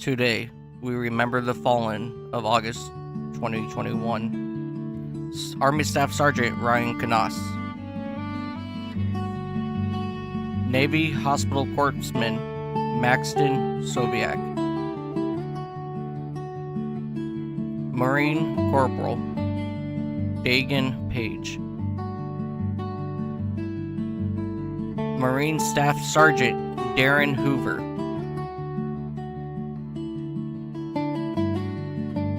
Today, we remember the fallen of August 2021. Army Staff Sergeant Ryan Canas. Navy Hospital Corpsman Maxton Soviak. Marine Corporal Dagan Page. Marine Staff Sergeant Darren Hoover.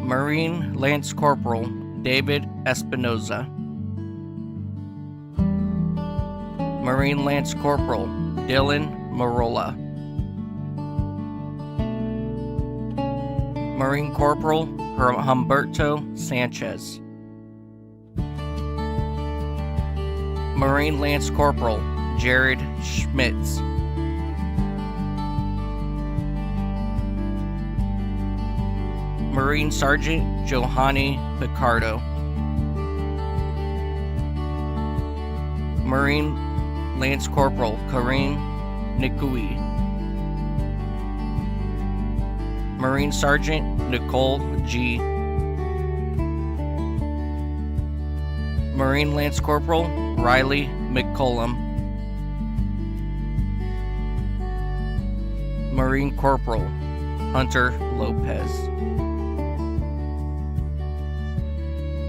Marine Lance Corporal David Espinoza. Marine Lance Corporal Dylan Marola. Marine Corporal Humberto Sanchez. Marine Lance Corporal Jared Schmitz. Marine Sergeant Johanny Picardo. Marine Lance Corporal Kareem Nikui. Marine Sergeant Nicole G. Marine Lance Corporal Riley McCollum. Marine Corporal Hunter Lopez.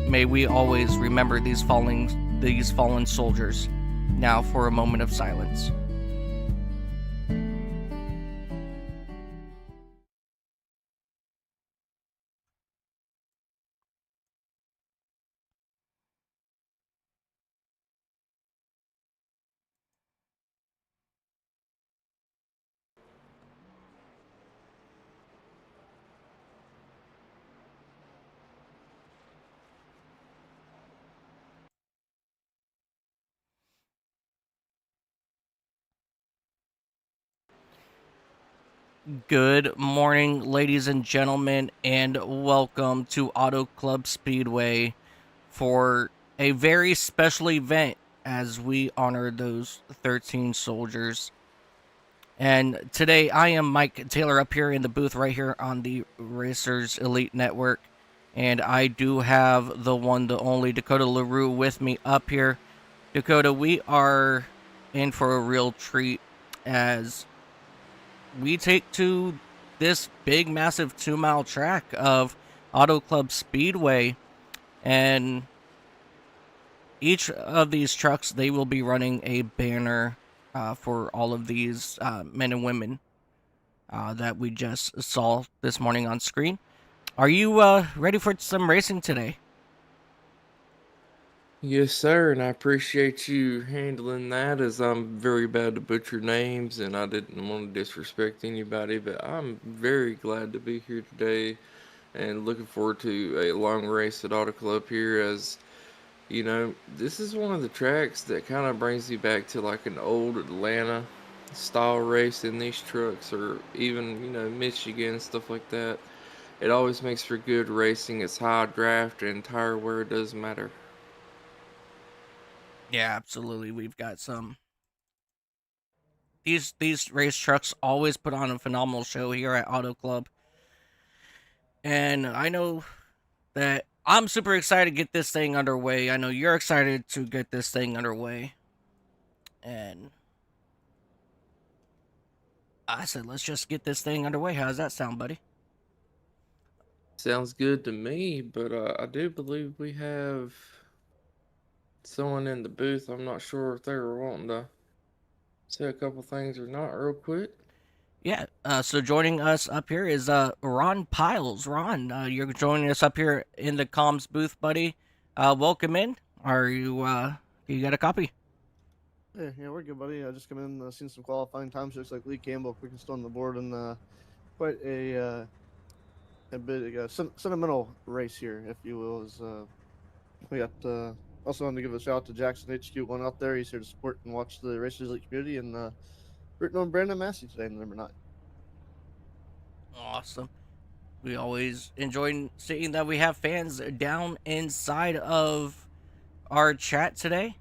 May we always remember these fallen soldiers. Now for a moment of silence. Good morning, ladies and gentlemen, and welcome to Auto Club Speedway for a very special event as we honor those 13 soldiers. And today I am Mike Taylor up here in the booth right here on the Racers Elite Network. And I do have the one, the only Dakota LaRue with me up here. Dakota, we are in for a real treat as we take to this big, massive 2-mile track of Auto Club Speedway. And each of these trucks, they will be running a banner for all of these men and women that we just saw this morning on screen. Are you ready for some racing today? Yes, sir, and I appreciate you handling that as I'm very bad to butcher names and I didn't want to disrespect anybody, but I'm very glad to be here today and looking forward to a long race at Auto Club here as, this is one of the tracks that kind of brings me back to like an old Atlanta style race in these trucks or even, Michigan, stuff like that. It always makes for good racing. It's high draft and tire wear doesn't matter. Yeah, absolutely. We've got some. These race trucks always put on a phenomenal show here at Auto Club. And I know that I'm super excited to get this thing underway. I know you're excited to get this thing underway. And I said, let's just get this thing underway. How does that sound, buddy? Sounds good to me, but I do believe we have someone in the booth. I'm not sure if they were wanting to say a couple things or not, real quick. Yeah. So joining us up here is Ron Piles. Ron, you're joining us up here in the comms booth, buddy. Welcome in. Are you got a copy? Yeah, we're good, buddy. I just come in, seen some qualifying times. Looks like Lee Campbell quickest still on the board, and quite a bit sentimental race here, if you will. Is we got also wanted to give a shout out to Jackson HQ going out there. He's here to support and watch the Racers Elite community, and rooting on Brandon Massey today in number 9. Awesome. We always enjoy seeing that we have fans down inside of our chat today,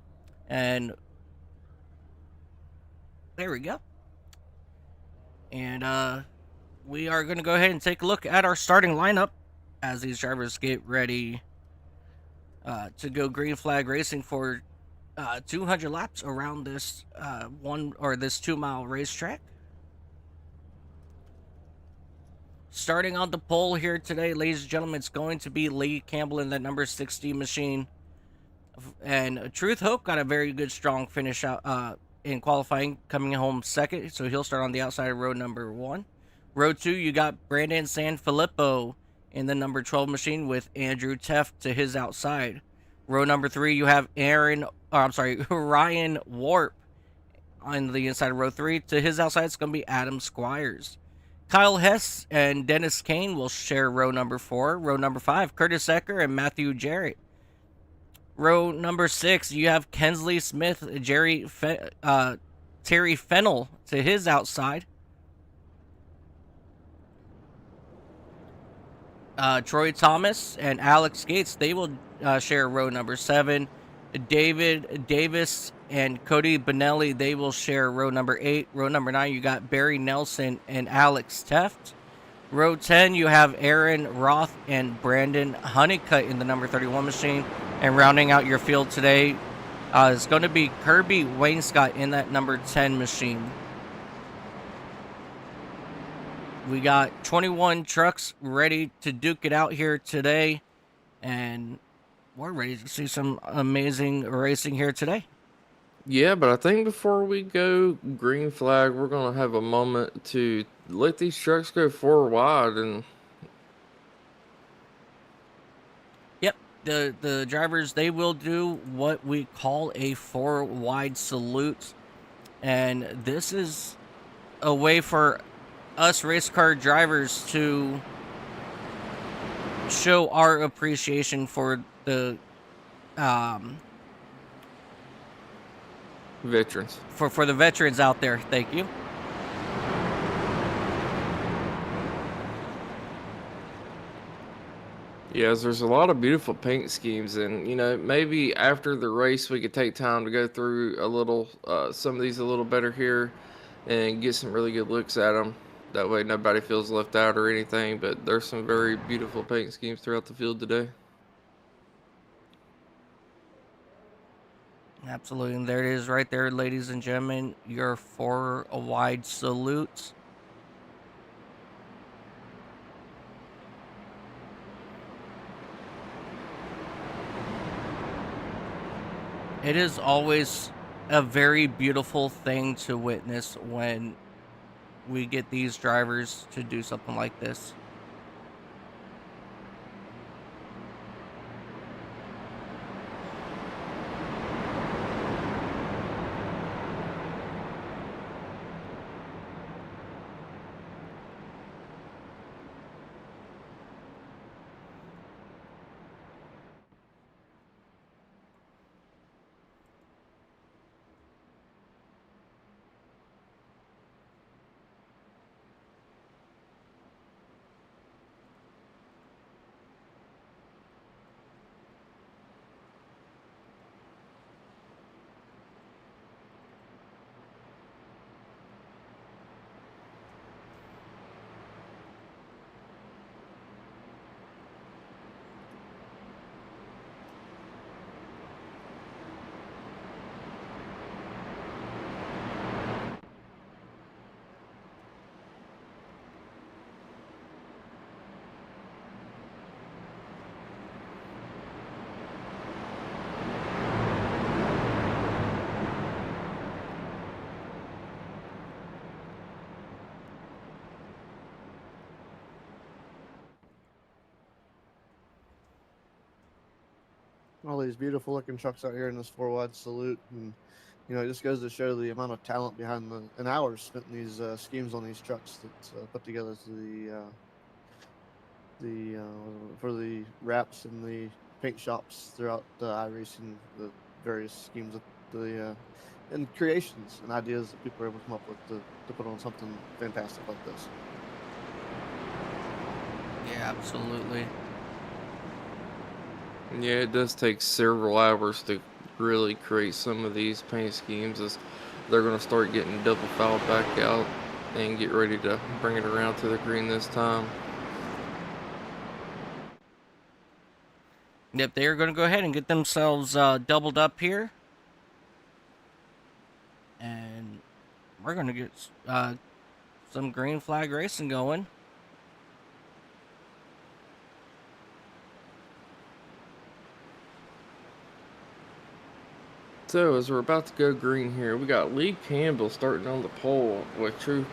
and there we go. And we are going to go ahead and take a look at our starting lineup as these drivers get ready to go green flag racing for 200 laps around this this 2 mile racetrack. Starting on the pole here today, ladies and gentlemen, it's going to be Lee Campbell in that number 60 machine. And Truth Hope got a very good, strong finish out in qualifying, coming home second. So he'll start on the outside of row number 1. Row 2, you got Brandon Sanfilippo in the number 12 machine with Andrew Teff to his outside. Row number 3, you have Ryan Warp on the inside of row 3. To his outside, it's going to be Adam Squires. Kyle Hess and Dennis Kane will share row number 4. Row number 5, Curtis Ecker and Matthew Jarrett. Row number 6, you have Kensley Smith, Terry Fennell to his outside. Troy Thomas and Alex Gates, they will share row number 7. David Davis and Cody Benelli, they will share row number 8. Row number 9, you got Barry Nelson and Alex Teft. Row 10, you have Aaron Roth and Brandon Honeycutt in the number 31 machine. And rounding out your field today is going to be Kirby Wainscott in that number 10 machine. We got 21 trucks ready to duke it out here today. And we're ready to see some amazing racing here today. Yeah, but I think before we go green flag, we're going to have a moment to let these trucks go 4 wide. And Yep, the drivers, they will do what we call a 4 wide salute. And this is a way for us race car drivers to show our appreciation for the veterans. For the veterans out there. Thank you. Yes, there's a lot of beautiful paint schemes, and maybe after the race we could take time to go through a little, some of these a little better here, and get some really good looks at them. That way nobody feels left out or anything. But there's some very beautiful paint schemes throughout the field today. Absolutely, and there it is right there, ladies and gentlemen, your 4 wide salute. It is always a very beautiful thing to witness when we get these drivers to do something like this. All these beautiful looking trucks out here in this 4 wide salute, and it just goes to show the amount of talent behind and hours spent in these schemes on these trucks that's put together to for the wraps and the paint shops throughout iRacing, the various schemes of the and creations and ideas that people are able to come up with to put on something fantastic like this. Yeah, absolutely. Yeah, it does take several hours to really create some of these paint schemes, as they're going to start getting double fouled back out. and get ready to bring it around to the green this time. Yep, they are going to go ahead and get themselves doubled up here. And we're going to get some green flag racing going. So as we're about to go green here, we got Lee Campbell starting on the pole with Truth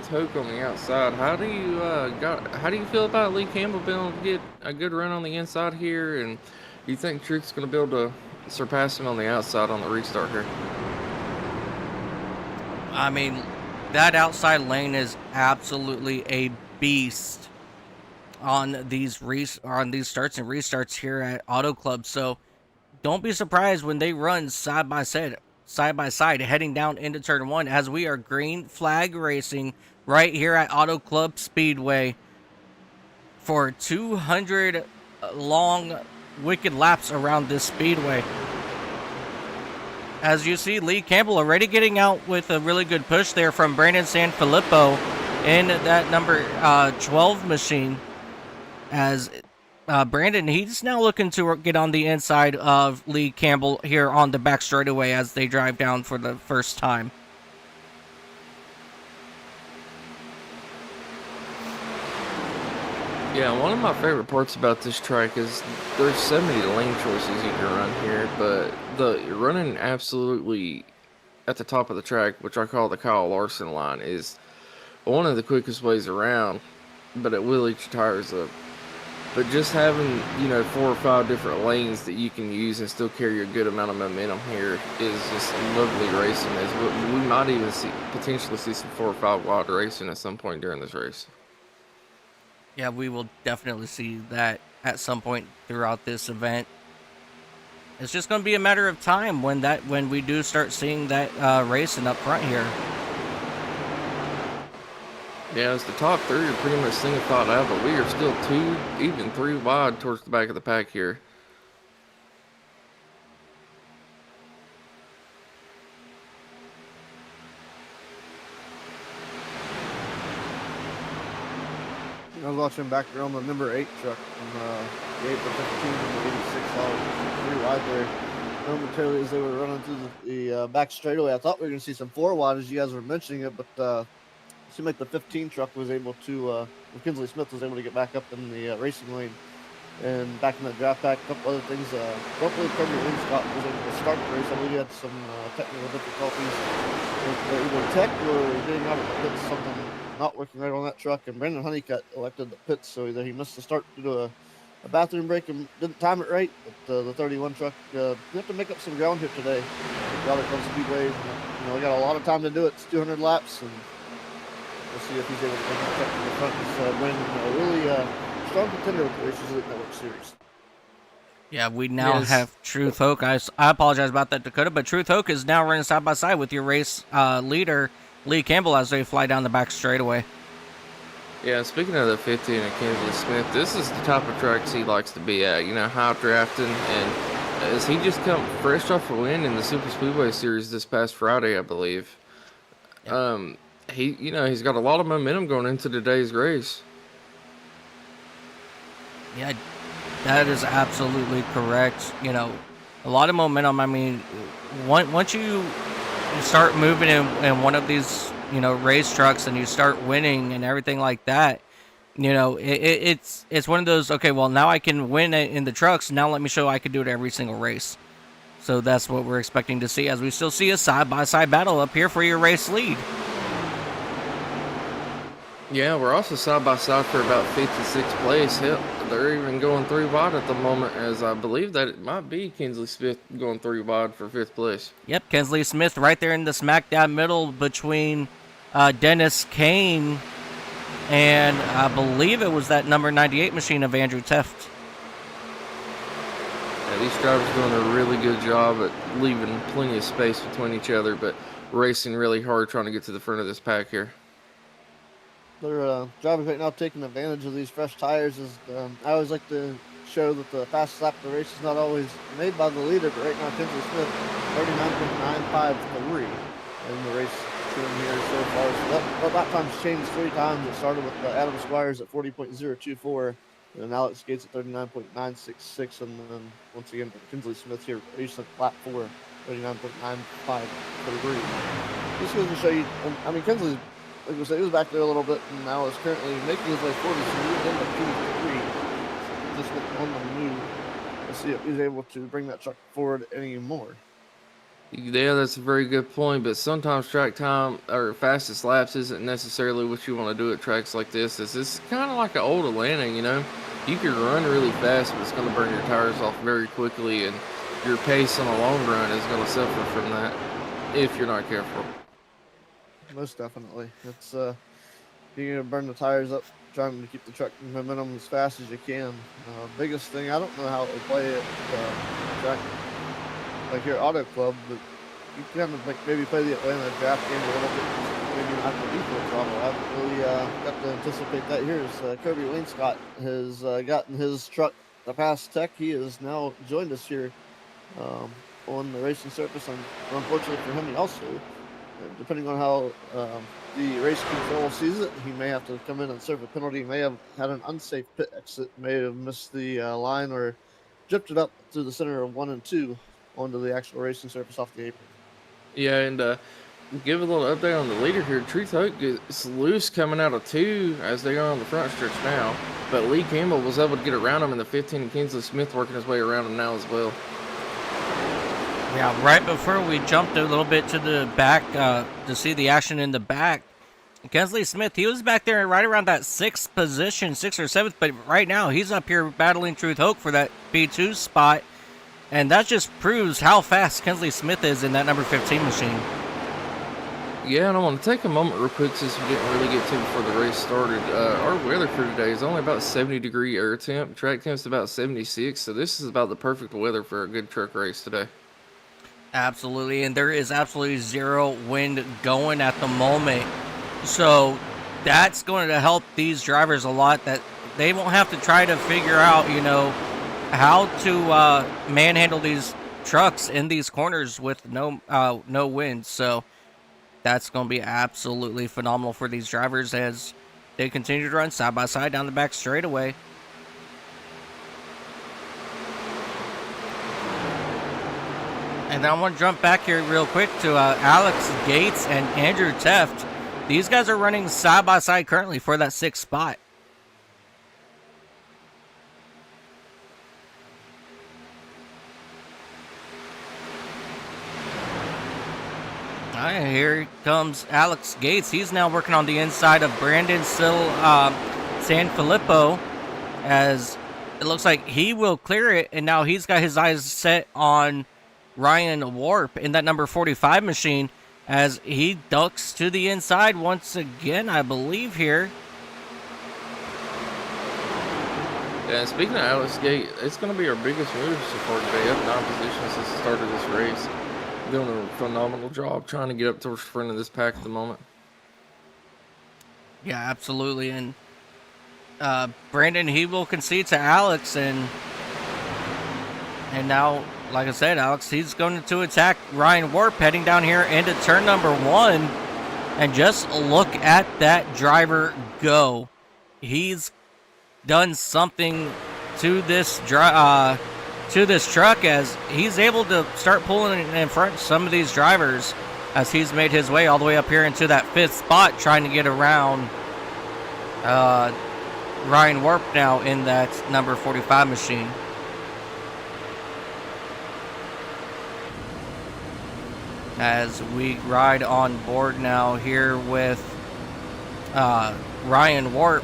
Hoke on the outside. How do you feel about Lee Campbell being able to get a good run on the inside here, and you think Truth's going to be able to surpass him on the outside on the restart here? I mean, that outside lane is absolutely a beast on these starts and restarts here at Auto Club. So don't be surprised when they run side by side heading down into turn one, as we are green flag racing right here at Auto Club Speedway for 200 long wicked laps around this speedway. As you see, Lee Campbell already getting out with a really good push there from Brandon Sanfilippo in that number 12 machine. As Brandon, he's now looking to get on the inside of Lee Campbell here on the back straightaway as they drive down for the first time. Yeah, one of my favorite parts about this track is there's so many lane choices you can run here, but you're running absolutely at the top of the track, which I call the Kyle Larson line, is one of the quickest ways around, but it will eat your tires up. But just having, 4 or 5 different lanes that you can use and still carry a good amount of momentum here is just lovely racing. We might even potentially see some 4 or 5 wide racing at some point during this race. Yeah, we will definitely see that at some point throughout this event. It's just going to be a matter of time when we do start seeing that racing up front here. Yeah, as the top 3 are pretty much single thought out, but we are still 2, even 3 wide towards the back of the pack here. I was watching back around the number 8 truck from the 8 to 15 and the 86 all 3 wide there. Momentarily as they were running through the back straightaway, I thought we were going to see some 4 wide as you guys were mentioning it, but it seemed like the 15 truck was able to, Kinsley Smith was able to get back up in the racing lane and back in the draft pack. A couple other things. Hopefully, Premier Lynn Scott was able to start the race. I believe he had some technical difficulties with either tech or getting out of the pits, something not working right on that truck, and Brandon Honeycutt elected the pits, so either he missed the start due to a bathroom break and didn't time it right, but the 31 truck, we have to make up some ground here today. Rather Club Speedway, we got a lot of time to do it. It's 200 laps, and we'll see if he's able to bring that truck to the front. He's Brandon, a really strong contender with the Racers Elite Network Series. Yeah, we now have Truth Hoke. I apologize about that, Dakota, but Truth Hoke is now running side by side with your race leader, Lee Campbell, as they fly down the back straightaway. Yeah, speaking of the 15 and Kinsley Smith, this is the type of tracks he likes to be at, high drafting, and as he just come fresh off a win in the Super Speedway Series this past Friday, I believe. Yep. He's got a lot of momentum going into today's race. Yeah, that is absolutely correct. A lot of momentum. I mean, once you start moving in one of these, race trucks and you start winning and everything like that, it's one of those, okay, well, now I can win in the trucks. Now let me show I can do it every single race. So that's what we're expecting to see, as we still see a side-by-side battle up here for your race lead. Yeah, we're also side-by-side for about 56th place. Hell, they're even going 3 wide at the moment, as I believe that it might be Kinsley Smith going 3 wide for 5th place. Yep, Kinsley Smith right there in the smack-dab middle between Dennis Kane and I believe it was that number 98 machine of Andrew Teft. Yeah, these drivers doing a really good job at leaving plenty of space between each other, but racing really hard trying to get to the front of this pack here. They're drivers right now taking advantage of these fresh tires. I always like to show that the fastest lap of the race is not always made by the leader, but right now Kinsley Smith 39.953 in the race to him here so far. So that time's changed 3 times. It started with Adam Squires at 40.024, and Alex Gates at 39.966, and then once again Kinsley Smith here recent lap 4, 39.953. This goes to show you. I mean, Kinsley, like we said, he was back there a little bit, and now is currently making his way forward. So he moved into P3, just on the move. Let's see if he's able to bring that truck forward anymore. Yeah, that's a very good point, but sometimes track time or fastest laps isn't necessarily what you want to do at tracks like this. It's kind of like an old Atlanta, you know? You can run really fast, but it's going to burn your tires off very quickly, and your pace in the long run is going to suffer from that if you're not careful. Most definitely. It's you're going to burn the tires up, trying to keep the truck momentum as fast as you can. Biggest thing, I don't know how it would play at track like your Auto Club, but you can kind of like maybe play the Atlanta draft game a little bit, maybe not the default throttle. I haven't really got to anticipate that here. As Kirby Lane Scott has gotten his truck the past tech, he has now joined us here on the racing surface, and unfortunately for him, he also, depending on how the race control sees it, he may have to come in and serve a penalty. He may have had an unsafe pit exit, may have missed the line or drifted up to the center of 1 and 2 onto the actual racing surface off the apron. Yeah, and give a little update on the leader here. Truth Hope is loose coming out of 2 as they are on the front stretch now, but Lee Campbell was able to get around him in the 15, and Kinsley Smith working his way around him now as well. Yeah, right before we jumped a little bit to the back to see the action in the back, Kinsley Smith, he was back there right around that 6th position, 6th or 7th, but right now he's up here battling Truth Hope for that P2 spot. And that just proves how fast Kinsley Smith is in that number 15 machine. Yeah, and I want to take a moment real quick since we didn't really get to before the race started. Our weather for today is only about 70-degree air temp. Track temp's about 76, so this is about the perfect weather for a good truck race today. Absolutely, and there is absolutely zero wind going at the moment. So that's going to help these drivers a lot, that they won't have to try to figure out, you know, how to manhandle these trucks in these corners with no wind. So that's going to be absolutely phenomenal for these drivers as they continue to run side by side down the back straightaway. And I want to jump back here real quick to Alex Gates and Andrew Teft. These guys are running side by side currently for that 6th spot. Here comes Alex Gates. He's now working on the inside of Brandon Sanfilippo, as it looks like he will clear it, and now he's got his eyes set on Ryan Warp in that number 45 machine as he ducks to the inside once again, I believe here. Yeah, and speaking of Alex Gate, it's going to be our biggest move so far today, up 9 positions since the start of this race. Doing a phenomenal job trying to get up towards the front of this pack at the moment. Yeah, absolutely. And Brandon, he will concede to Alex, and now, like I said, Alex, he's going to attack Ryan Warp heading down here into turn number 1. And just look at that driver go. He's done something to this truck, as he's able to start pulling in front of some of these drivers as he's made his way all the way up here into that 5th spot, trying to get around Ryan Warp now in that number 45 machine. As we ride on board now here with Ryan Warp.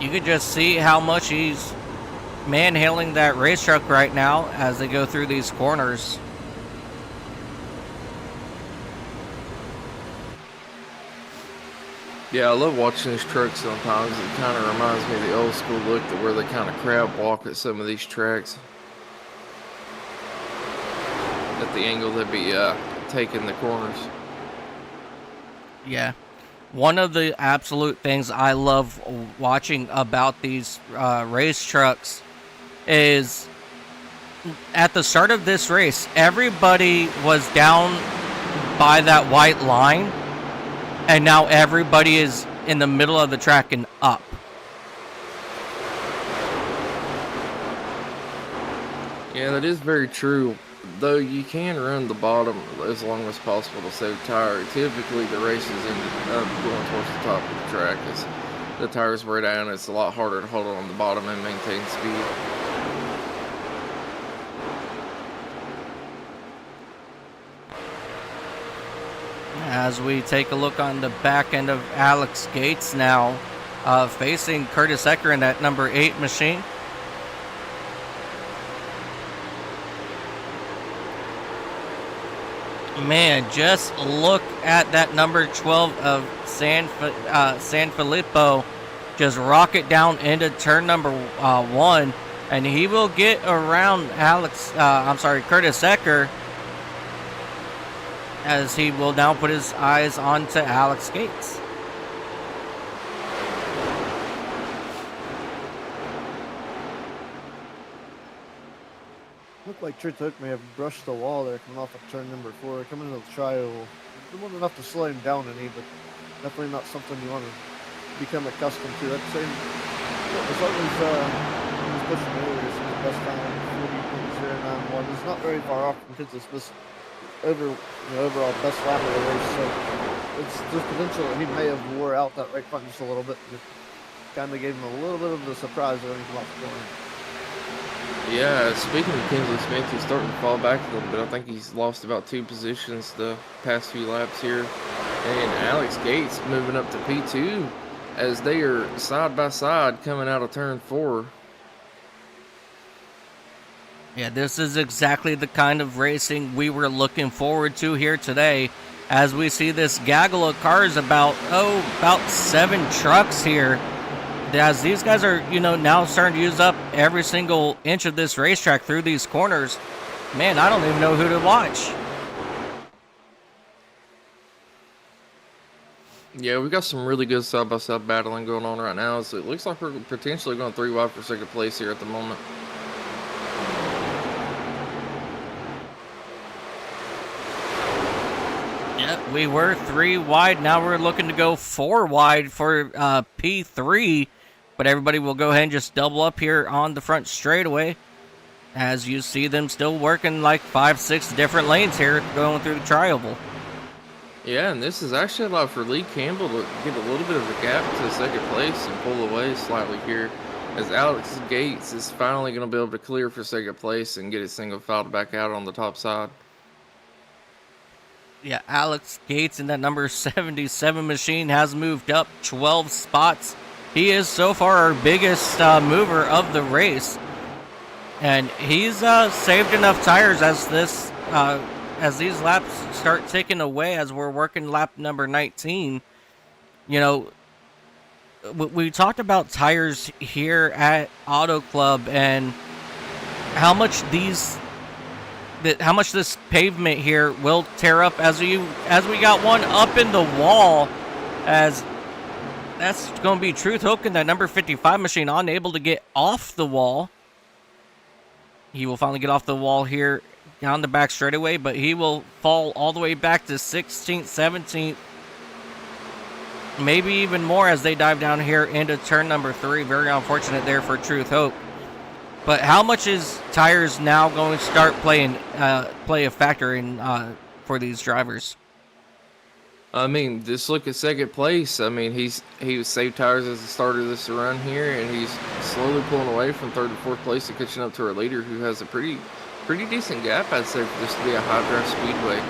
You could just see how much he's manhandling that race truck right now as they go through these corners. Yeah, I love watching these trucks sometimes. It kind of reminds me of the old school look to where they kind of crab walk at some of these tracks. At the angle they'd be taking the corners. Yeah. One of the absolute things I love watching about these race trucks is at the start of this race, everybody was down by that white line, and now everybody is in the middle of the track and up. Yeah, that is very true. Though you can run the bottom as long as possible to save tire. Typically, the races end up going towards the top of the track as the tires wear down. It's a lot harder to hold on the bottom and maintain speed. As we take a look on the back end of Alex Gates now, facing Curtis Ecker in that number 8 machine. Man, just look at that number 12 of San Filippo just rocket down into turn number 1, and he will get around Curtis Ecker, as he will now put his eyes onto Alex Gates. Looked like Truth Hook may have brushed the wall there coming off of turn number 4, coming into the trial. It wasn't enough to slow him down any, but definitely not something you want to become accustomed to. I'd say as long as he was pushing earlier, it's his best time, 40.091. It's not very far off from his overall best lap of the race. So it's just potential that he may have wore out that right front just a little bit. It kind of gave him a little bit of a surprise when he came off the corner. Yeah, speaking of Kingsley Smith, he's starting to fall back a little bit. I think he's lost about 2 positions the past few laps here. And Alex Gates moving up to P2 as they are side by side coming out of turn 4. Yeah, this is exactly the kind of racing we were looking forward to here today, as we see this gaggle of cars, about 7 trucks here. As these guys are, now starting to use up every single inch of this racetrack through these corners. Man, I don't even know who to watch. Yeah, we got some really good side-by-side battling going on right now. So it looks like we're potentially going 3 wide for second place here at the moment. Yep, we were 3 wide. Now we're looking to go 4 wide for P3. But everybody will go ahead and just double up here on the front straightaway, as you see them still working like 5-6 different lanes here going through the tri-oval. Yeah, and this is actually allowed for Lee Campbell to get a little bit of a gap to second place and pull away slightly here, as Alex Gates is finally going to be able to clear for second place and get his single filed back out on the top side. Yeah, Alex Gates in that number 77 machine has moved up 12 spots. He is so far our biggest mover of the race, and he's saved enough tires as these laps start ticking away, as we're working lap number 19. We talked about tires here at Auto Club and how much this pavement here will tear up as we got one up in the wall, as that's going to be Truth Hook in that number 55 machine, unable to get off the wall. He will finally get off the wall here down the back straightaway, but he will fall all the way back to 16th, 17th, maybe even more as they dive down here into turn number 3. Very unfortunate there for Truth Hope. But how much is tires now going to start play a factor in for these drivers? I mean, just look at second place. I mean, he was saved tires as the start of this run here, and he's slowly pulling away from 3rd and 4th place and catching up to our leader, who has a pretty decent gap, I'd say, for this to be a high draft speedway.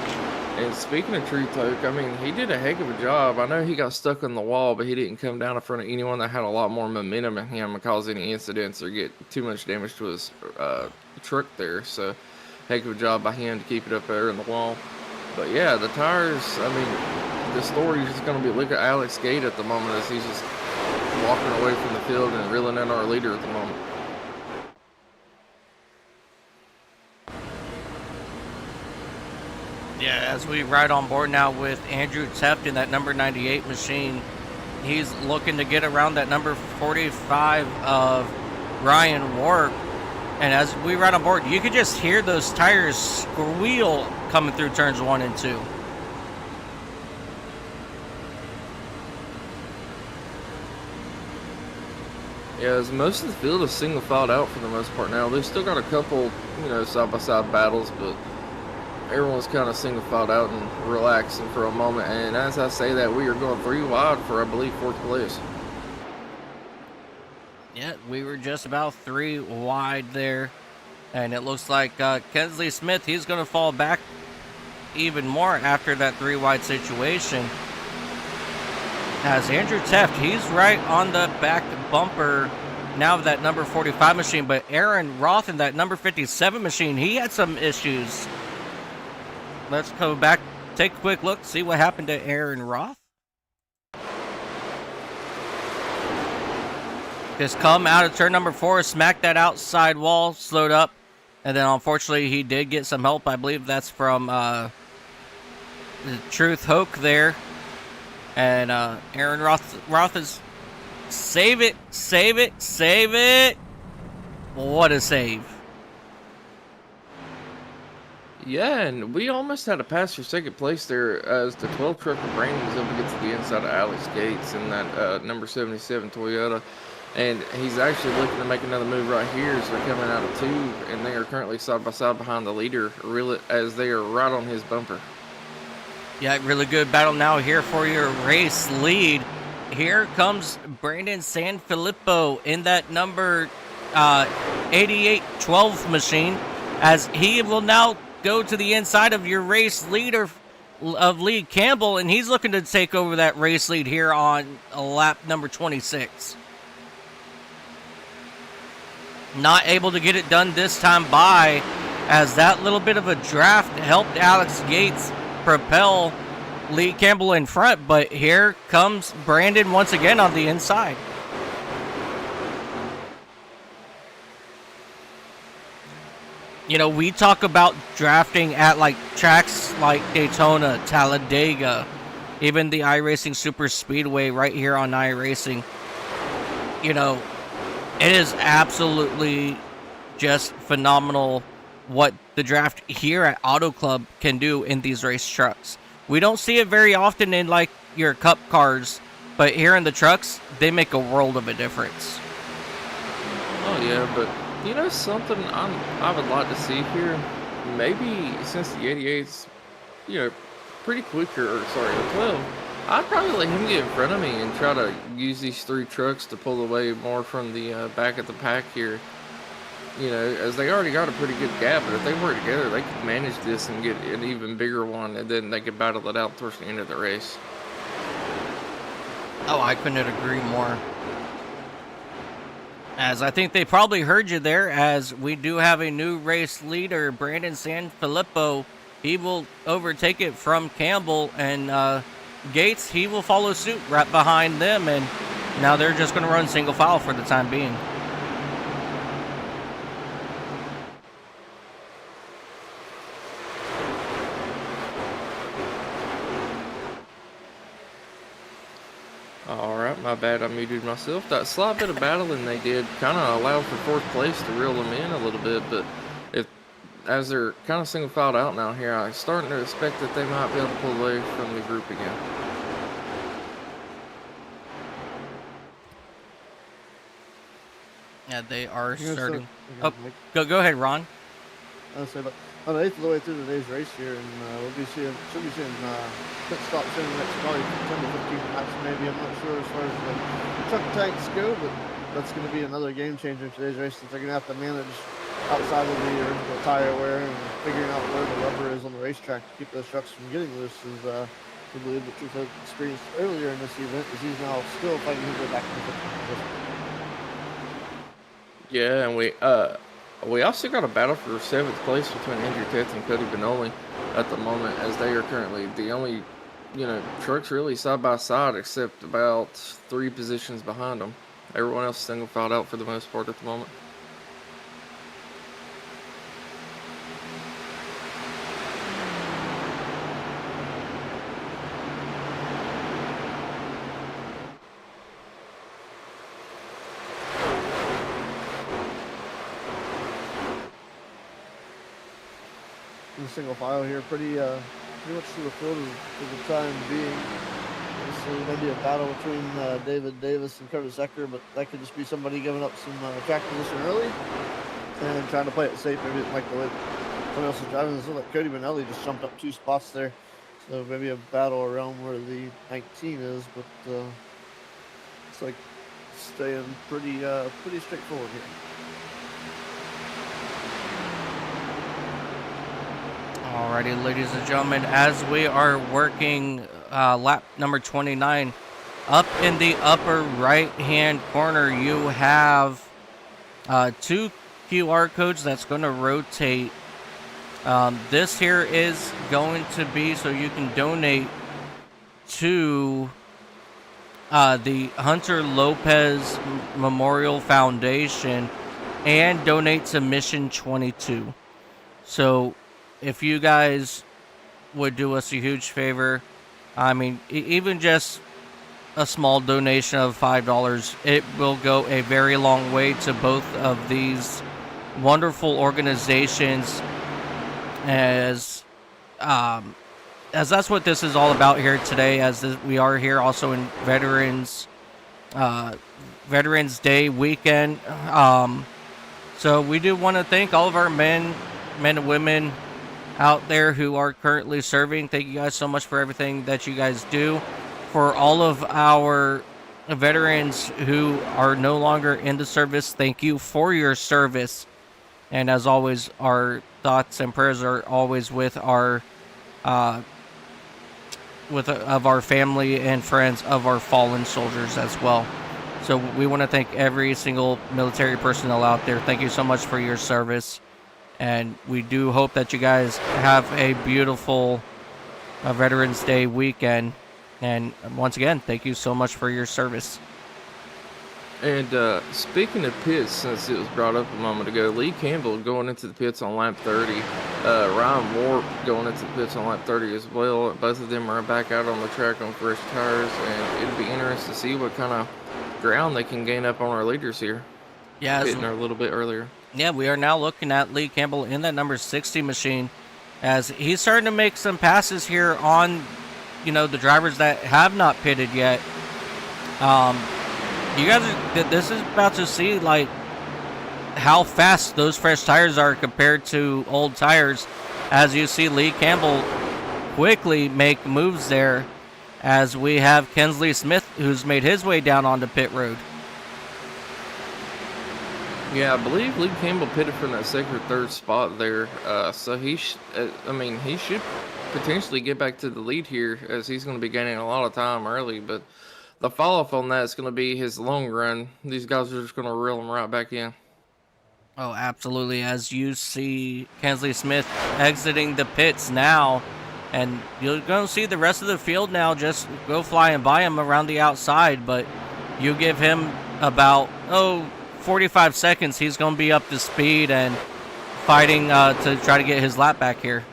And speaking of Truth Hoke, I mean, he did a heck of a job. I know he got stuck on the wall, but he didn't come down in front of anyone that had a lot more momentum in him and cause any incidents or get too much damage to his truck there. So, heck of a job by him to keep it up there in the wall. But yeah, the tires, I mean, the story is just going to be, look at Alex Gate at the moment as he's just walking away from the field and reeling in our leader at the moment. Yeah, as we ride on board now with Andrew Teft in that number 98 machine, he's looking to get around that number 45 of Ryan Wark. And as we ride on board, you could just hear those tires squeal coming through turns 1 and 2. Yeah, as most of the field is single filed out for the most part now. They've still got a couple, side-by-side battles, but everyone's kind of single filed out and relaxing for a moment. And as I say that, we are going 3 wide for, I believe, 4th place. Yeah, we were just about 3 wide there. And it looks like Kensley Smith, he's going to fall back even more after that 3 wide situation. As Andrew Teft, he's right on the back bumper now of that number 45 machine. But Aaron Roth in that number 57 machine, he had some issues. Let's go back, take a quick look, see what happened to Aaron Roth. Just come out of turn number 4, smacked that outside wall, slowed up. And then unfortunately he did get some help. I believe that's from the Truth Hoke there. And Aaron Roth is save it. What a save. Yeah, and we almost had a pass for 2nd place there as the 12 truck of Brandon was able to get to the inside of Alex Gates in that number 77 Toyota. And he's actually looking to make another move right here as they're coming out of 2, and they are currently side by side behind the leader, really, as they are right on his bumper. Yeah, really good battle now here for your race lead. Here comes Brandon Sanfilippo in that number 8812 machine, as he will now go to the inside of your race leader of Lee Campbell, and he's looking to take over that race lead here on lap number 26. Not able to get it done this time by, as that little bit of a draft helped Alex Gates propel Lee Campbell in front, but here comes Brandon once again on the inside. You know, we talk about drafting at like tracks like Daytona, Talladega, even the iRacing Super Speedway right here on iRacing. You know, it is absolutely just phenomenal what the draft here at Auto Club can do in these race trucks. We don't see it very often in like your cup cars, but here in the trucks, they make a world of a difference. Oh yeah, but you know something I would like to see here? Maybe since the 88's, pretty quicker, or sorry, the 12, I'd probably let him get in front of me and try to use these 3 trucks to pull away more from the back of the pack here. As they already got a pretty good gap, but if they work together, they could manage this and get an even bigger one, and then they could battle it out towards the end of the race. Oh, I couldn't agree more. As I think they probably heard you there, as we do have a new race leader, Brandon Sanfilippo. He will overtake it from Campbell, and Gates, he will follow suit right behind them, and now they're just going to run single file for the time being. Alright, my bad, I muted myself. That slight bit of battling they did kind of allowed for 4th place to reel them in a little bit, but as they're kind of single filed out now here, I'm starting to expect that they might be able to pull away from the group again. Yeah, they are Yeah, so- starting. okay, Oh, Mike. go ahead, Ron. I'll say about an eighth of the way through today's race here, and should be seeing pit stops in the next probably 10 to 15 laps maybe. I'm not sure as far as the truck tanks go, but that's going to be another game changer in today's race, since they're going to have to manage outside of the tire wear and figuring out where the rubber is on the racetrack to keep those trucks from getting loose. Is I believe that Truth Hoke experienced earlier in this event, as he's now still fighting his way back to the 15th position. Yeah, and we also got a battle for 7th place between Andrew Teth and Cody Benoli at the moment, as they are currently the only, trucks really side by side, except about 3 positions behind them. Everyone else single filed out for the most part at the moment. in single file here, pretty much to the field for the time being. Obviously, maybe a battle between David Davis and Curtis Ecker, but that could just be somebody giving up some track position early and trying to play it safe. Maybe it like the way someone else is driving. It looks like Cody Manelli just jumped up 2 spots there. So maybe a battle around where the 19 is, but it's like staying pretty straightforward here. Alrighty, ladies and gentlemen, as we are working lap number 29, up in the upper right-hand corner, you have 2 QR codes that's going to rotate. This here is going to be so you can donate to the Hunter Lopez Memorial Foundation and donate to Mission 22. So if you guys would do us a huge favor, I mean, even just a small donation of $5, it will go a very long way to both of these wonderful organizations, as that's what this is all about here today, as we are here also in Veterans Day weekend. So we do want to thank all of our men and women out there who are currently serving. Thank you guys so much for everything that you guys do. For all of our veterans who are no longer in the service, thank you for your service. And as always, our thoughts and prayers are always with our of our family and friends of our fallen soldiers as well. So we want to thank every single military personnel out there. Thank you so much for your service. And we do hope that you guys have a beautiful Veterans Day weekend. And once again, thank you so much for your service. And speaking of pits, since it was brought up a moment ago, Lee Campbell going into the pits on lap 30. Ryan Warp going into the pits on lap 30 as well. Both of them are back out on the track on fresh tires. And it'll be interesting to see what kind of ground they can gain up on our leaders here. Yeah, hitting her a little bit earlier. Yeah, we are now looking at Lee Campbell in that number 60 machine, as he's starting to make some passes here on, the drivers that have not pitted yet. You guys, this is about to see like how fast those fresh tires are compared to old tires, as you see Lee Campbell quickly make moves there, as we have Kensley Smith, who's made his way down onto pit road. Yeah, I believe Lee Campbell pitted from that second or third spot there. So he should potentially get back to the lead here, as he's going to be gaining a lot of time early. But the follow-up on that is going to be his long run. These guys are just going to reel him right back in. Oh, absolutely. As you see Kensley Smith exiting the pits now, and you're going to see the rest of the field now just go flying by him around the outside. But you give him about, 45 seconds, he's going to be up to speed and fighting to try to get his lap back here.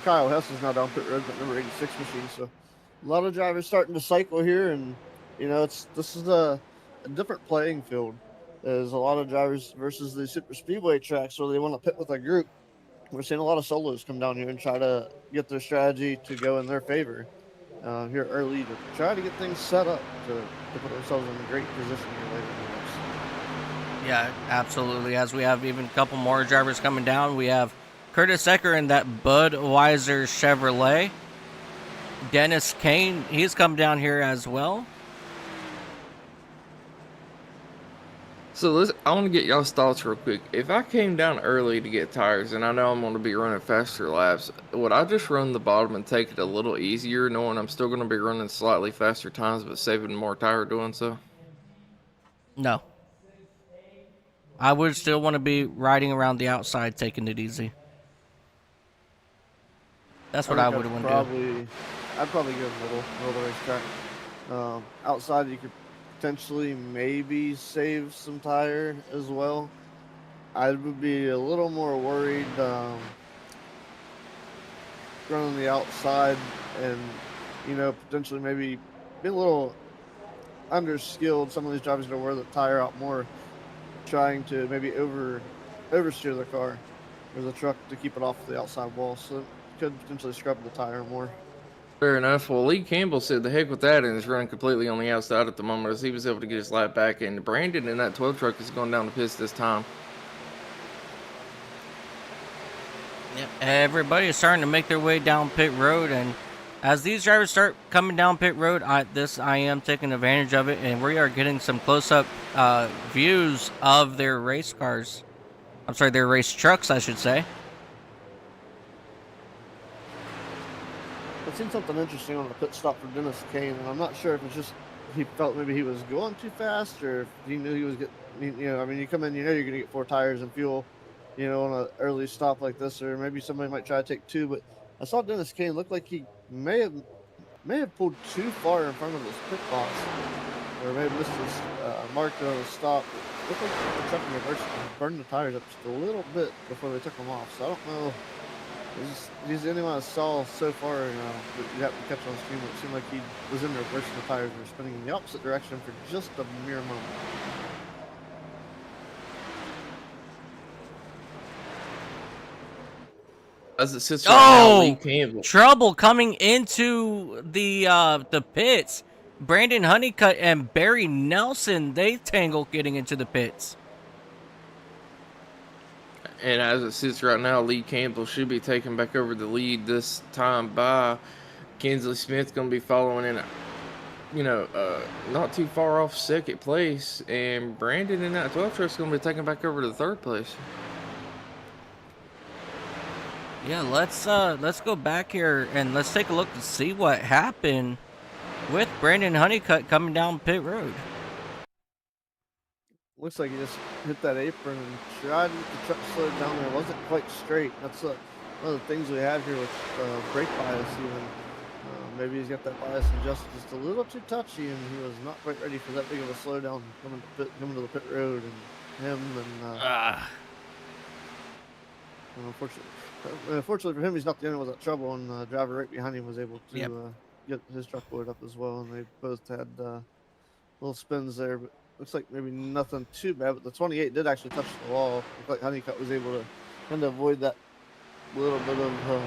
Kyle Hess is now down pit road, but number 86 machine. So a lot of drivers starting to cycle here, and this is a different playing field. There's a lot of drivers versus the super speedway tracks where they want to pit with a group. We're seeing a lot of solos come down here and try to get their strategy to go in their favor here early to try to get things set up to put ourselves in a great position here later in the race. Yeah, absolutely. As we have even a couple more drivers coming down, we have Curtis Ecker in that Budweiser Chevrolet. Dennis Kane, he's come down here as well. So I want to get y'all's thoughts real quick. If I came down early to get tires, and I know I'm going to be running faster laps, would I just run the bottom and take it a little easier, knowing I'm still going to be running slightly faster times, but saving more tire doing so? No. I would still want to be riding around the outside, taking it easy. That's what I would want to do. I'd probably go middle of the racetrack. Outside, you could potentially maybe save some tire as well. I would be a little more worried running the outside and, potentially maybe be a little underskilled. Some of these drivers are going to wear the tire out more, trying to maybe oversteer the car. there's a truck to keep it off the outside wall, so it could potentially scrub the tire more. Fair enough. Well, Lee Campbell said the heck with that and is running completely on the outside at the moment as he was able to get his lap back. And Brandon in that 12 truck is going down the pits this time. Yep. Everybody is starting to make their way down pit road, and as these drivers start coming down pit road, I am taking advantage of it, and we are getting some close-up views of their race cars. I'm sorry, their race trucks, I should say. I've seen something interesting on the pit stop for Dennis Kane, and I'm not sure if it's just he felt maybe he was going too fast, or if he knew he was getting. I mean, you come in, you know you're going to get 4 tires and fuel, on an early stop like this, or maybe somebody might try to take 2. But I saw Dennis Kane look like he may have pulled too far in front of his pit box, or may have missed his marker on the stop. It looked like the truck in reverse burned the tires up just a little bit before they took them off. So I don't know. These anyone I saw so far, that you have to catch on stream, it seemed like he was in reverse and the tires were spinning in the opposite direction for just a mere moment. As it sits right now, Lee Campbell. Trouble coming into the pits. Brandon Honeycutt and Barry Nelson, they tangle getting into the pits. And as it sits right now, Lee Campbell should be taking back over the lead this time by Kinsley Smith. Going to be following in, not too far off second place. And Brandon in that 12 truck is going to be taking back over to third place. Yeah, let's go back here and let's take a look to see what happened with Brandon Honeycutt coming down pit road. Looks like he just hit that apron and tried to get the truck slowed down there. It wasn't quite straight. That's one of the things we have here with brake bias even. Maybe he's got that bias adjusted just a little too touchy, and he was not quite ready for that big of a slowdown coming to the pit road, and him and unfortunately for him, he's not the only one with that trouble, and the driver right behind him was able to get his truck loaded up as well, and they both had little spins there, but looks like maybe nothing too bad. But the 28 did actually touch the wall. Looks like Honeycutt was able to kind of avoid that little bit of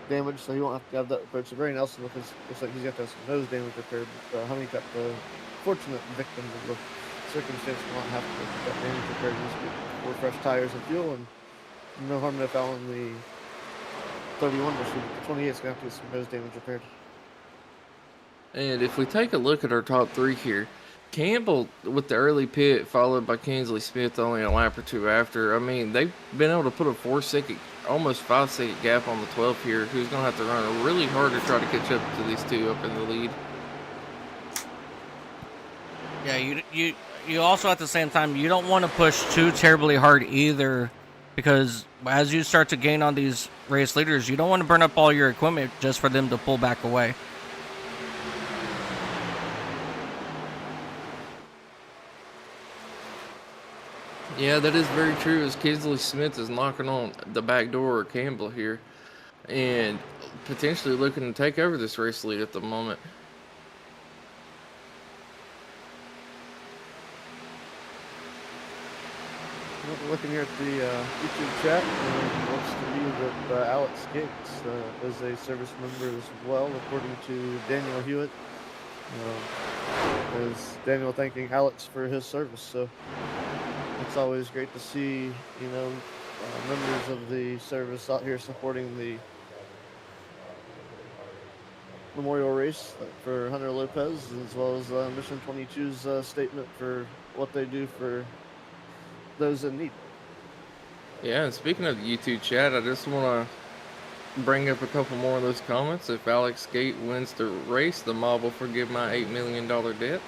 damage, so he won't have to have that repaired. So Barry Nelson looks like he's got to have some nose damage repaired, but Honeycutt, the fortunate victim of the circumstance, will not have to get that damage repaired. Just get 4 fresh tires and fuel, and no harm, no foul in the 31 machine. The 28 is going to have to get some nose damage repaired. And if we take a look at our top 3 here, Campbell with the early pit, followed by Kinsley Smith only a lap or 2 after. I mean, they've been able to put a 4-second, almost 5-second gap on the 12 here, who's going to have to run really hard to try to catch up to these 2 up in the lead. Yeah, you also at the same time, you don't want to push too terribly hard either, because as you start to gain on these race leaders, you don't want to burn up all your equipment just for them to pull back away. Yeah, that is very true, as Kinsley Smith is knocking on the back door of Campbell here and potentially looking to take over this race lead at the moment. Looking here at the YouTube chat, and looks to be that Alex Gates is a service member as well, according to Daniel Hewitt. Is Daniel thanking Alex for his service? So it's always great to see, members of the service out here supporting the memorial race for Hunter Lopez, as well as Mission 22's statement for what they do for those in need. Yeah, and speaking of the YouTube chat, I just want to bring up a couple more of those comments. If Alex Gate wins the race, the mob will forgive my $8 million debt.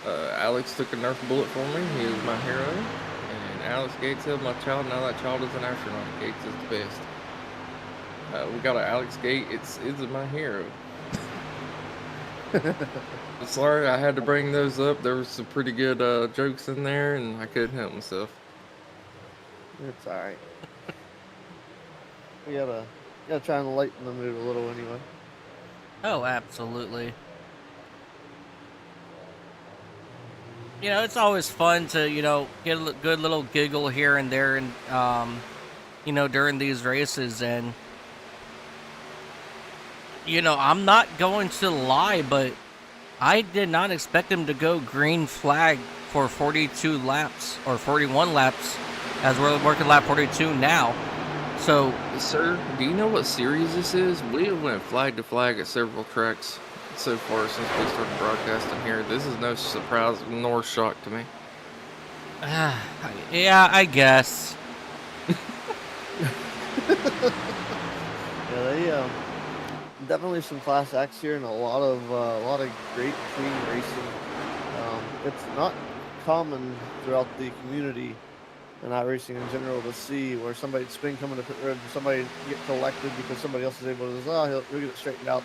Alex took a Nerf bullet for me. He is my hero. And Alex Gates held my child. Now that child is an astronaut. Gates is the best. We got an Alex Gate. It's my hero. Sorry, I had to bring those up. There was some pretty good jokes in there, and I couldn't help myself. It's all right. We gotta try and lighten the mood a little anyway. Oh, absolutely. It's always fun to, get a good little giggle here and there, and, during these races. And, I'm not going to lie, but I did not expect him to go green flag for 42 laps or 41 laps as we're working lap 42 now. So, Sir, do you know what series this is? We have went flag to flag at several tracks so far since we started broadcasting here. This is no surprise nor shock to me. yeah, I guess. Yeah, they definitely some class acts here and a lot of great clean racing. It's not common throughout the community and racing in general to see where somebody'd spin coming to pit road and somebody get collected because somebody else is able to say, oh, he'll get it straightened out.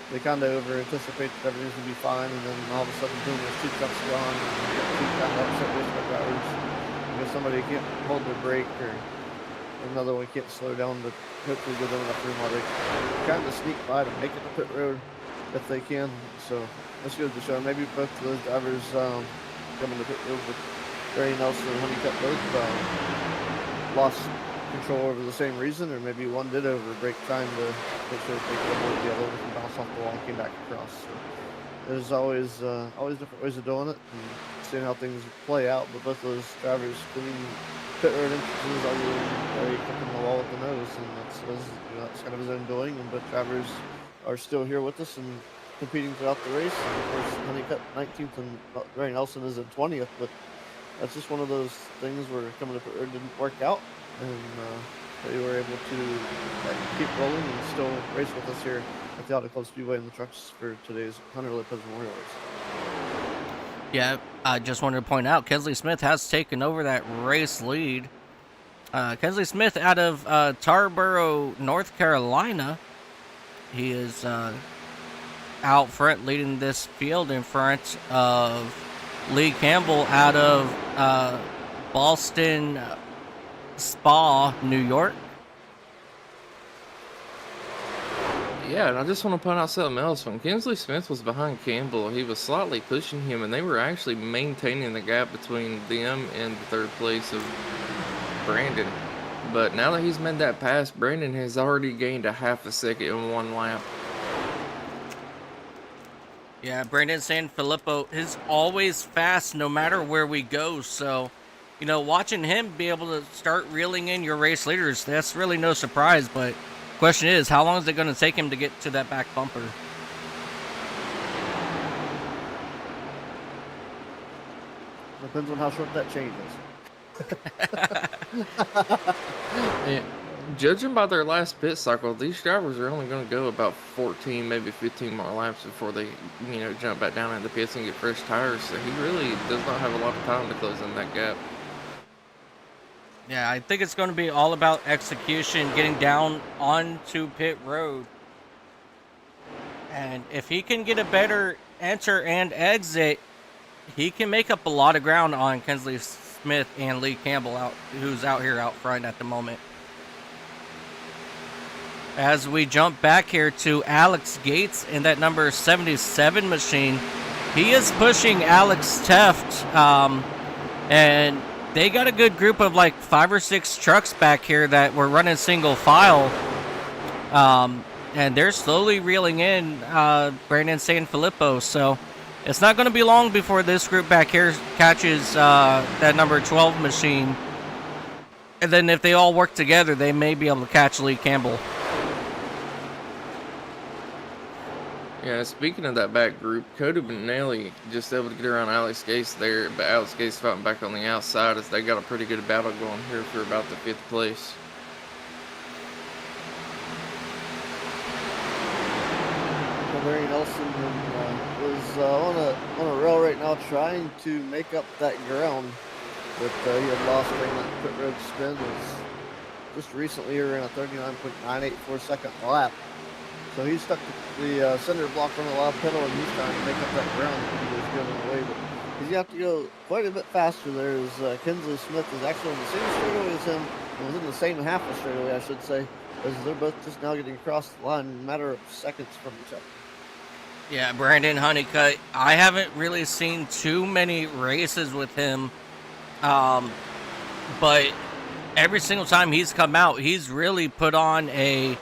They kind of over anticipate that everything's gonna be fine, and then all of a sudden, boom, there's 2 trucks gone, and you get 2 kind of upset race car drivers because somebody can't hold their brake or another one can't slow down to hopefully give them enough room while they kind of sneak by to make it to pit road if they can. So that's good to show. Maybe both of those drivers coming to pit road with Barry Nelson and Honeycutt both lost control over the same reason, or maybe one did overbrake trying to make sure they could avoid the other one and bounce off the wall and came back across. So there's always different ways of doing it and seeing how things play out. But both those drivers clean pit road entrances other than Barry clicking the wall with the nose, and that's kind of his own doing. And both drivers are still here with us and competing throughout the race. And of course, Honeycutt 19th and Barry Nelson is in 20th, but that's just one of those things where coming to pit road didn't work out, and they were able to keep rolling and still race with us here at the Auto Club Speedway in the trucks for today's Hunter Lopez Memorial Race. Yeah, I just wanted to point out, Kensley Smith has taken over that race lead. Kensley Smith out of Tarboro, North Carolina. He is out front leading this field in front of Lee Campbell out of Boston Spa, New York. Yeah, and I just want to point out something else. When Kensley Smith was behind Campbell, he was slightly pushing him, and they were actually maintaining the gap between them and the third place of Brandon. But now that he's made that pass, Brandon has already gained a half a second in 1 lap. Yeah, Brandon Sanfilippo is always fast no matter where we go. So, watching him be able to start reeling in your race leaders, that's really no surprise. But question is, how long is it going to take him to get to that back bumper? Depends on how short that chain is. Yeah. Judging by their last pit cycle, these drivers are only going to go about 14, maybe 15 more laps before they, jump back down in the pits and get fresh tires. So he really does not have a lot of time to close in that gap. Yeah, I think it's going to be all about execution, getting down onto pit road. And if he can get a better enter and exit, he can make up a lot of ground on Kensley Smith and Lee Campbell, who's out here out front at the moment. As we jump back here to Alex Gates in that number 77 machine, he is pushing Alex Teft, and they got a good group of like 5 or 6 trucks back here that were running single file, and they're slowly reeling in Brandon Sanfilippo. So it's not going to be long before this group back here catches that number 12 machine, and then if they all work together, they may be able to catch Lee Campbell. Yeah, speaking of that back group, Cody Benelli just able to get around Alex Gates there, but Alex Gates fighting back on the outside as they got a pretty good battle going here for about the 5th place. Barry Nelson was on a rail right now trying to make up that ground that he had lost during that pit road spin. Was just recently he ran a 39.984 second lap. So he's stuck the center block on the loud pedal, and he's trying to make up that ground that he was giving away. But he's got to go quite a bit faster. There's Kensley Smith is actually on the same straightaway as him, and within the same half of straightaway, I should say, as they're both just now getting across the line in a matter of seconds from each other. Yeah, Brandon Honeycutt, I haven't really seen too many races with him, but every single time he's come out, he's really put on an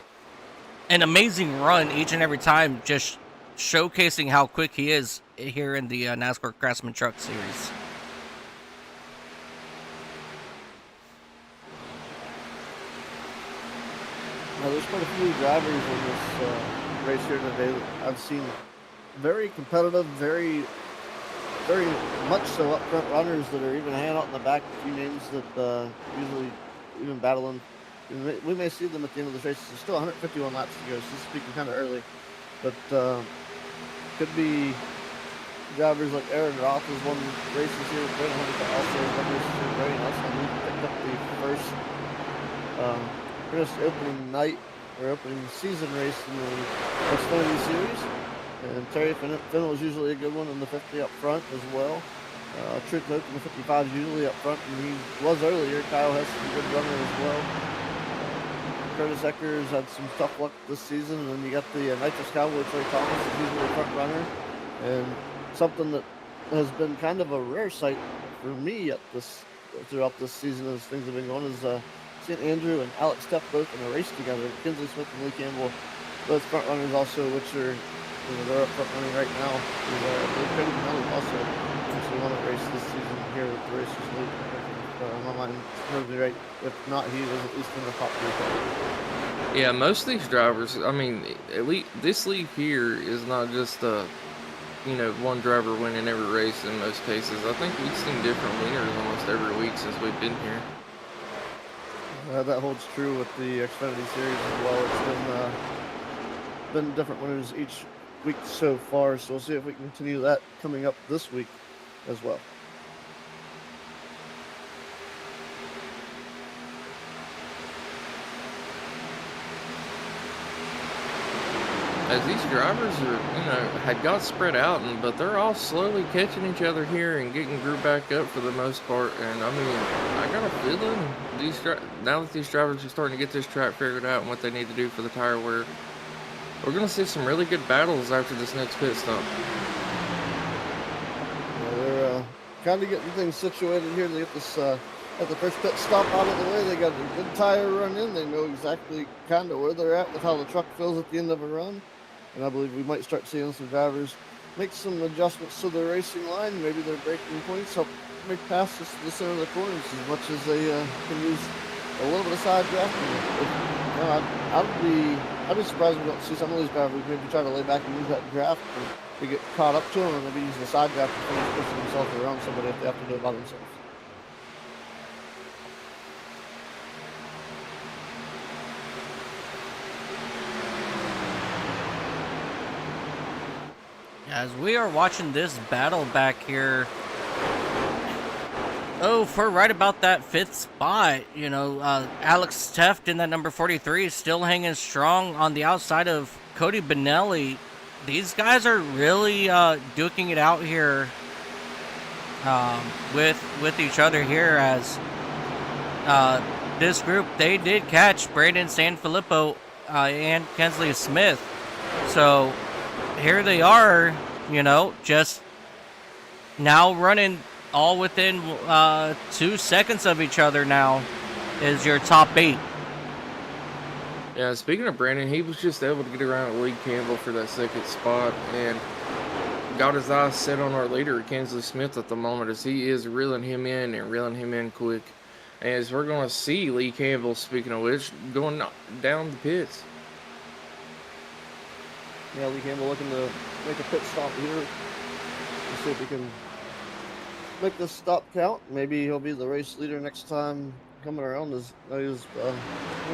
amazing run each and every time, just showcasing how quick he is here in the NASCAR Craftsman Truck Series. Now, there's quite a few drivers in this race here today that I've seen very competitive, very much so up front runners that are even hanging out in the back. A few names that usually even battling. We may see them at the end of this race. There's still 151 laps to go, so this is speaking kind of early. But could be drivers like Aaron Roth has won races here. Brandon Hunter also won races here. Brady Nelson, he picked up the first opening night or opening season race in the Xfinity Series. And Terry Finn was usually a good one in the 50 up front as well. Trick Oak in the 55 is usually up front, and he was earlier. Kyle Hess is a good runner as well. Curtis Eckers had some tough luck this season, and then you got the Nitrous Cowboy Trey Thomas is usually a front runner, and something that has been kind of a rare sight for me throughout this season as things have been going is seeing Andrew and Alex Teff both in a race together. Kinsley Smith and Lee Campbell, both front runners also, which are they're up front running right now. Cody Benelli also actually won a race this season here with the Racers League. My mind serves me right. If not, he was at least in the top 3. Yeah, most of these drivers, I mean, at least this league here is not just one driver winning every race in most cases. I think we've seen different winners almost every week since we've been here. That holds true with the Xfinity Series as well. It's been different winners each week so far, so we'll see if we can continue that coming up this week as well. As these drivers are, had got spread out, but they're all slowly catching each other here and getting grouped back up for the most part. And I mean, I got a feeling now that these drivers are starting to get this track figured out and what they need to do for the tire wear, we're going to see some really good battles after this next pit stop. Yeah, they're kind of getting things situated here. They get this at the first pit stop out of the way. They got a good tire run in. They know exactly kind of where they're at with how the truck feels at the end of a run. And I believe we might start seeing some drivers make some adjustments to their racing line. Maybe their braking points help make passes to the center of the corners as much as they can use a little bit of side drafting. I'd be surprised if we don't see some of these drivers maybe try to lay back and use that draft to get caught up to them, and maybe use the side draft to finish pushing themselves around somebody if they have to do it by themselves. As we are watching this battle back here, for right about that 5th spot, Alex Teft in that number 43 is still hanging strong on the outside of Cody Benelli. These guys are really duking it out here with each other here, as this group, they did catch Brandon Sanfilippo and Kinsley Smith. So here they are, just now running all within 2 seconds of each other now is your top 8. Yeah, speaking of Brandon, he was just able to get around Lee Campbell for that 2nd spot and got his eyes set on our leader, Kinsley Smith, at the moment, as he is reeling him in quick. As we're going to see Lee Campbell, speaking of which, going down the pits. Yeah, Lee Campbell looking to make a pit stop here. Let's see if he can make this stop count. Maybe he'll be the race leader next time coming around. What's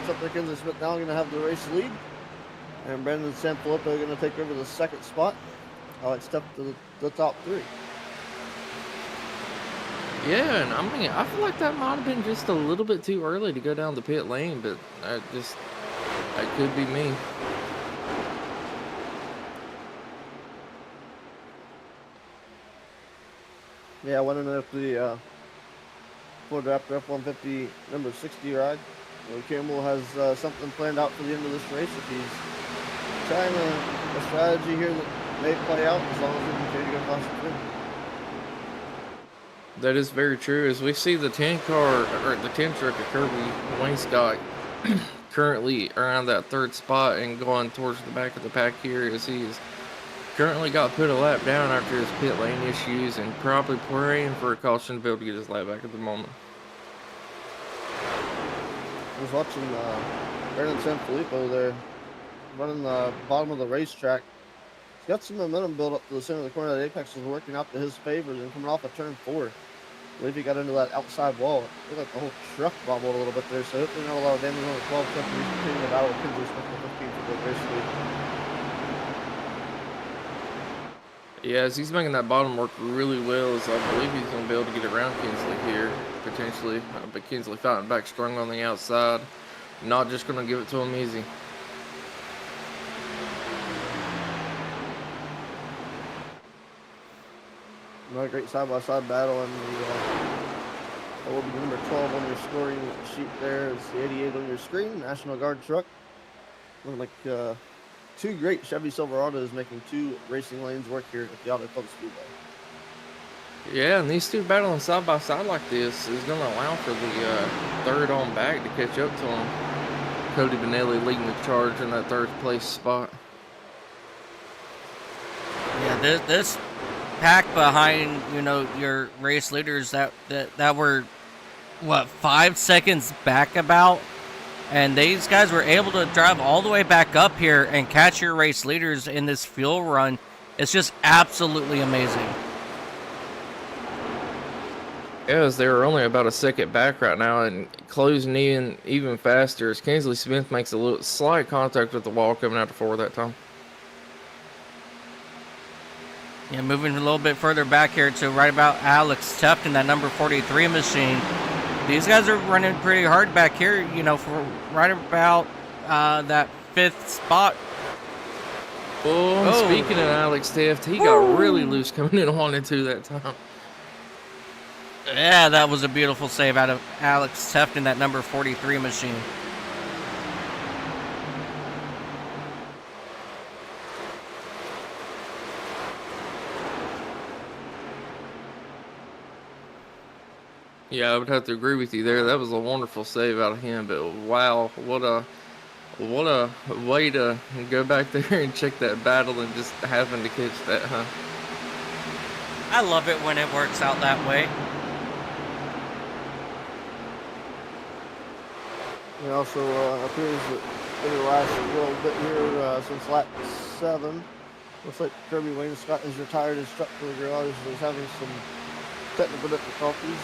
up there, Kinsley Smith now going to have the race lead. And Brandon Sanfilippo going to take over the 2nd spot. Alex step to the top 3. Yeah, and I mean, I feel like that might have been just a little bit too early to go down the pit lane, but that could be me. Yeah, I want to know if the Ford Raptor F-150 number 60 ride, Campbell has something planned out for the end of this race. If he's trying a strategy here that may play out as long as we continue to go across the field. That is very true. As we see the 10 car, or the 10 truck of Kirby Wainscott currently around that third spot and going towards the back of the pack here, as he's currently got put a lap down after his pit lane issues and probably praying for a caution to be able to get his lap back at the moment. I was watching Aaron Sanfilippo there running the bottom of the racetrack. He's got some momentum built up to the center of the corner. That apex was working out to his favor, and coming off of turn 4. I believe he got into that outside wall. It looked like the whole truck bobbled a little bit there, so hopefully not a lot of damage on the 12 truck. He's continuing the battle with Kinsley Smith for 15 for the race lead. Yeah, as he's making that bottom work really well, as I believe he's going to be able to get around Kinsley here, potentially. But Kinsley fighting back strong on the outside. Not just going to give it to him easy. Another great side-by-side battle, and that will be the number 12 on your scoring sheet there. It's the 88 on your screen, National Guard truck. Looking like two great Chevy Silverados making 2 racing lanes work here at the Auto Club Speedway. Yeah, and these two battling side by side like this is going to allow for the third on back to catch up to him. Cody Benelli leading the charge in that third place spot. Yeah, this pack behind, your race leaders that were, 5 seconds back about? And these guys were able to drive all the way back up here and catch your race leaders in this fuel run. It's just absolutely amazing. Yeah, as they were only about a second back right now and closing in even faster as Kinsley Smith makes a little slight contact with the wall coming out to 4 that time. Yeah, moving a little bit further back here to right about Alex Teft in that number 43 machine. These guys are running pretty hard back here, for right about that 5th spot. Oh, speaking of Alex Teft, he got really loose coming in on 1 and 2 that time. Yeah, that was a beautiful save out of Alex Teft in that number 43 machine. Yeah, I would have to agree with you there. That was a wonderful save out of him. But wow, what a way to go back there and check that battle and just happen to catch that, huh? I love it when it works out that way. It also appears that in the last little bit here since lap 7, looks like Kirby Wainscott has retired his truck for the garage. He's having some technical difficulties.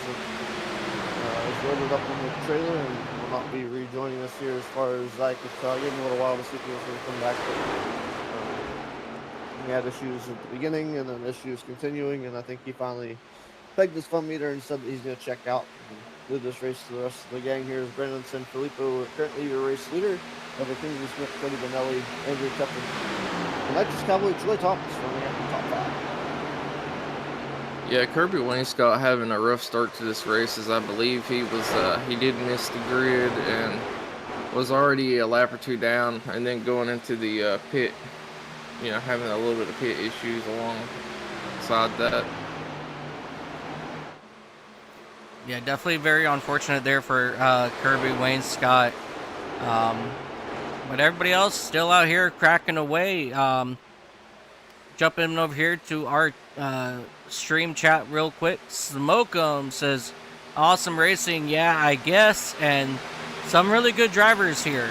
Is loaded up on the trailer and will not be rejoining us here as far as I could tell. Give him a little while to see if he was going to come back. But, he had issues at the beginning and then issues continuing, and I think he finally pegged his fun meter and said that he's going to check out and lead this race to the rest of the gang. Here is Brandon Sanfilippo, currently your race leader, over Kinsley Smith, Cody Benelli, Andrew Tepper, and Nitrous Cowboy Troy Thomas running up in top 5. Yeah, Kirby Wainscott having a rough start to this race, as I believe he did miss the grid and was already a lap or 2 down, and then going into the pit, having a little bit of pit issues alongside that. Yeah, definitely very unfortunate there for Kirby Wainscott. But everybody else still out here cracking away. Jumping over here to our stream chat real quick. Smoke'em says, awesome racing, yeah, I guess, and some really good drivers here.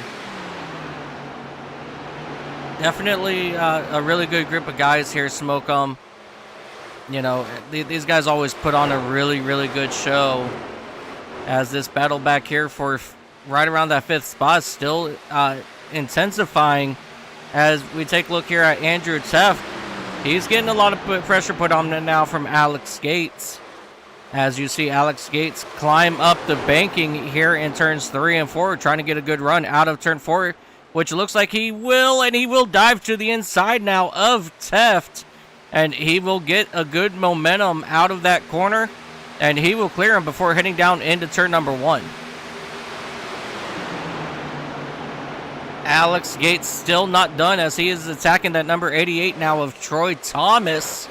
Definitely a really good group of guys here, Smoke'em. These guys always put on a really, really good show, as this battle back here for right around that 5th spot is still intensifying. As we take a look here at Andrew Teft, he's getting a lot of pressure put on him now from Alex Gates. As you see Alex Gates climb up the banking here in turns 3 and 4, trying to get a good run out of turn 4, which looks like he will, and he will dive to the inside now of Teft, and he will get a good momentum out of that corner, and he will clear him before heading down into turn number 1. Alex Gates still not done, as he is attacking that number 88 now of Troy Thomas.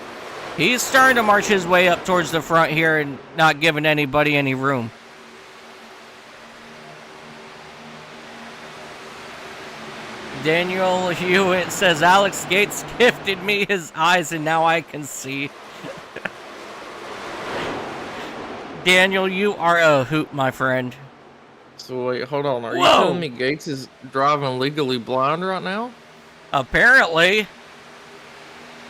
He's starting to march his way up towards the front here and not giving anybody any room. Daniel Hewitt says, Alex Gates gifted me his eyes and now I can see. Daniel, you are a hoot, my friend. So wait, hold on. Are Whoa. you telling me Gates is driving legally blind right now? Apparently.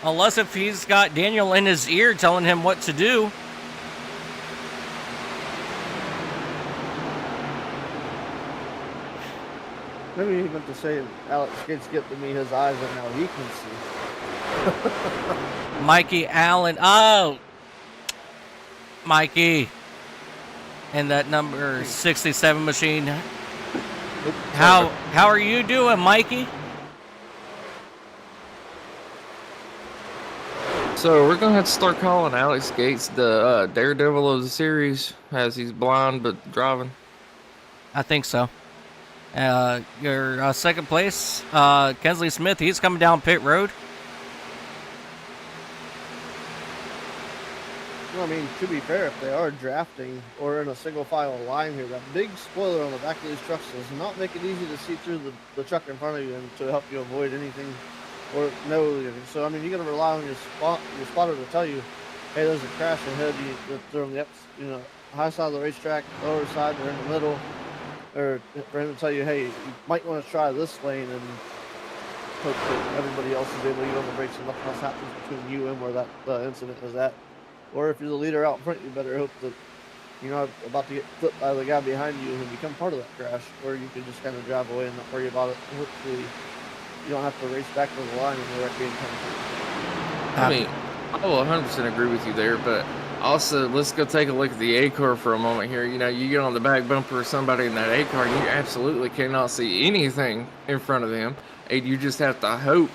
Unless if he's got Daniel in his ear telling him what to do. Maybe he meant to say Alex Gates gifted me his eyes and now he can see. Mikey Allen. Oh. Mikey. And that number 67 machine. How are you doing, Mikey? So we're gonna have to start calling Alex Gates the Daredevil of the series, as he's blind but driving. I think so. Your second place, Kensley Smith. He's coming down pit road. Well, I mean, to be fair, if they are drafting or in a single file line here, that big spoiler on the back of these trucks does not make it easy to see through the truck in front of you and to help you avoid anything or know anything. So, I mean, you're going to rely on your spotter to tell you, hey, there's a crash ahead. They're on the high side of the racetrack, lower side, or in the middle. Or for him to tell you, hey, you might want to try this lane and hope that everybody else is able to get on the brakes and nothing else happens between you and where that incident is at. Or if you're the leader out front, you better hope that you're not about to get flipped by the guy behind you and become part of that crash. Or you can just kind of drive away and not worry about it. Hopefully, you don't have to race back to the line when the wreck being comes through. I mean, I will 100% agree with you there, but also, let's go take a look at the A car for a moment here. You know, you get on the back bumper of somebody in that A car, you absolutely cannot see anything in front of them, and you just have to hope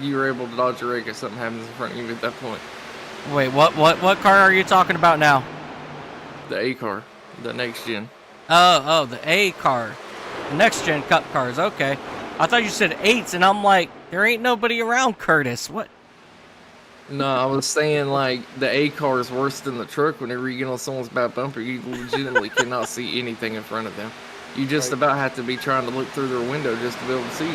you're able to dodge a wreck if something happens in front of you at that point. Wait, what car are you talking about now? The A car, the next gen. Oh, the A car. Next gen cup cars, okay. I thought you said 8s, and I'm like, there ain't nobody around, Curtis. What? No, I was saying, like, the A car is worse than the truck. Whenever you get on someone's back bumper, you legitimately cannot see anything in front of them. You just about have to be trying to look through their window just to be able to see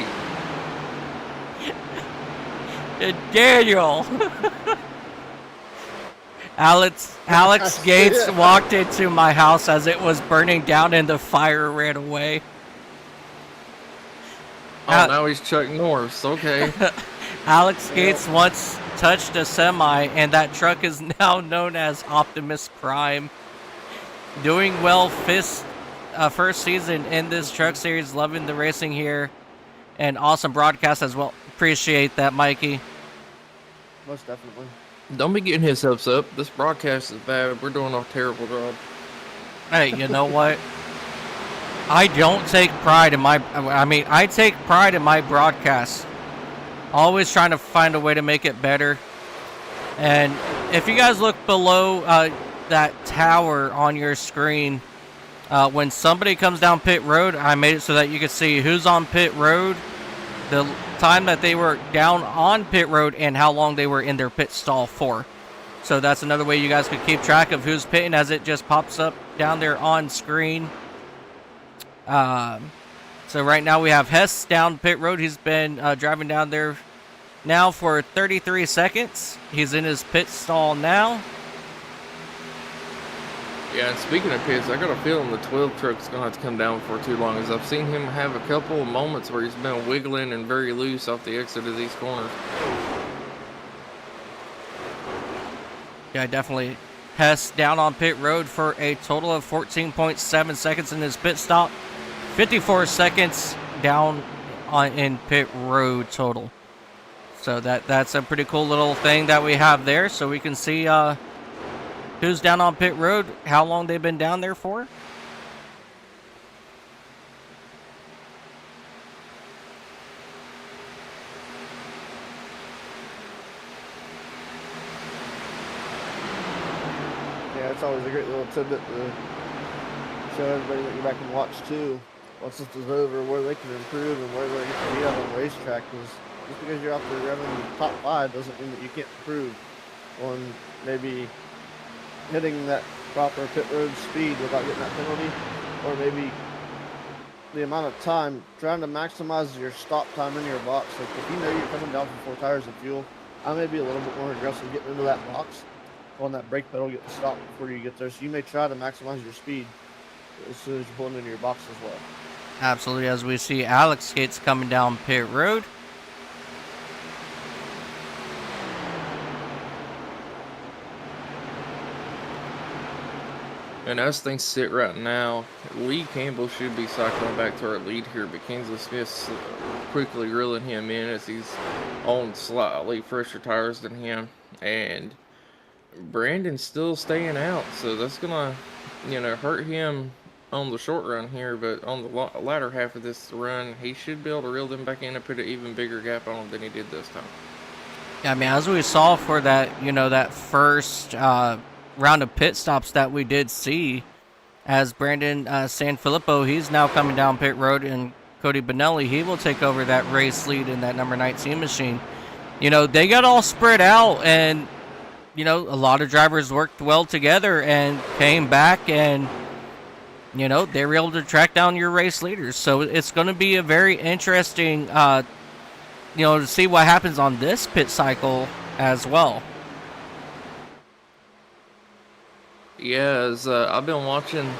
you. Daniel! Alex Gates walked into my house as it was burning down and the fire ran away. Oh, now he's Chuck Norris. Okay. Alex Gates once touched a semi, and that truck is now known as Optimus Prime. Doing well first season in this truck series. Loving the racing here. And awesome broadcast as well. Appreciate that, Mikey. Most definitely. Don't be getting his hopes up. This broadcast is bad. We're doing a terrible job. Hey, you know what? I don't take pride in I take pride in my broadcast. Always trying to find a way to make it better. And if you guys look below that tower on your screen, when somebody comes down pit road, I made it so that you can see who's on pit road, the time that they were down on pit road, and how long they were in their pit stall for. So that's another way you guys could keep track of who's pitting as it just pops up down there on screen. So right now we have Hess down pit road. He's been driving down there now for 33 seconds. He's in his pit stall now. Yeah, and speaking of pits, I got a feeling the 12 truck's going to have to come down before too long, as I've seen him have a couple of moments where he's been wiggling and very loose off the exit of these corners. Yeah, definitely. Hess down on pit road for a total of 14.7 seconds in his pit stop. 54 seconds down in pit road total. So that's a pretty cool little thing that we have there, so we can see who's down on pit road, how long they've been down there for. Yeah, it's always a great little tidbit to show everybody that you back and watch too. Once this is over, where they can improve and where they can be out on the racetrack. Because just because you're out there running top 5 doesn't mean that you can't improve. on maybe hitting that proper pit road speed without getting that penalty, or maybe the amount of time, trying to maximize your stop time in your box. Like if you know you're coming down from 4 tires of fuel, I may be a little bit more aggressive getting into that box on that brake pedal, get the stop before you get there. So you may try to maximize your speed as soon as you're pulling into your box as well. Absolutely, as we see Alex Gates coming down pit road. And as things sit right now, Lee Campbell should be cycling back to our lead here, but Kingsley Smith's quickly reeling him in as he's on slightly fresher tires than him. And Brandon's still staying out, so that's gonna, hurt him on the short run here. But on the latter half of this run, he should be able to reel them back in and put an even bigger gap on him than he did this time. Yeah, I mean, as we saw for that, that first round of pit stops that we did see, as Brandon Sanfilippo, he's now coming down pit road, and Cody Benelli, he will take over that race lead in that number 19 machine. They got all spread out, and a lot of drivers worked well together and came back, and they were able to track down your race leaders. So it's going to be a very interesting to see what happens on this pit cycle as well. Yeah, as I've been watching,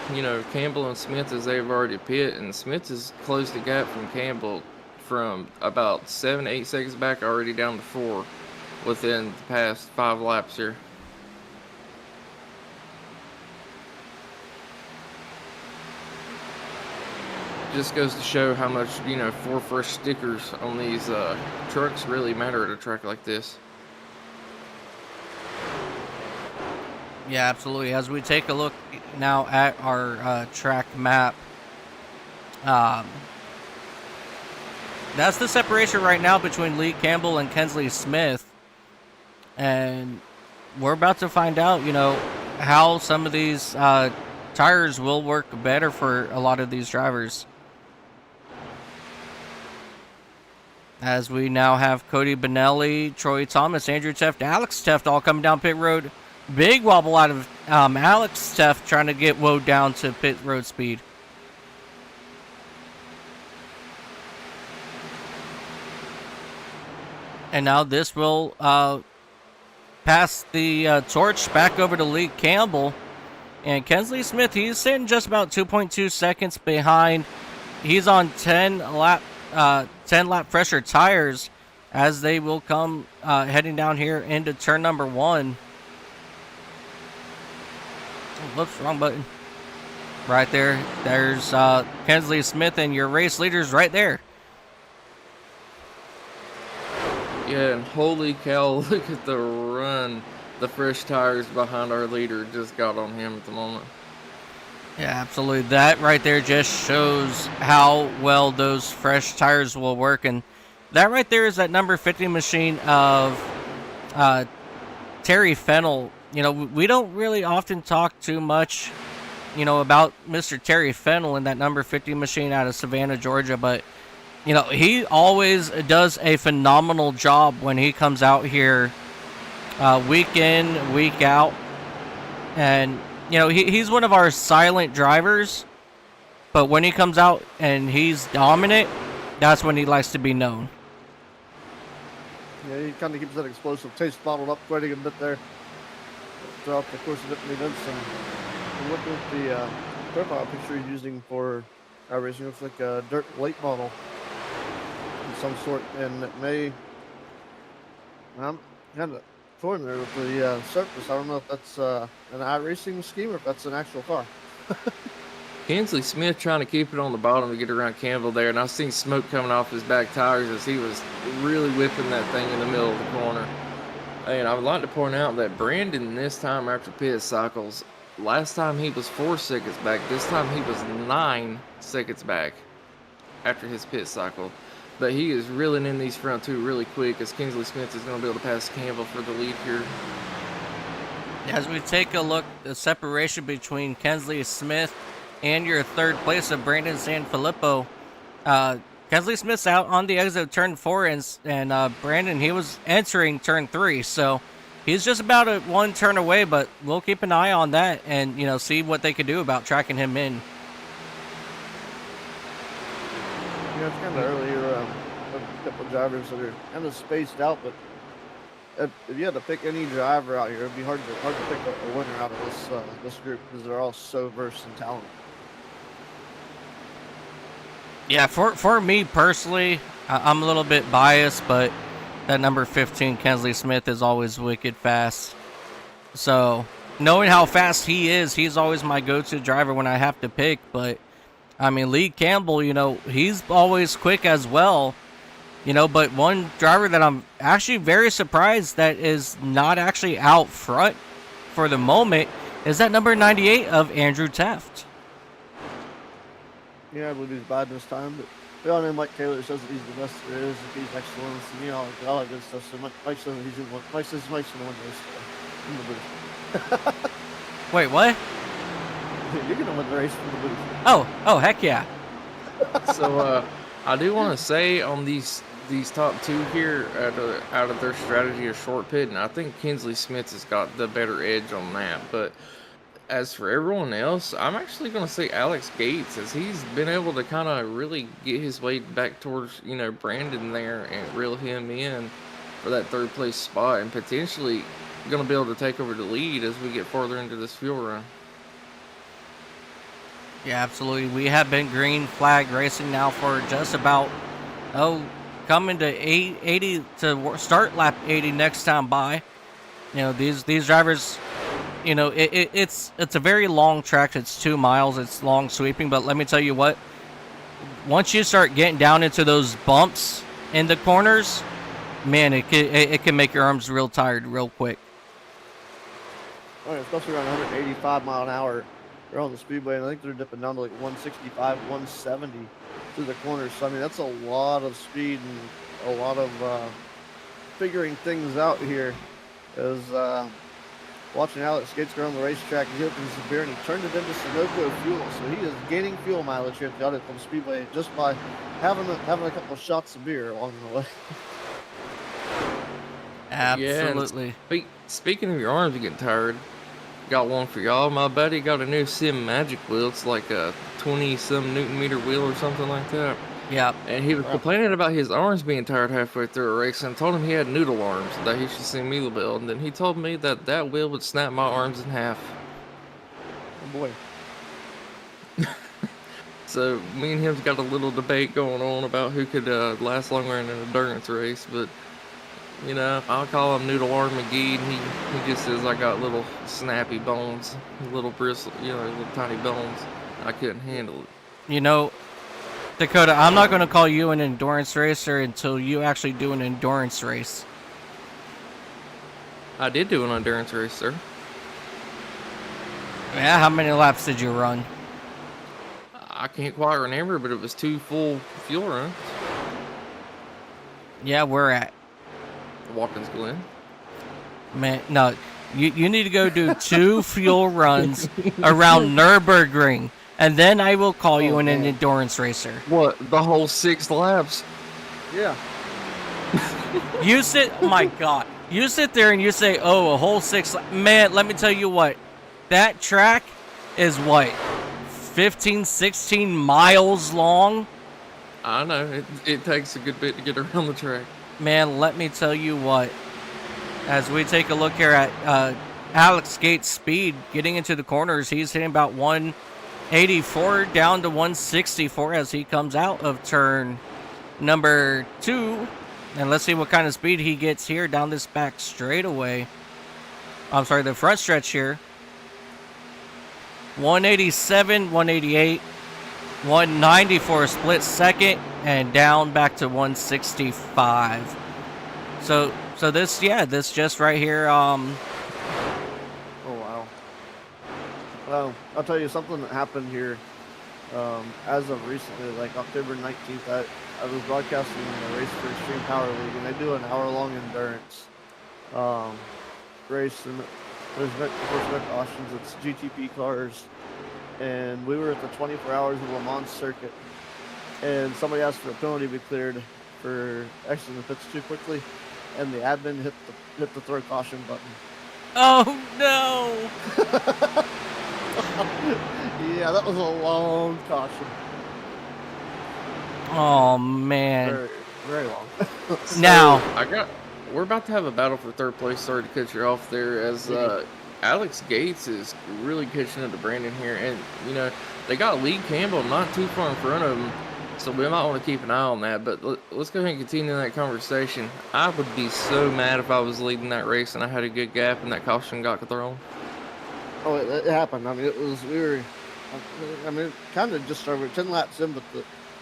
Campbell and Smith as they've already pit, and Smith has closed the gap from Campbell from about 7 to 8 seconds back already down to 4 within the past 5 laps here. Just goes to show how much, 4 fresh stickers on these trucks really matter at a track like this. Yeah, absolutely. As we take a look now at our track map, that's the separation right now between Lee Campbell and Kensley Smith. And we're about to find out, how some of these tires will work better for a lot of these drivers. As we now have Cody Benelli, Troy Thomas, Andrew Teft, Alex Teft all coming down pit road. Big wobble out of Alex Teft trying to get Woe down to pit road speed. And now this will pass the torch back over to Lee Campbell. And Kensley Smith, he's sitting just about 2.2 seconds behind. He's on 10 lap fresher tires as they will come heading down here into turn number 1. Whoops, wrong button. Right there. There's Kensley Smith and your race leaders right there. Yeah, and holy cow, look at the run the fresh tires behind our leader just got on him at the moment. Yeah, absolutely. That right there just shows how well those fresh tires will work. And that right there is that number 50 machine of Terry Fennell. We don't really often talk too much, about Mr. Terry Fennell and that number 50 machine out of Savannah, Georgia. But, he always does a phenomenal job when he comes out here week in, week out. And, he's one of our silent drivers. But when he comes out and he's dominant, that's when he likes to be known. Yeah, he kind of keeps that explosive taste bottled up quite a good bit there throughout the course of it. And looking at the profile picture he's using for racing, looks like a dirt late model of some sort, and it may. I'm kind of torn there with the surface. I don't know if that's an iRacing scheme or if that's an actual car. Kensley Smith trying to keep it on the bottom to get around Campbell there, and I've seen smoke coming off his back tires as he was really whipping that thing in the middle of the corner. And I would like to point out that Brandon, this time after pit cycles, last time he was 4 seconds back. This time he was 9 seconds back after his pit cycle. But he is reeling in these front two really quick as Kingsley Smith is going to be able to pass Campbell for the lead here. As we take a look, the separation between Kensley Smith and your third place of Brandon Sanfilippo. Kensley Smith's out on the exit of turn 4, and Brandon, he was entering turn 3. So he's just about a one turn away, but we'll keep an eye on that and, see what they could do about tracking him in. It's kind of early here. A couple drivers that are kind of spaced out, but if you had to pick any driver out here, it'd be hard to pick a winner out of this group because they're all so versed in talent. Yeah, for me personally, I'm a little bit biased, but that number 15, Kensley Smith, is always wicked fast. So, knowing how fast he is, he's always my go-to driver when I have to pick. But, I mean, Lee Campbell, he's always quick as well. But one driver that I'm actually very surprised that is not actually out front for the moment is that number 98 of Andrew Taft. Yeah, I believe he's bad this time, but we all know Mike Taylor says that he's the best there is, that he's excellent, and all that good stuff. So Mike says Mike's going to win this in the booth. Wait, what? You're going to win the race from the booth. Oh, heck yeah. So I do want to say on these top two here out of their strategy of short pitting, I think Kensley Smith has got the better edge on that. But as for everyone else, I'm actually going to say Alex Gates, as he's been able to kind of really get his way back towards, Brandon there and reel him in for that third place spot, and potentially going to be able to take over the lead as we get farther into this fuel run. Yeah, absolutely. We have been green flag racing now for just about, coming to 80 to start lap 80 next time by. These drivers, it's a very long track. It's 2 miles. It's long sweeping. But let me tell you what, once you start getting down into those bumps in the corners, man, it can make your arms real tired real quick. Oh, yeah, especially around 185 mile an hour. They're on the speedway, and I think they're dipping down to like 165, 170 through the corners. So, I mean, that's a lot of speed and a lot of figuring things out here. As watching Alex Gates go on the racetrack, he opened his beer and he turned it into Sunoco fuel. So he is gaining fuel mileage here at the Auto Club Speedway just by having a couple of shots of beer along the way. Absolutely. Yeah, speaking of your arms getting tired, got one for y'all. My buddy got a new Sim Magic wheel. It's like a 20-some Newton meter wheel or something like that. Yeah. And he was complaining about his arms being tired halfway through a race, and told him he had noodle arms, that he should send me the bill. And then he told me that wheel would snap my arms in half. Oh boy. So me and him's got a little debate going on about who could last longer in an endurance race, but I'll call him Noodle Arm McGee, and he just says I got little snappy bones, little bristle, little tiny bones. I couldn't handle it. Dakota, I'm not going to call you an endurance racer until you actually do an endurance race. I did do an endurance race, sir. Yeah, how many laps did you run? I can't quite remember, but it was 2 full fuel runs. Yeah, we're at Watkins Glen. Man, no, you need to go do 2 fuel runs around Nürburgring, and then I will call you an endurance racer. What, the whole 6 laps? Yeah. Oh my God. You sit there and you say, a whole 6 man, let me tell you what, that track is what, 15, 16 miles long? I know, it takes a good bit to get around the track. Man, let me tell you what, as we take a look here at Alex Gates' speed, getting into the corners, he's hitting about 184 down to 164 as he comes out of turn number 2. And let's see what kind of speed he gets here down this back straightaway. I'm sorry, the front stretch here. 187, 188, 190 for a split second, and down back to 165. So this just right here. Oh wow. Well, I'll tell you something that happened here. As of recently, like October 19th, I was broadcasting a race for Extreme Power League, and they do an hour-long endurance race. And there's event cautions. It's GTP cars, and we were at the 24 Hours of Le Mans circuit, and somebody asked for a penalty to be cleared for exiting the pits too quickly. and the admin hit the throw caution button. Oh no! Yeah, that was a long caution. Oh man! Very, very long. Now, we're about to have a battle for third place. Sorry to cut you off there, as Alex Gates is really catching up to Brandon here, and they got Lee Campbell not too far in front of him, so we might want to keep an eye on that. But let's go ahead and continue that conversation. I would be so mad if I was leading that race and I had a good gap and that caution got thrown. Oh, it happened. I mean, it kind of just started 10 laps in, but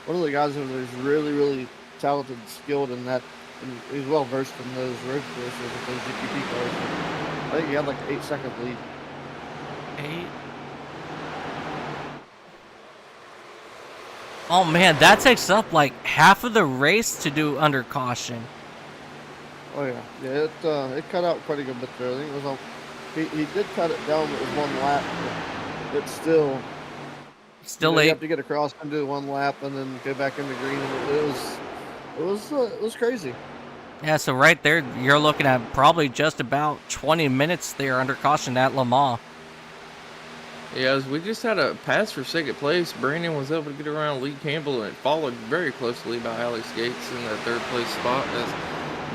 one of the guys over there is really, really talented, skilled in that, and he's well versed in those road courses with those GTP cars. I think he had like an 8-second lead. 8. Oh man, that takes up like half of the race to do under caution. Oh yeah, it cut out quite a good bit there. I think it was he did cut it down. It was 1 lap. But it's still late. You have to get across and do 1 lap and then go back into green. It was crazy. Yeah, so right there, you're looking at probably just about 20 minutes there under caution at Le Mans. Yeah, as we just had a pass for second place. Brandon was able to get around Lee Campbell and followed very closely by Alex Gates in that third place spot. As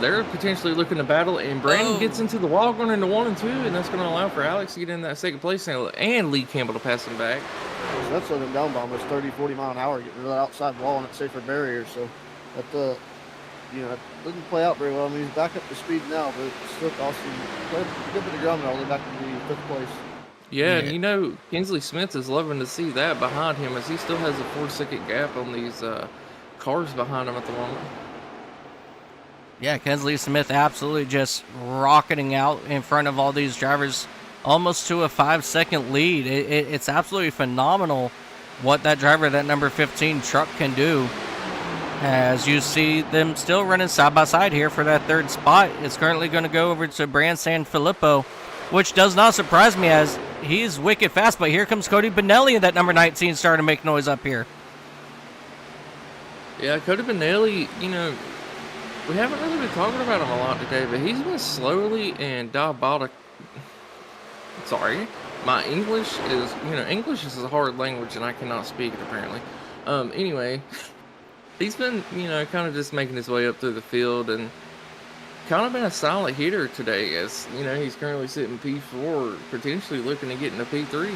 they're potentially looking to battle, and Brandon gets into the wall going into 1 and 2, and that's going to allow for Alex to get in that second place and Lee Campbell to pass him back. So that's slowing him down by almost 30-40 mile an hour, getting to that outside wall and it's safer barrier. So that it doesn't play out very well. I mean, he's back up to speed now, but it's still costing a good bit of ground all the way back to the 5th place. Yeah, and Kinsley Smith is loving to see that behind him, as he still has a 4-second gap on these cars behind him at the moment. Yeah, Kinsley Smith absolutely just rocketing out in front of all these drivers, almost to a 5-second lead. It's absolutely phenomenal what that driver, that number 15 truck, can do. As you see them still running side by side here for that 3rd spot. It's currently going to go over to Brand Sanfilippo, which does not surprise me as he's wicked fast. But here comes Cody Benelli in that number 19 starting to make noise up here. Yeah, Cody Benelli, we haven't really been talking about him a lot today, but he's been slowly and diabolic. Sorry, my English is, English is a hard language and I cannot speak it apparently. Anyway, he's been, kind of just making his way up through the field and kind of been a silent hitter today, as, he's currently sitting P4, potentially looking to get into P3.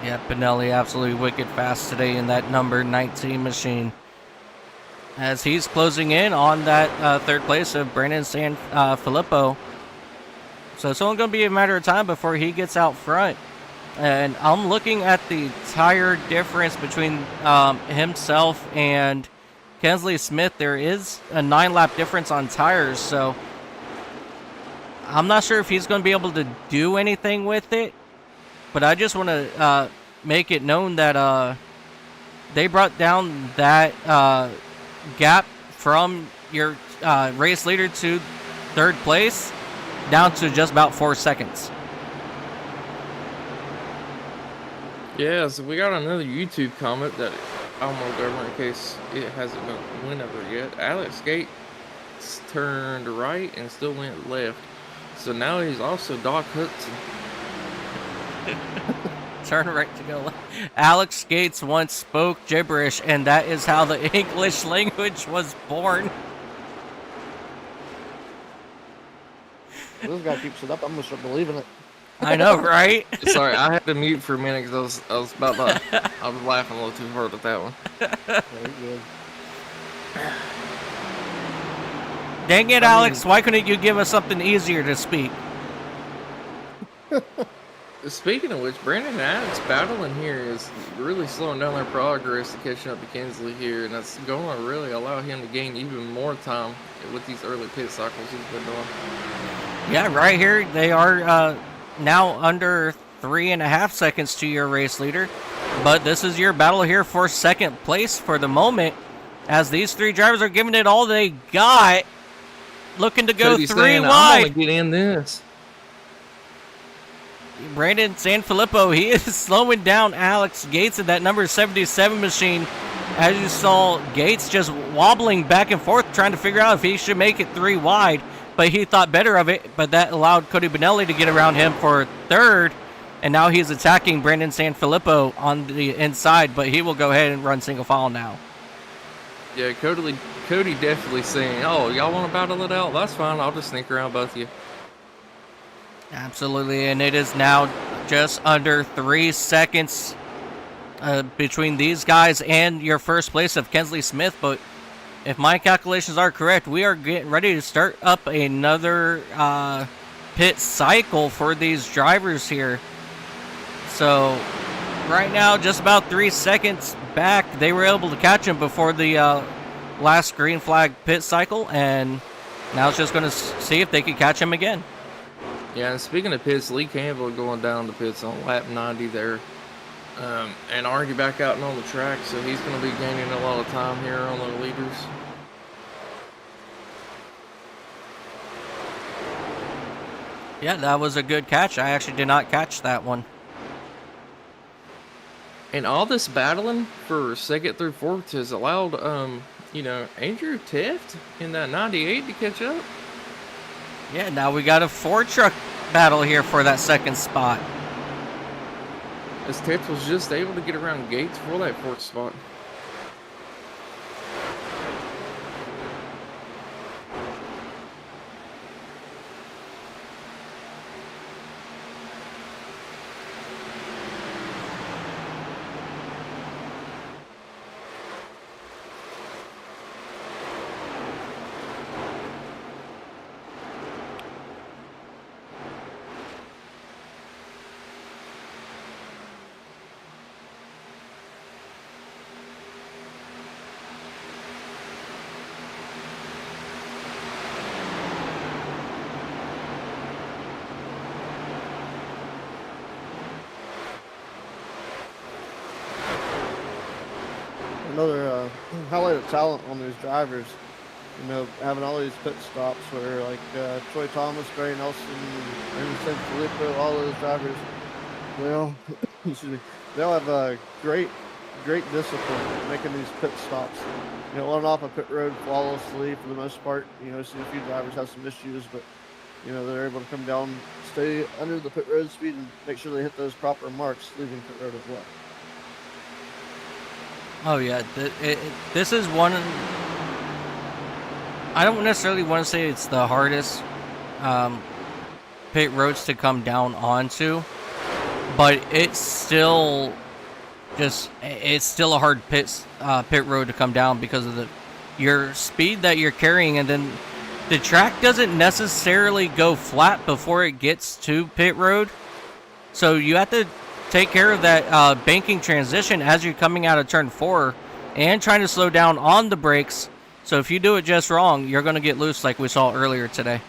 Yeah, Benelli absolutely wicked fast today in that number 19 machine. As he's closing in on that 3rd place of Brandon Sanfilippo. So it's only going to be a matter of time before he gets out front. And I'm looking at the tire difference between himself and Kinsley Smith. There is a 9-lap difference on tires, so I'm not sure if he's going to be able to do anything with it. But I just want to make it known that they brought down that gap from your race leader to 3rd place down to just about 4 seconds. Yeah, so we got another YouTube comment that I'm going to go over in case it hasn't went over yet. Alex Gates turned right and still went left. So now he's also Doc Hudson. Turn right to go left. Alex Gates once spoke gibberish, and that is how the English language was born. This guy keeps it up. I'm going to start believing it. I know, right? Sorry, I had to mute for a minute because I was laughing a little too hard at that one. Very good. Dang it, Alex. Why couldn't you give us something easier to speak? Speaking of which, Brandon and Alex battling here is really slowing down their progress to catching up to Kinsley here, and that's going to really allow him to gain even more time with these early pit cycles he's been doing. Yeah, right here they are now under 3.5 seconds to your race leader, but this is your battle here for 2nd place for the moment, as these 3 drivers are giving it all they got, looking to go Cody's 3 saying, wide. I'm gonna get in this. Brandon Sanfilippo, he is slowing down Alex Gates in that number 77 machine. as you saw, Gates just wobbling back and forth, trying to figure out if he should make it 3 wide, but he thought better of it, but that allowed Cody Benelli to get around him for 3rd, and now he's attacking Brandon Sanfilippo on the inside, but he will go ahead and run single file now. Yeah, Cody definitely saying, oh, y'all want to battle it out? That's fine. I'll just sneak around both of you. Absolutely, and it is now just under 3 seconds between these guys and your first place of Kensley Smith, but if my calculations are correct, we are getting ready to start up another pit cycle for these drivers here. So right now, just about 3 seconds back, they were able to catch him before the last green flag pit cycle, and now it's just going to see if they can catch him again. Yeah, and speaking of pits, Lee Campbell going down the pits on lap 90 there, and already back out and on the track, so he's going to be gaining a lot of time here on the leaders. Yeah, that was a good catch. I actually did not catch that one. And all this battling for 2nd through 4th has allowed, Andrew Teft in that 98 to catch up. Yeah, now we got a 4-truck battle here for that 2nd spot. As Teft was just able to get around Gates for that 4th spot. Another highlight of talent on these drivers, having all these pit stops where like Troy Thomas, Gray Nelson, Emerson Filippo, all those drivers, excuse me, they all have great discipline making these pit stops. On off a pit road flawlessly for the most part. See a few drivers have some issues, but they're able to come down, stay under the pit road speed, and make sure they hit those proper marks leaving pit road as well. Oh yeah, this is one. I don't necessarily want to say it's the hardest pit roads to come down onto, but it's still a hard pit road to come down because of your speed that you're carrying, and then the track doesn't necessarily go flat before it gets to pit road, so you have to take care of that banking transition as you're coming out of turn 4 and trying to slow down on the brakes. So if you do it just wrong, you're going to get loose like we saw earlier today.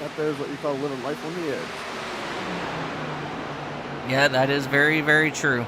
That there is what you call living life on the edge. Yeah, that is very, very true.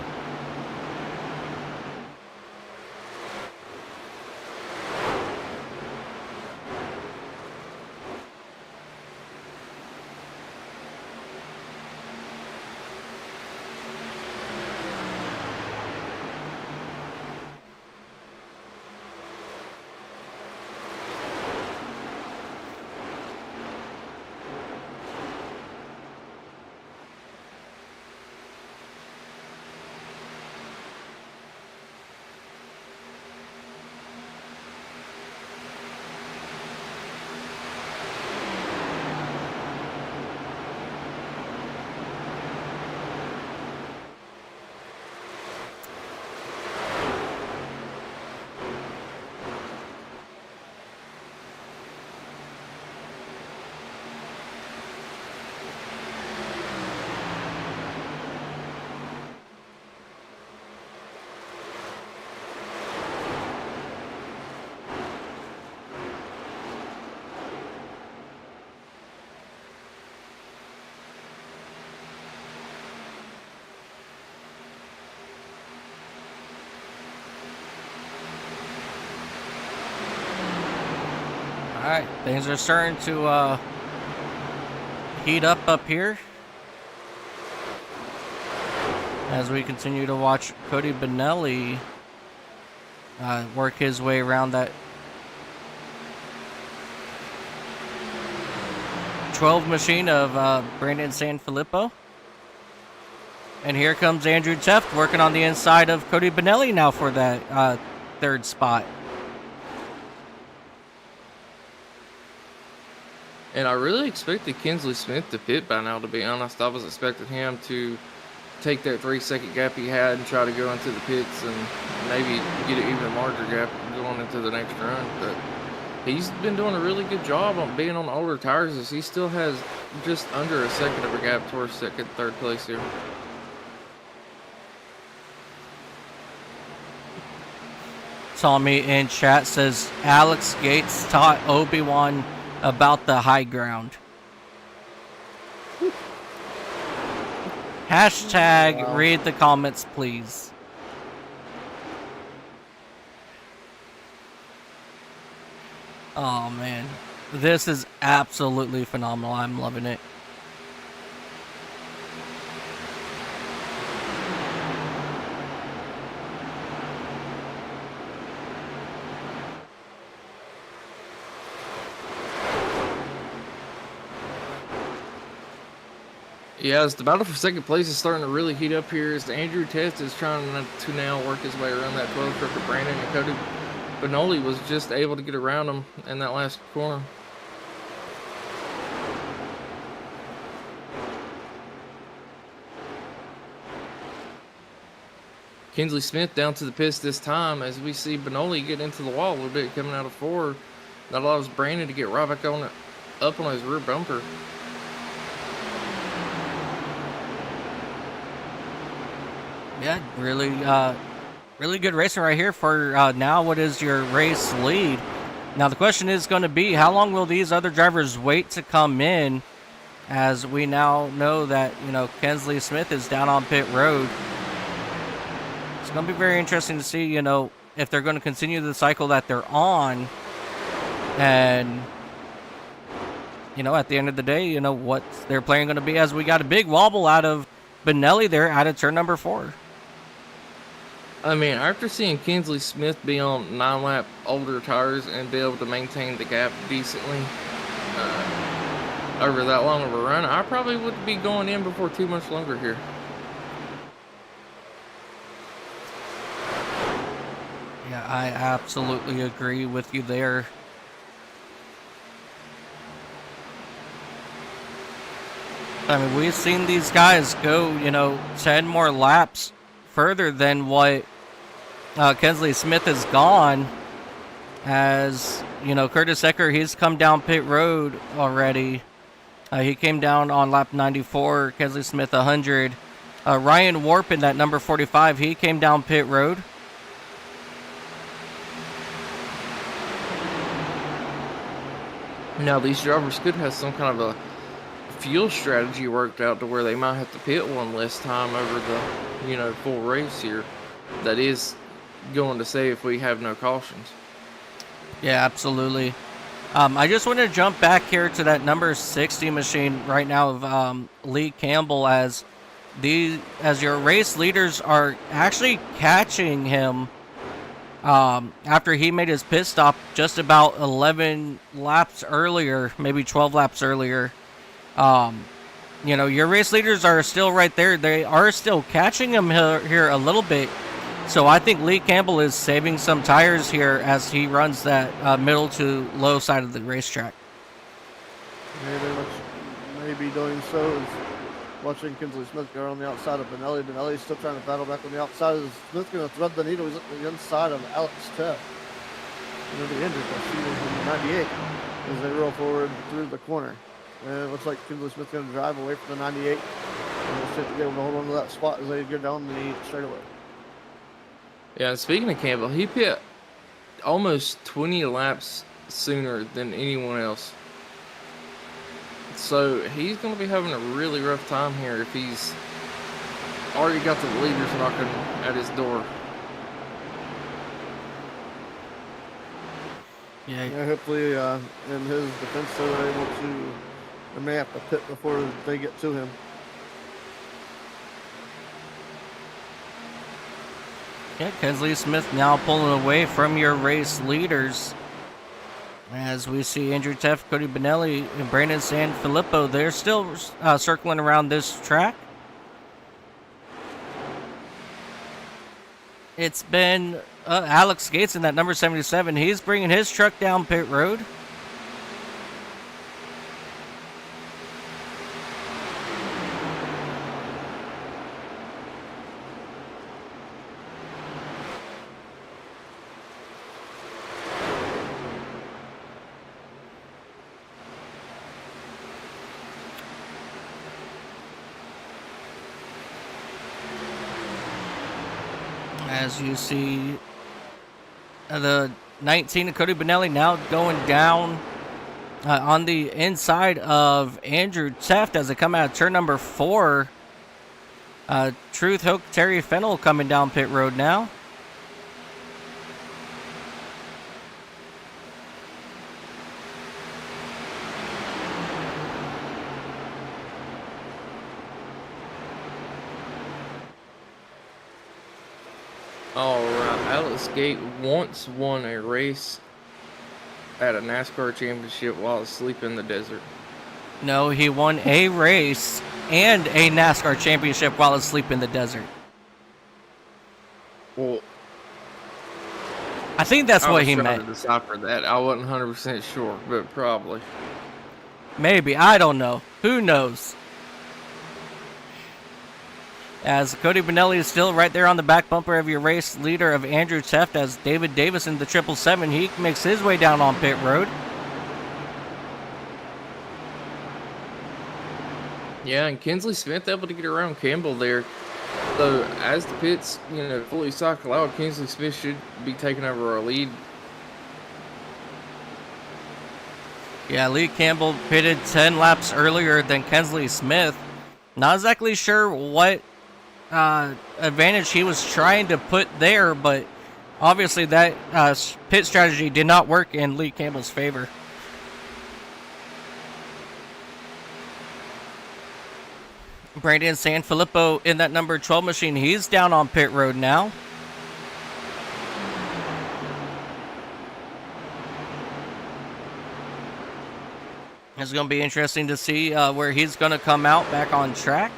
Alright, things are starting to heat up here. as we continue to watch Cody Benelli work his way around that 12 machine of Brandon Sanfilippo. And here comes Andrew Teft working on the inside of Cody Benelli now for that third spot. And I really expected Kinsley Smith to pit by now, to be honest. I was expecting him to take that 3-second gap he had and try to go into the pits and maybe get an even larger gap going into the next run. But he's been doing a really good job on being on the older tires, as he still has just under a second of a gap towards second, third place here. Tommy in chat says Alex Gates taught Obi-Wan about the high ground. Hashtag Wow. read the comments, please. Oh man, this is absolutely phenomenal. I'm loving it. Yeah, as the battle for second place is starting to really heat up here, as Andrew Test is trying to now work his way around that 12 trip of Brandon, and Cody Benelli was just able to get around him in that last corner. Kinsley Smith down to the pits this time, as we see Benelli get into the wall a little bit coming out of 4. That allows Brandon to get right back on it, up on his rear bumper. Yeah, really good racing right here for now what is your race lead. Now the question is going to be, how long will these other drivers wait to come in, as we now know that, you know, Kinsley Smith is down on pit road. It's going to be very interesting to see, you know, if they're going to continue the cycle that they're on, and, you know, at the end of the day, you know, what's their plan going to be, as we got a big wobble out of Benelli there out of turn number 4. I mean, after seeing Kinsley Smith be on 9-lap older tires and be able to maintain the gap decently over that long of a run, I probably wouldn't be going in before too much longer here. Yeah, I absolutely agree with you there. I mean, we've seen these guys go, you know, 10 more laps further than what Kinsley Smith has gone. As, you know, Curtis Ecker, he's come down pit road already. He came down on lap 94, Kinsley Smith 100. Ryan Warp in that number 45, he came down pit road. Now, these drivers could have some kind of a fuel strategy worked out to where they might have to pit one less time over the, you know, full race here. That is going to say if we have no cautions. Yeah, absolutely. I just want to jump back here to that number 60 machine right now of Lee Campbell, as your race leaders are actually catching him after he made his pit stop just about 11 laps earlier, maybe 12 laps earlier. You know, your race leaders are still right there. They are still catching him here a little bit. So I think Lee Campbell is saving some tires here as he runs that middle to low side of the racetrack. Yeah, very much maybe doing so is watching Kinsley Smith go on the outside of Benelli. Benelli's still trying to battle back on the outside. Is Smith going to thread the needle? He's at the inside of Alex Teft. You know, the injured from the 98 as they roll forward through the corner. And it looks like Kinsley Smith's going to drive away from the 98. And they'll be able to hold on to that spot as they go down the straightaway. Yeah, and speaking of Campbell, he pit almost 20 laps sooner than anyone else. So he's going to be having a really rough time here if he's already got the leaders knocking at his door. Yeah, hopefully in his defense they're able to, they may have to pit before they get to him. Yeah, Kensley Smith now pulling away from your race leaders. As we see Andrew Teff, Cody Benelli, and Brandon Sanfilippo, they're still circling around this track. It's been Alex Gates in that number 77. He's bringing his truck down pit road. As you see the 19 of Cody Benelli now going down on the inside of Andrew Teft as they come out of turn number 4. Truth Hook, Terry Fennell coming down pit road now. All right, Alex Gate once won a race at a NASCAR championship while asleep in the desert. No, he won a race and a NASCAR championship while asleep in the desert. Well, I think that's what he I was trying meant. to decipher that. I wasn't 100% sure, but probably. Maybe. I don't know. Who knows? As Cody Benelli is still right there on the back bumper of your race leader of Andrew Teft, as David Davis in the 777, he makes his way down on pit road. Yeah, and Kensley Smith able to get around Campbell there. So as the pits, fully cycle out, Kensley Smith should be taking over our lead. Yeah, Lee Campbell pitted 10 laps earlier than Kensley Smith. Not exactly sure what advantage he was trying to put there, but obviously that pit strategy did not work in Lee Campbell's favor. Brandon Sanfilippo in that number 12 machine, he's down on pit road now. It's going to be interesting to see where he's going to come out back on track.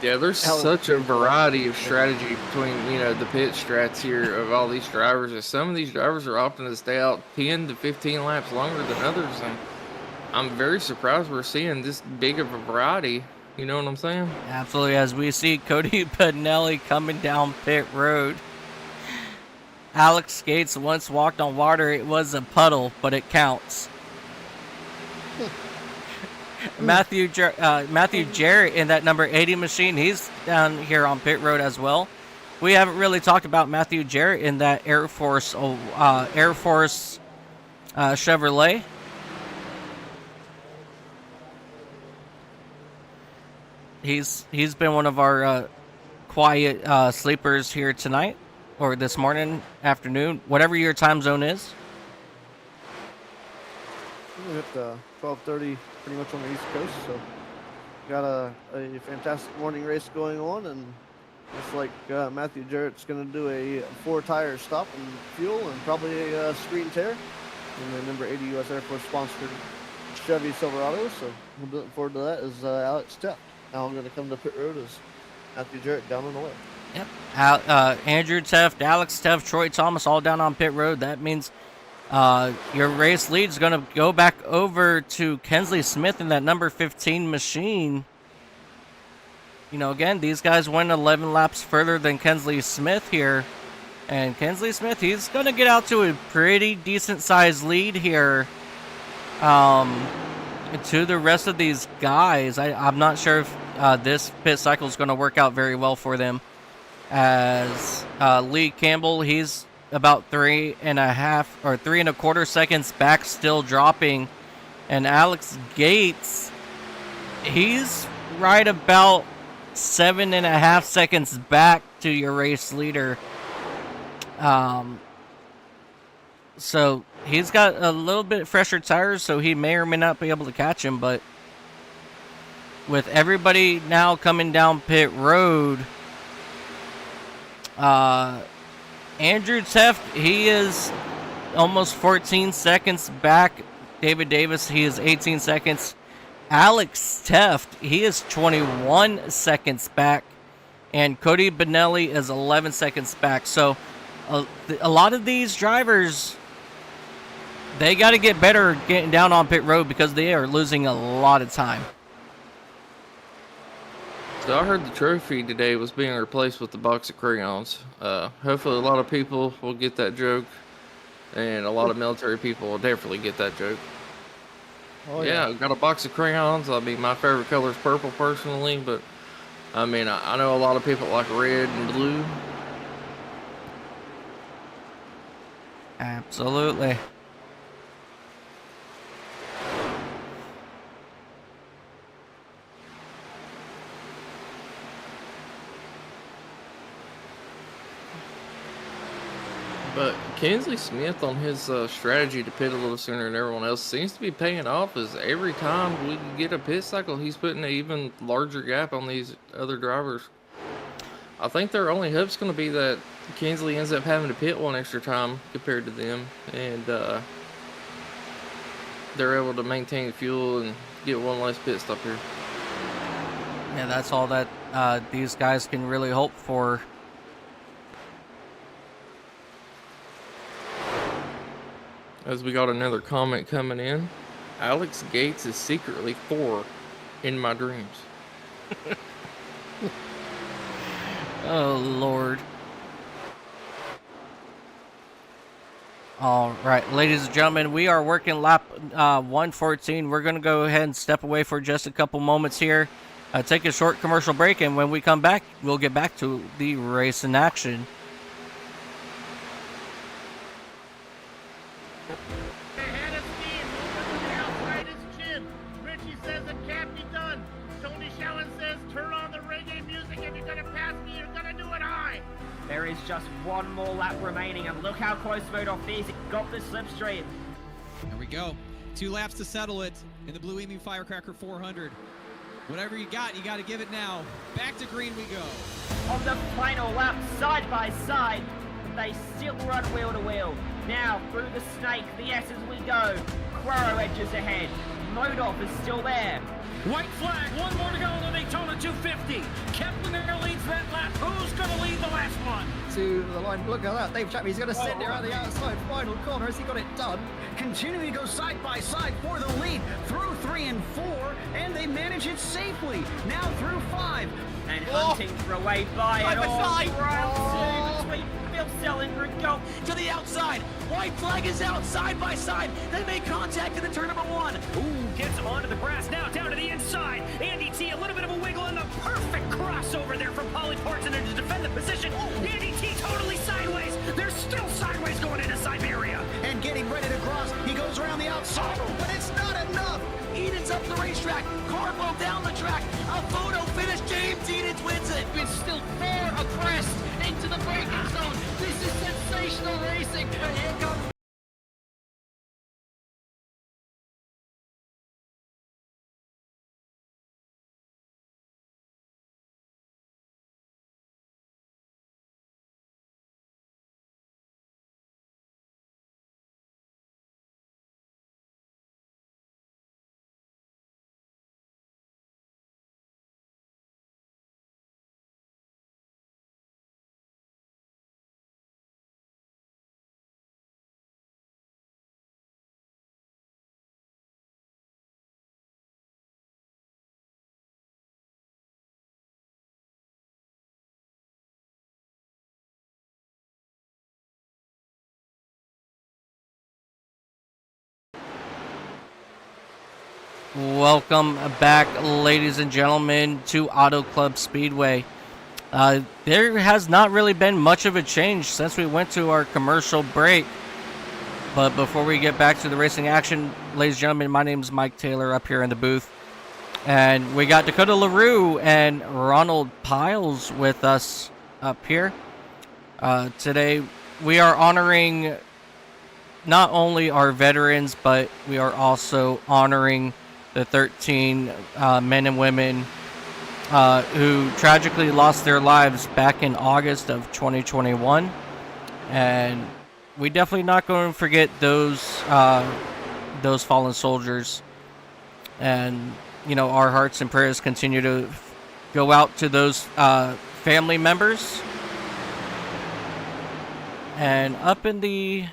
Yeah, there's such a variety of strategy between, the pit strats here of all these drivers. And some of these drivers are opting to stay out 10 to 15 laps longer than others. And I'm very surprised we're seeing this big of a variety. You know what I'm saying? Absolutely. As we see Cody Benelli coming down pit road. Alex Gates once walked on water. It was a puddle, but it counts. Matthew Jarrett in that number 80 machine, he's down here on pit road as well. We haven't really talked about Matthew Jarrett in that Air Force Chevrolet. He's been one of our quiet sleepers here tonight, or this morning, afternoon, whatever your time zone is. We hit 12:30 pretty much on the East Coast, so got a fantastic morning race going on, and looks like Matthew Jarrett's going to do a 4-tire stop and fuel and probably a screen tear in the number 80 U.S. Air Force sponsored Chevy Silverado, so we're looking forward to that. Is Alex Teft now going to come to pit road as Matthew Jarrett down on the way. Yep. Andrew Teft, Alex Teft, Troy Thomas all down on pit road. That means your race lead is going to go back over to Kensley Smith in that number 15 machine. Again, these guys went 11 laps further than Kensley Smith here. And Kensley Smith, he's going to get out to a pretty decent-sized lead here to the rest of these guys. I'm not sure if this pit cycle is going to work out very well for them. As Lee Campbell, he's about 3.5 or 3.25 seconds back, still dropping. And Alex Gates, he's right about 7.5 seconds back to your race leader. So he's got a little bit fresher tires, so he may or may not be able to catch him, but with everybody now coming down pit road, Andrew Teft, he is almost 14 seconds back. David Davis, he is 18 seconds. Alex Teft, he is 21 seconds back. And Cody Benelli is 11 seconds back. So a lot of these drivers, they got to get better getting down on pit road because they are losing a lot of time. So I heard the trophy today was being replaced with the box of crayons. Hopefully a lot of people will get that joke, and a lot of military people will definitely get that joke. Oh, yeah, I got a box of crayons. I mean, my favorite color is purple personally, but I mean, I know a lot of people like red and blue. Absolutely. But Kinsley Smith on his strategy to pit a little sooner than everyone else seems to be paying off, as every time we get a pit cycle, he's putting an even larger gap on these other drivers. I think their only hope's going to be that Kinsley ends up having to pit one extra time compared to them, and they're able to maintain fuel and get one less pit stop here. Yeah, that's all that these guys can really hope for. As we got another comment coming in, Alex Gates is secretly Thor in my dreams. Oh, Lord. All right, ladies and gentlemen, we are working lap 114. We're going to go ahead and step away for just a couple moments here. Take a short commercial break, and when we come back, we'll get back to the race in action. Ahead of steam, moving outside his chin. Richie says it can't be done. Tony Shallen says turn on the reggae music. If you're gonna pass me, you're gonna do it high. There is just one more lap remaining, and look how close Modoff is. He got the slipstream. There we go. 2 laps to settle it in the Blue Emu Firecracker 400. Whatever you got to give it now. Back to green we go. On the final lap, side by side, they still run wheel to wheel. Now, through the snake, the S's we go. Quaro edges ahead. Modoff is still there. White flag, one more to go on the Daytona 250. Kepler leads that lap. Who's gonna lead the last one? To the line. Look at that. Dave Chapman's going to send it around the outside. Final corner. Has he got it done? Continuing to go side by side for the lead through 3 and 4, and they manage it safely. Now through 5. And hunting for a way by it all. Side. Round 2 between Phil Sell and Rico. To the outside. White flag is out side by side. They make contact in the turn number 1. Ooh, gets onto the grass now, down to the inside. Andy T, a little bit of a wiggle and the perfect crossover there from Polly Portson to defend the position. Andy T totally sideways. They're still sideways going into Siberia. And getting ready to cross. He goes around the outside, but it's not enough. Eden's up the racetrack. Carbo down the track. A photo finish. James Eden wins it. It's still 4 abreast into the braking zone. This is sensational racing. And here comes Welcome back, ladies and gentlemen, to Auto Club Speedway. There has not really been much of a change since we went to our commercial break. But before we get back to the racing action, ladies and gentlemen, my name is Mike Taylor up here in the booth. And we got Dakota LaRue and Ronald Piles with us up here. Today, we are honoring not only our veterans, but we are also honoring the 13 men and women who tragically lost their lives back in August of 2021. And we definitely not going to forget those fallen soldiers. And, you know, our hearts and prayers continue to go out to those family members. And up in the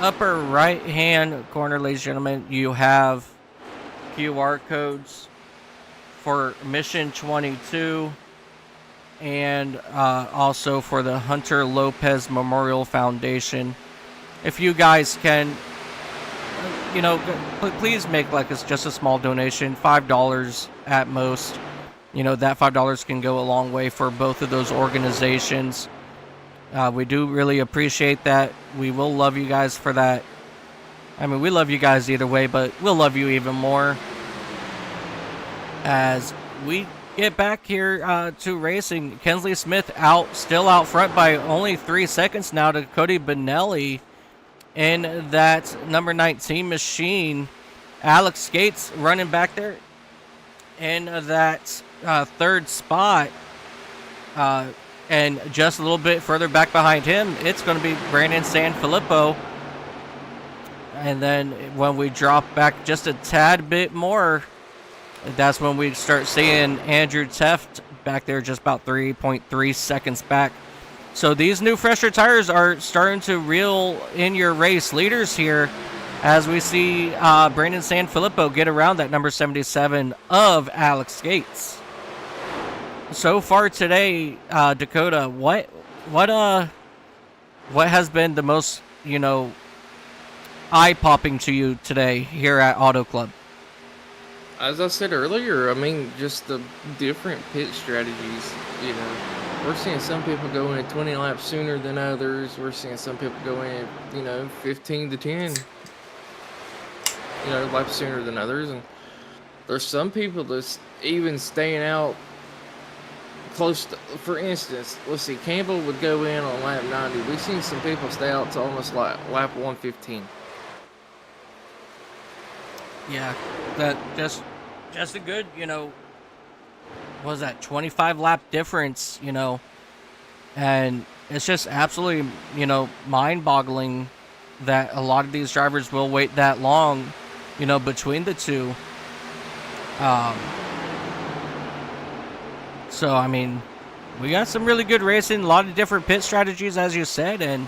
upper right hand corner, ladies and gentlemen, you have QR codes for Mission 22 and also for the Hunter Lopez Memorial Foundation. If you guys can, you know, please make like it's just a small donation, $5 at most. You know, that $5 can go a long way for both of those organizations. We do really appreciate that. We will love you guys for that. I mean, we love you guys either way, but we'll love you even more as we get back here to racing. Kensley Smith still out front by only 3 seconds now to Cody Benelli in that number 19 machine. Alex Gates running back there in that third spot. And just a little bit further back behind him, it's going to be Brandon Sanfilippo. And then when we drop back just a tad bit more, that's when we start seeing Andrew Teft back there just about 3.3 seconds back. So these new fresher tires are starting to reel in your race leaders here as we see Brandon Sanfilippo get around that number 77 of Alex Gates. So far today, Dakota, what has been the most, you know, eye-popping to you today here at Auto Club? As I said earlier, I mean, just the different pit strategies, you know. We're seeing some people go in 20 laps sooner than others. We're seeing some people go in, you know, 15 to 10, you know, laps sooner than others. And there's some people that's even staying out close to, for instance, let's see, Campbell would go in on lap 90. We've seen some people stay out to almost like lap 115. Yeah, that just a good, you know, what was that, 25 lap difference, you know, and it's just absolutely, you know, mind-boggling that a lot of these drivers will wait that long, you know, between the two. So, I mean, we got some really good racing, a lot of different pit strategies, as you said, and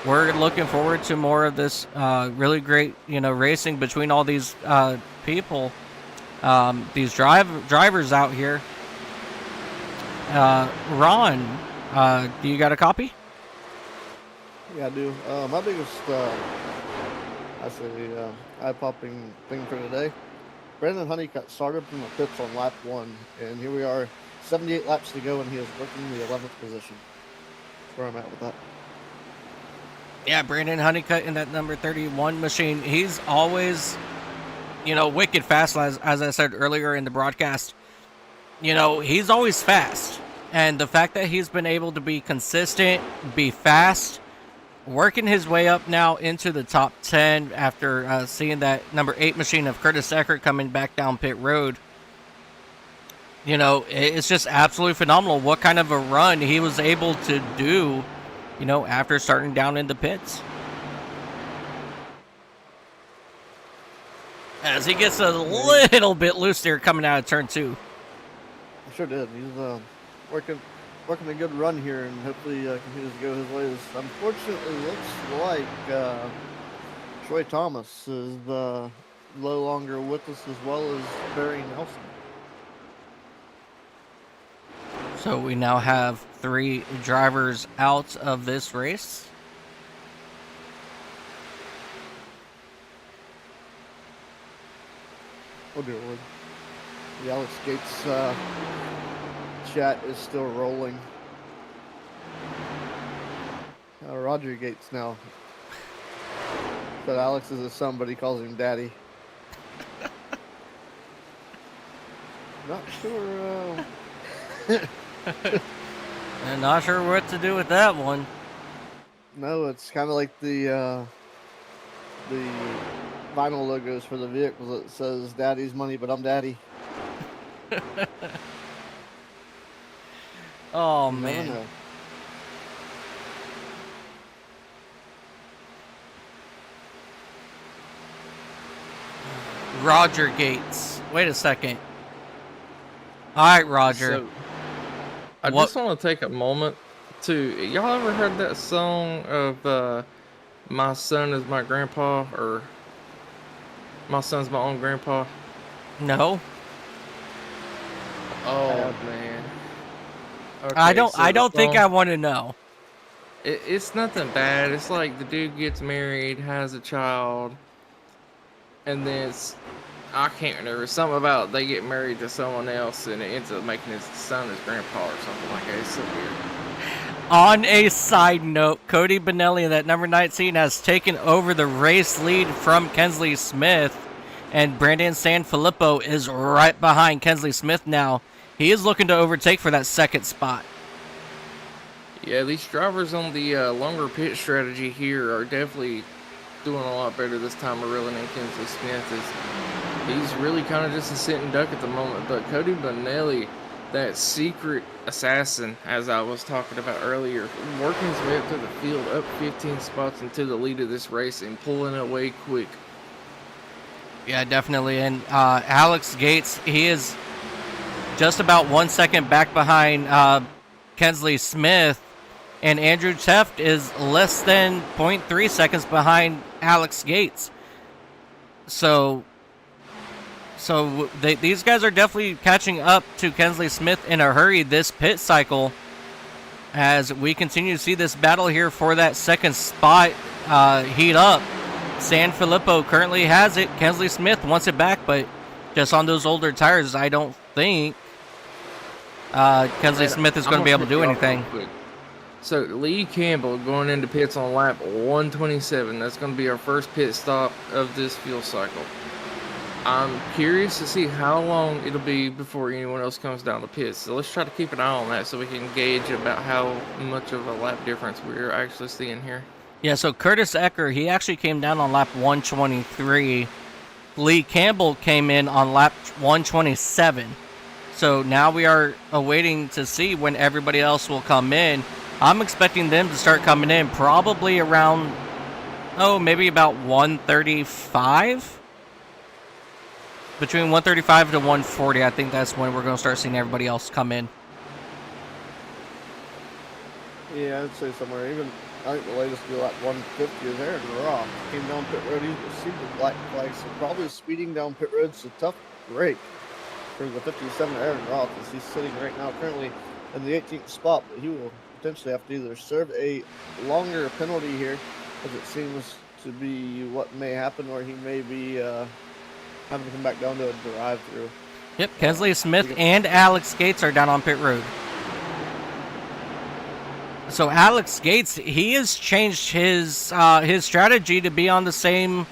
we're looking forward to more of this really great, you know, racing between all these people, these drivers out here. Ron, do you got a copy? Yeah, I do. My biggest, eye-popping thing for today, Brandon Honeycutt started from the pits on lap 1, and here we are, 78 laps to go, and he is working the 11th position. That's where I'm at with that. Yeah, Brandon Honeycutt in that number 31 machine. He's always, you know, wicked fast, as I said earlier in the broadcast. You know, he's always fast. And the fact that he's been able to be consistent, be fast, working his way up now into the top 10 after seeing that number 8 machine of Curtis Eckert coming back down pit road. You know, it's just absolutely phenomenal what kind of a run he was able to do, you know, after starting down in the pits. As he gets a little bit loose there coming out of turn 2. I sure did. He's working a good run here, and hopefully continues to go his ways. Unfortunately, looks like Troy Thomas is no longer with us, as well as Barry Nelson. So we now have 3 drivers out of this race. Oh dear Lord. The Alex Gates chat is still rolling. Roger Gates now. But Alex is his son, but he calls him Daddy. Not sure. I'm not sure what to do with that one. No, it's kind of like the vinyl logos for the vehicles that says "Daddy's money, but I'm Daddy." Oh, You never man. know. Roger Gates. Wait a second. All right, Roger. So, I What- just want to take a moment to. Y'all ever heard that song of "My Son Is My Grandpa" or "My Son's My Own Grandpa"? No, Oh man. I Okay, don't. so I the don't think song- I want to know. It's nothing bad. It's like the dude gets married, has a child, and then I can't remember, something about they get married to someone else and it ends up making his son his grandpa or something like that. It's so weird. On a side note, Cody Benelli in that number 19 has taken over the race lead from Kensley Smith, and Brandon Sanfilippo is right behind Kensley Smith now. He is looking to overtake for that second spot. Yeah, these drivers on the longer pit strategy here are definitely doing a lot better this time around than Kensley Smith. He's really kind of just a sitting duck at the moment. But Cody Benelli, that secret assassin, as I was talking about earlier, working his way up to the field, up 15 spots into the lead of this race and pulling it away quick. Yeah, definitely. And Alex Gates, he is just about 1 second back behind Kensley Smith. And Andrew Teft is less than 0.3 seconds behind Alex Gates. So these guys are definitely catching up to Kensley Smith in a hurry this pit cycle as we continue to see this battle here for that second spot heat up. Sanfilippo currently has it. Kensley Smith wants it back, but just on those older tires, I don't think Kensley Smith is going to be able to do anything. So Lee Campbell going into pits on lap 127. That's going to be our first pit stop of this fuel cycle. I'm curious to see how long it'll be before anyone else comes down the pits. So let's try to keep an eye on that so we can gauge about how much of a lap difference we're actually seeing here. Yeah, so Curtis Ecker, he actually came down on lap 123. Lee Campbell came in on lap 127. So now we are awaiting to see when everybody else will come in. I'm expecting them to start coming in probably around, maybe about 135? Between 135 to 140, I think that's when we're going to start seeing everybody else come in. Yeah, I'd say somewhere. I think the latest deal at 150 is Aaron Roth. Came down pit road. He received the black flag, so probably speeding down pit road. It's a tough break for the 57 Aaron Roth as he's sitting right now currently in the 18th spot, but he will potentially have to either serve a longer penalty here, as it seems to be what may happen, or he may be having to come back down to a drive-through. Yep, Kensley Smith and Alex Gates are down on pit road. So Alex Gates, he has changed his strategy to be on the same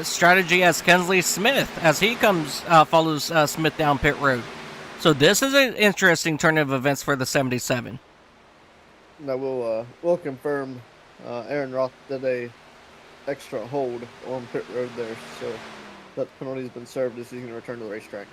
strategy as Kensley Smith as he follows Smith down pit road. So this is an interesting turn of events for the 77. Now we'll confirm Aaron Roth did a extra hold on pit road there, so that penalty has been served as he's going to return to the racetrack.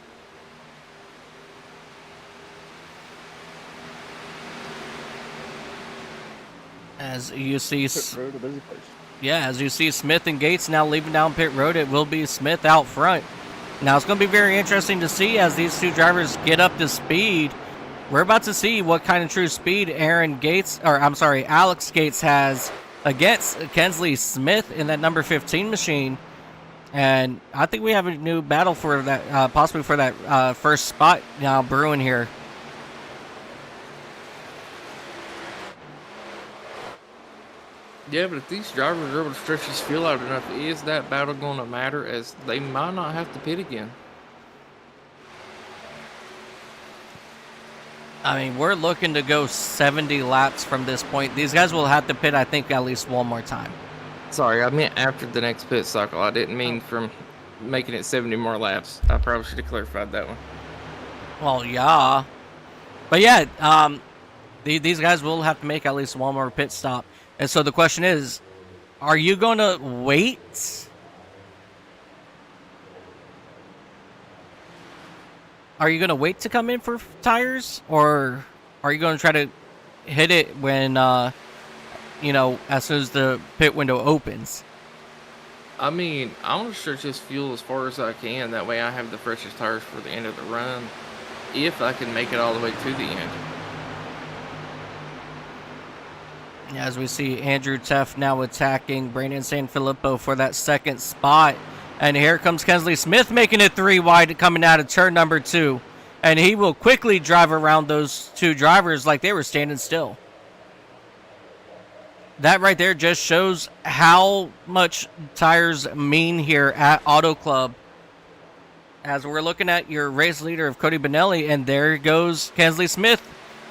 As you see, Pit road, a busy place. yeah, as you see Smith and Gates now leaving down pit road, it will be Smith out front. Now it's going to be very interesting to see as these two drivers get up to speed. We're about to see what kind of true speed Alex Gates has against Kensley Smith in that number 15 machine. And I think we have a new battle for that, possibly for that first spot now brewing here. Yeah, but if these drivers are able to stretch this field out enough, is that battle going to matter, as they might not have to pit again? I mean, we're looking to go 70 laps from this point. These guys will have to pit, I think, at least one more time. Sorry, I meant after the next pit cycle. I didn't mean from making it 70 more laps. I probably should have clarified that one. Well, yeah. But yeah, these guys will have to make at least one more pit stop. And so the question is, are you going to wait are you going to wait to come in for tires, or are you going to try to hit it when, you know, as soon as the pit window opens? I mean, I want to stretch this fuel as far as I can. That way I have the freshest tires for the end of the run, if I can make it all the way to the end. As we see Andrew Teff now attacking Brandon Sanfilippo for that second spot. And here comes Kensley Smith making it 3 wide coming out of turn number 2. And he will quickly drive around those two drivers like they were standing still. That right there just shows how much tires mean here at Auto Club. As we're looking at your race leader of Cody Benelli, and there goes Kensley Smith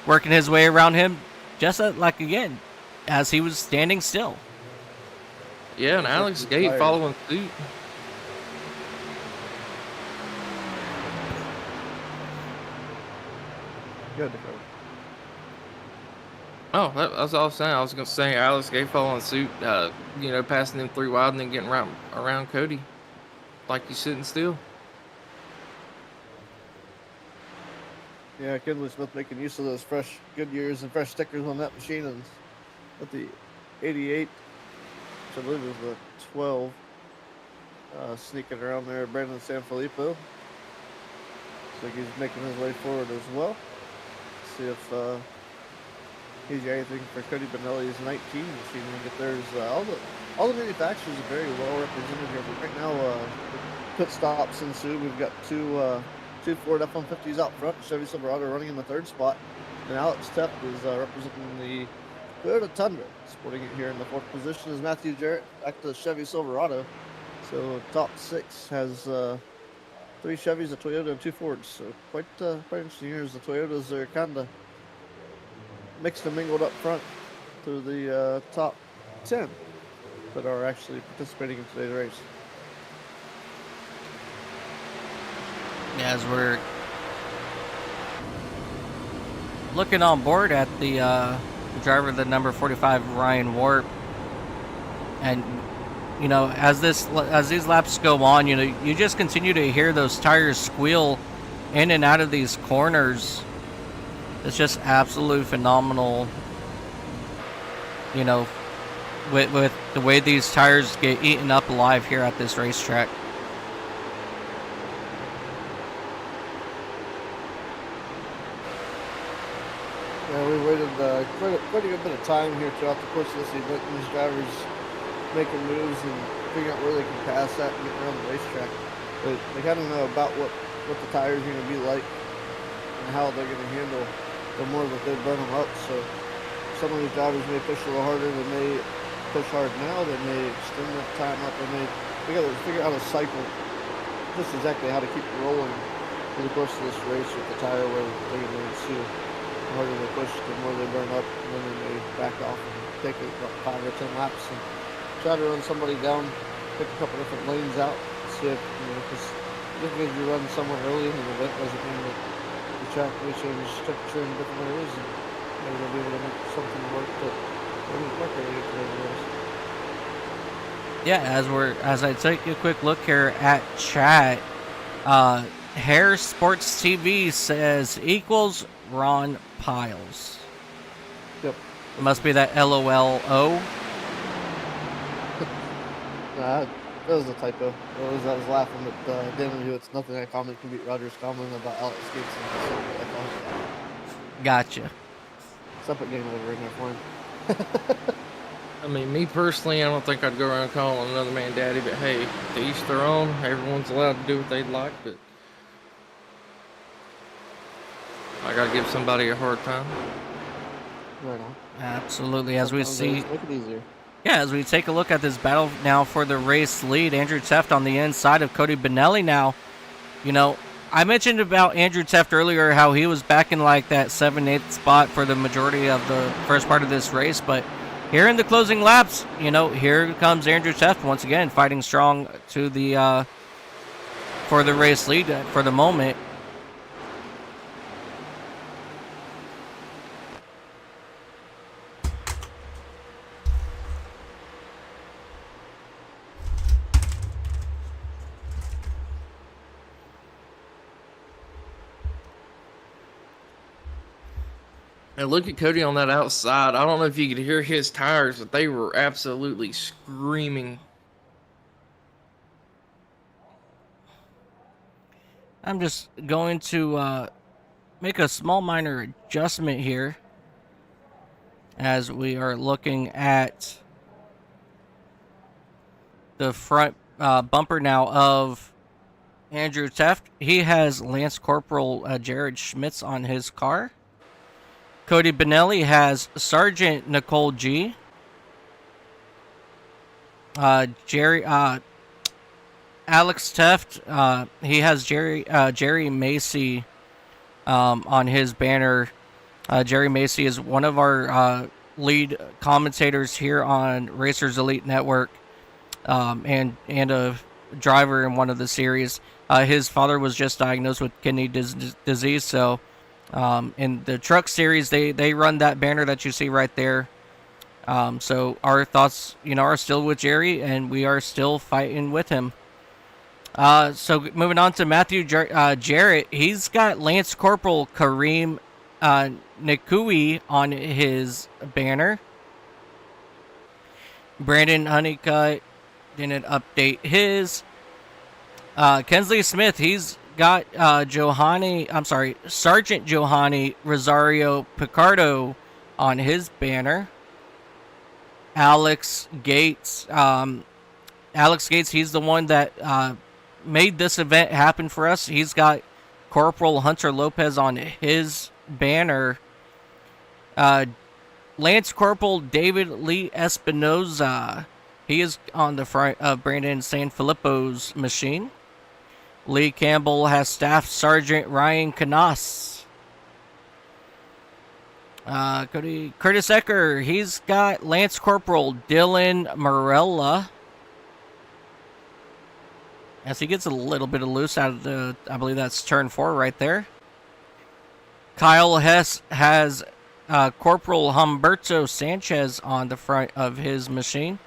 working his way around him just like again, as he was standing still. Yeah, and Alex Gate following suit. Good. Oh, that's all I was saying. I was going to say Alex Gate following suit, you know, passing them 3 wide and then getting right around Cody like he's sitting still. Yeah, Kenley Smith making use of those fresh Goodyears and fresh stickers on that machine, and with the 88, which I believe is the 12, sneaking around there, Brandon Sanfilippo. Looks like he's making his way forward as well. See if he's got anything for Cody Benelli's 19 machine. I think there's all the manufacturers are very well represented here. But right now, pit stops ensue. We've got two Ford F-150s out front. Chevy Silverado running in the 3rd spot, and Alex Tepp is representing the Toyota Tundra. Sporting it here in the 4th position is Matthew Jarrett, back to the Chevy Silverado. So top 6 has 3 Chevys, a Toyota, and 2 Fords. So quite interesting here as the Toyotas are kind of mixed and mingled up front through the top 10 that are actually participating in today's race. As we're looking on board at the driver, the number 45, Ryan Warp, and you know, as these laps go on, you know, you just continue to hear those tires squeal in and out of these corners. It's just absolutely phenomenal, you know, with the way these tires get eaten up alive here at this racetrack. Yeah, we waited quite a good bit of time here throughout the course of this event, and these drivers making moves and figuring out where they can pass at and get around the racetrack. But they kind of know about what the tires are going to be like and how they're going to handle the more that they burn them up. So some of these drivers may push a little harder. They may push hard now. They may extend the time up. They may figure out a cycle, just exactly how to keep it rolling through the course of this race with the tire wear they're going to ensue. The harder they push, the more they burn up, and then they may back off and take about 5 or 10 laps and try to run somebody down, pick a couple different lanes out, see if, you know, because just because you run somewhere early in the event doesn't mean that the track may change temperature in different areas, and maybe they'll be able to make something work that doesn't work early in the race. Yeah, as I take a quick look here at chat, Hair Sports TV says equals Ron Piles. Yep. It must be that LOLO. Nah, that was a typo. I was laughing at Damon Hewitt's nothing that comment can beat Roger's comment about Alex Gates and Gotcha. separate game over in there for him. I mean, me personally, I don't think I'd go around calling another man daddy, but hey, to each their own. Everyone's allowed to do what they'd like, but I gotta give somebody a hard time. Right on. Absolutely. As we see, Make it easier. yeah, as we take a look at this battle now for the race lead, Andrew Teft on the inside of Cody Benelli now. You know, I mentioned about Andrew Teft earlier, how he was back in like that 7-8 spot for the majority of the first part of this race, but here in the closing laps, you know, here comes Andrew Teft once again fighting strong to the for the race lead for the moment. And look at Cody on that outside. I don't know if you could hear his tires, but they were absolutely screaming. I'm just going to make a small minor adjustment here as we are looking at the front bumper now of Andrew Teft. He has Lance Corporal Jared Schmitz on his car. Cody Benelli has Sergeant Nicole G. Alex Teft, he has Jerry Macy on his banner. Jerry Macy is one of our lead commentators here on Racers Elite Network, and a driver in one of the series. His father was just diagnosed with kidney disease, so in the truck series, they run that banner that you see right there. So our thoughts, are still with Jerry, and we are still fighting with him. So moving on to Matthew Jarrett, he's got Lance Corporal Kareem Nikui on his banner. Brandon Honeycutt didn't update his. Kensley Smith, he's got Sergeant Johanny Rosario Picardo on his banner. Alex Gates, he's the one that made this event happen for us. He's got Corporal Hunter Lopez on his banner. Lance Corporal David Lee Espinoza, he is on the front of Brandon Sanfilippo's machine. Lee Campbell has Staff Sergeant Ryan Canas. Curtis Ecker, he's got Lance Corporal Dylan Morella. As he gets a little bit of loose out of the, I believe that's turn 4 right there. Kyle Hess has Corporal Humberto Sanchez on the front of his machine.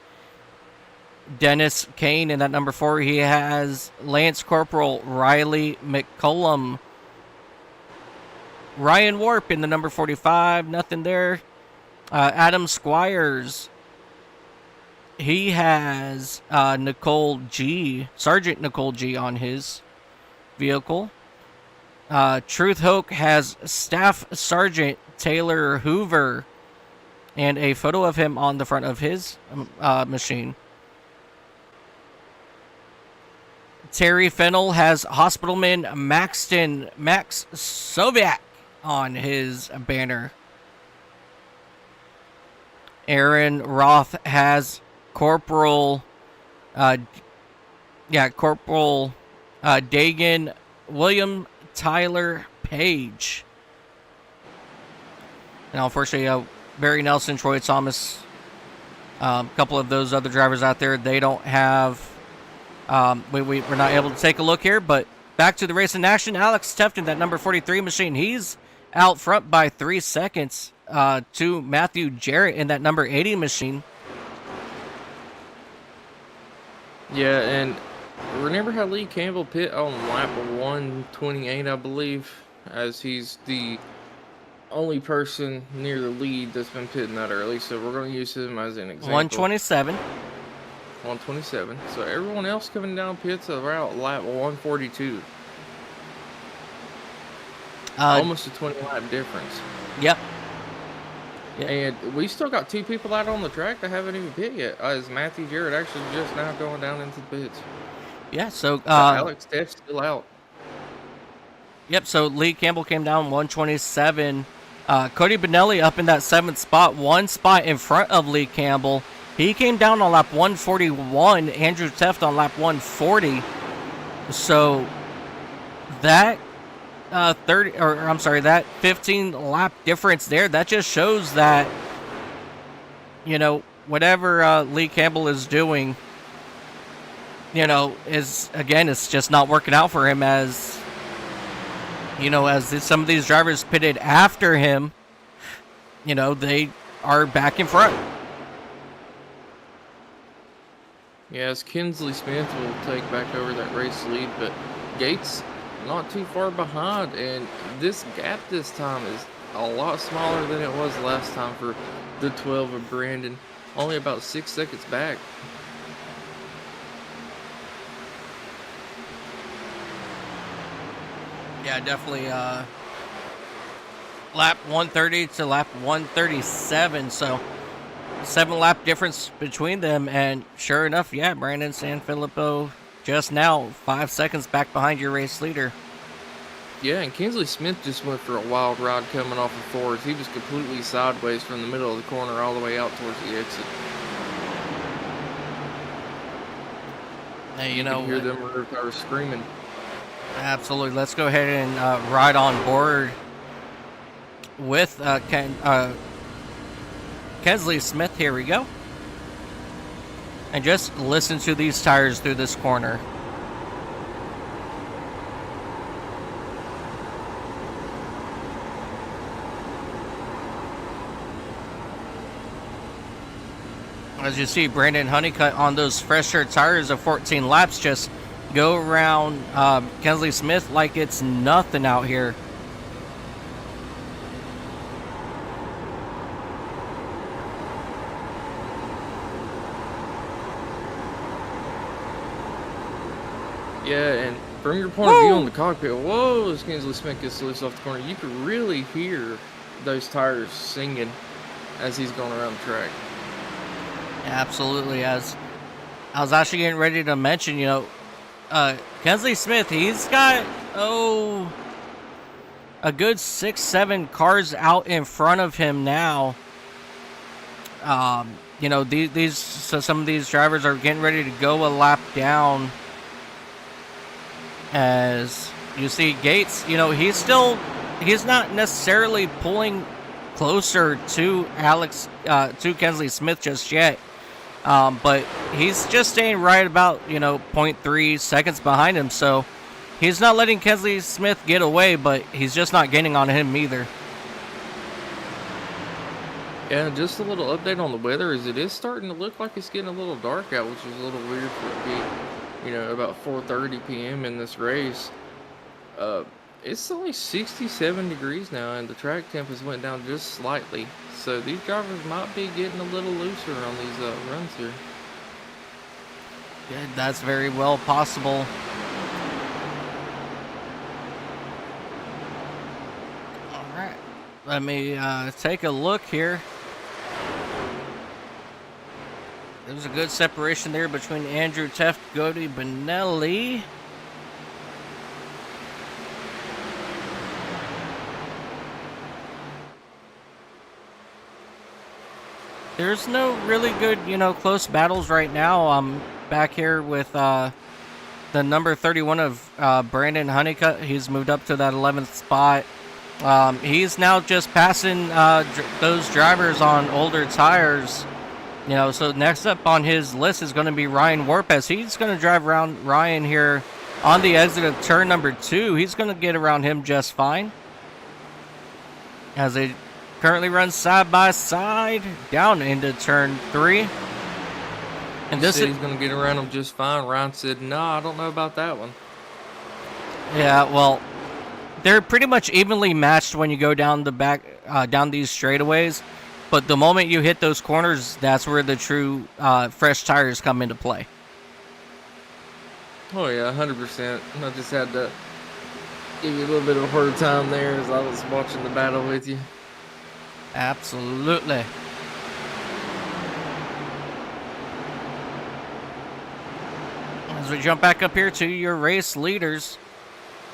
Dennis Kane in that number 4, he has Lance Corporal Riley McCullum. Ryan Warp in the number 45, nothing there. Adam Squires, he has Sergeant Nicole G on his vehicle. Truth Hoke has Staff Sergeant Taylor Hoover and a photo of him on the front of his machine. Terry Fennell has Hospitalman Max Soviak on his banner. Aaron Roth has Corporal Dagan William Tyler Page. And unfortunately, Barry Nelson, Troy Thomas, a couple of those other drivers out there, they don't have. We're not able to take a look here, but back to the race in action. Alex Tefton, that number 43 machine, he's out front by 3 seconds to Matthew Jarrett in that number 80 machine. Yeah, and remember how Lee Campbell pit on lap 128, I believe, as he's the only person near the lead that's been pitting that early, so we're going to use him as an example. 127. 127. So everyone else coming down pits around lap 142. Almost a 20-lap difference. Yep. And we still got 2 people out on the track that haven't even pit yet. Is Matthew Jarrett actually just now going down into the pits? Yeah, so Alex Teff's still out. Yep, so Lee Campbell came down 127. Cody Benelli up in that 7th spot, 1 spot in front of Lee Campbell. He came down on lap 141, Andrew Teft on lap 140. So that that 15 lap difference there, that just shows that, whatever Lee Campbell is doing, it's just not working out for him as some of these drivers pitted after him, they are back in front. Yes, Kinsley Smith will take back over that race lead, but Gates not too far behind, and this gap this time is a lot smaller than it was last time for the 12 of Brandon. Only about 6 seconds back. Yeah, definitely lap 130 to lap 137, so 7-lap difference between them, and sure enough, yeah, Brandon Sanfilippo just now 5 seconds back behind your race leader. Yeah, and Kinsley Smith just went for a wild ride coming off of fours. He was completely sideways from the middle of the corner all the way out towards the exit. Hey, you know, hear them rear tires screaming. Absolutely. Let's go ahead and ride on board with Kinsley Smith. Here we go. And just listen to these tires through this corner. As you see, Brandon Honeycutt on those fresher tires of 14 laps just go around Kinsley Smith like it's nothing out here. Yeah, and from your point of view on the cockpit, whoa, as Kinsley Smith gets loose off the corner, you could really hear those tires singing as he's going around the track. Absolutely. As I was actually getting ready to mention, you know, Kinsley Smith, he's got, a good 6-7 cars out in front of him now. You know, so some of these drivers are getting ready to go a lap down. As you see, Gates, you know, he's not necessarily pulling closer to to Kinsley Smith just yet. But he's just staying right about, 0.3 seconds behind him. So he's not letting Kinsley Smith get away, but he's just not getting on him either. Yeah, just a little update on the weather is it is starting to look like it's getting a little dark out, which is a little weird for it to be, about 4:30 p.m. in this race. It's only 67 degrees now, and the track temp has went down just slightly. So these drivers might be getting a little looser on these runs here. Yeah, that's very well possible. All right, let me take a look here. There's a good separation there between Andrew Teft, Gody Benelli. There's no really good, close battles right now. I'm back here with the number 31 of Brandon Honeycutt. He's moved up to that 11th spot. He's now just passing those drivers on older tires. So next up on his list is going to be Ryan Lopez. He's going to drive around Ryan here on the exit of turn number 2. He's going to get around him just fine. As they currently run side by side down into turn 3. And He said he's going to get around him just fine. Ryan said, no, I don't know about that one. Yeah, well, they're pretty much evenly matched when you go down the back, down these straightaways. But the moment you hit those corners, that's where the true fresh tires come into play. Oh, yeah, 100%. I just had to give you a little bit of a hard time there as I was watching the battle with you. Absolutely. As we jump back up here to your race leaders,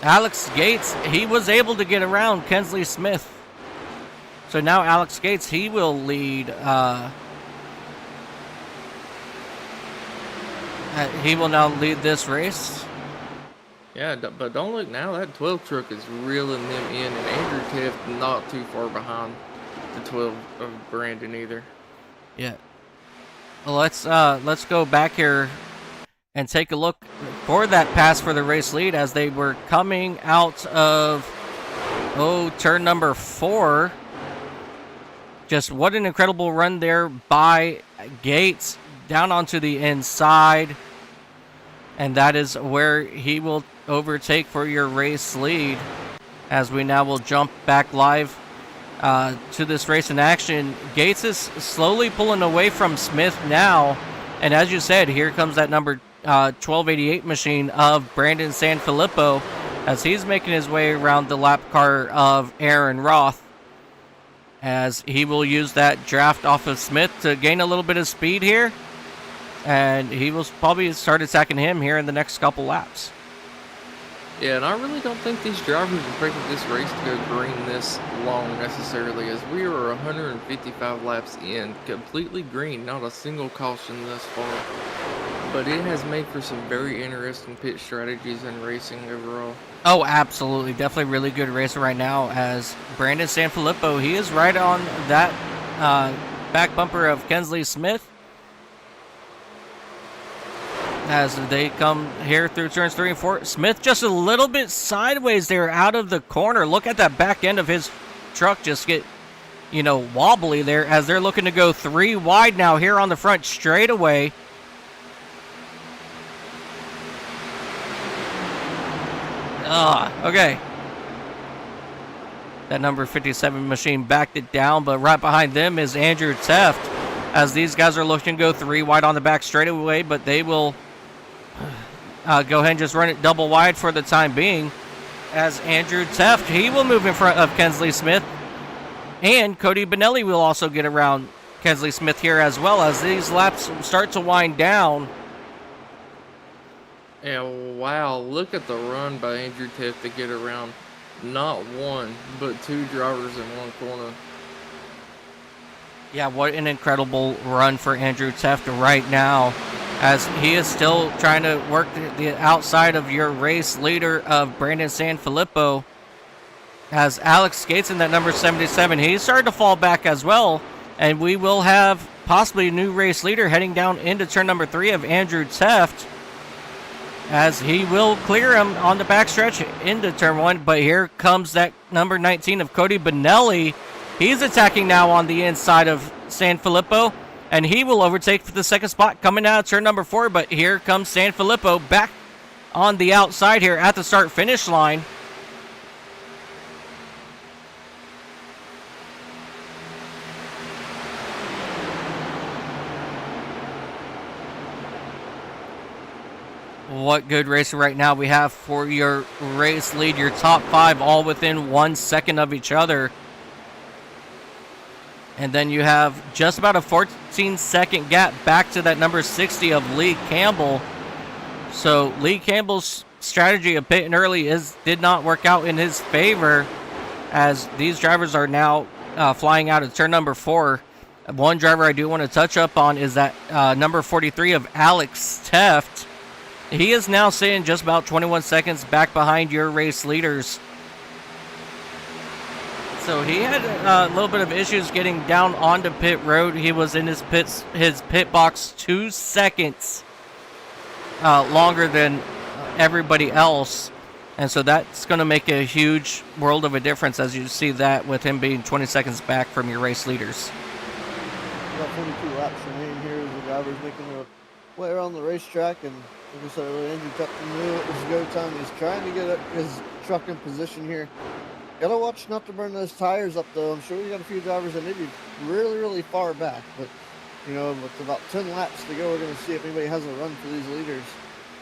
Alex Gates, he was able to get around Kinsley Smith. So now Alex Gates, he will lead. He will now lead this race. Yeah, but don't look now. That 12 truck is reeling them in, and Andrew Teft not too far behind the 12 of Brandon either. Yeah. Well, let's go back here and take a look for that pass for the race lead as they were coming out of turn number 4. Just what an incredible run there by Gates down onto the inside. And that is where he will overtake for your race lead. As we now will jump back live to this race in action. Gates is slowly pulling away from Smith now. And as you said, here comes that number 1288 machine of Brandon Sanfilippo as he's making his way around the lap car of Aaron Roth, as he will use that draft off of Smith to gain a little bit of speed here. And he will probably start attacking him here in the next couple laps. Yeah, and I really don't think these drivers expected this race to go green this long necessarily, as we are 155 laps in, completely green, not a single caution thus far. But it has made for some very interesting pit strategies and racing overall. Oh, absolutely. Definitely really good racer right now, as Brandon Sanfilippo, he is right on that back bumper of Kensley Smith. As they come here through turns 3 and 4. Smith just a little bit sideways there out of the corner. Look at that back end of his truck just get, wobbly there as they're looking to go 3 wide now here on the front straightaway. Okay. That number 57 machine backed it down, but right behind them is Andrew Teft, as these guys are looking to go 3 wide on the back straightaway, but they will go ahead and just run it double wide for the time being, as Andrew Teft, he will move in front of Kensley Smith, and Cody Benelli will also get around Kensley Smith here as well, as these laps start to wind down. And wow, look at the run by Andrew Teft to get around not one, but 2 drivers in one corner. Yeah, what an incredible run for Andrew Teft right now, as he is still trying to work the outside of your race leader of Brandon Sanfilippo. As Alex Gates in that number 77, he's starting to fall back as well, and we will have possibly a new race leader heading down into turn number 3 of Andrew Teft, as he will clear him on the backstretch into turn 1. But here comes that number 19 of Cody Benelli. He's attacking now on the inside of Sanfilippo, and he will overtake for the second spot coming out of turn number 4. But here comes Sanfilippo back on the outside here at the start-finish line. What good racing right now we have for your race lead, your top 5 all within 1 second of each other. And then you have just about a 14-second gap back to that number 60 of Lee Campbell. So Lee Campbell's strategy of pitting early did not work out in his favor, as these drivers are now flying out of turn number 4. One driver I do want to touch up on is that number 43 of Alex Teft. He is now sitting just about 21 seconds back behind your race leaders. So he had a little bit of issues getting down onto pit road. He was in his pit box 2 seconds longer than everybody else. And so that's going to make a huge world of a difference, as you see that with him being 20 seconds back from your race leaders. About 42 laps remaining here as the driver's making their way around the racetrack, and like I said earlier, Andrew Teft knew it was go time. He's trying to get his truck in position here. Gotta watch not to burn those tires up, though. I'm sure we got a few drivers that may be really, really far back, but with about 10 laps to go, we're going to see if anybody has a run for these leaders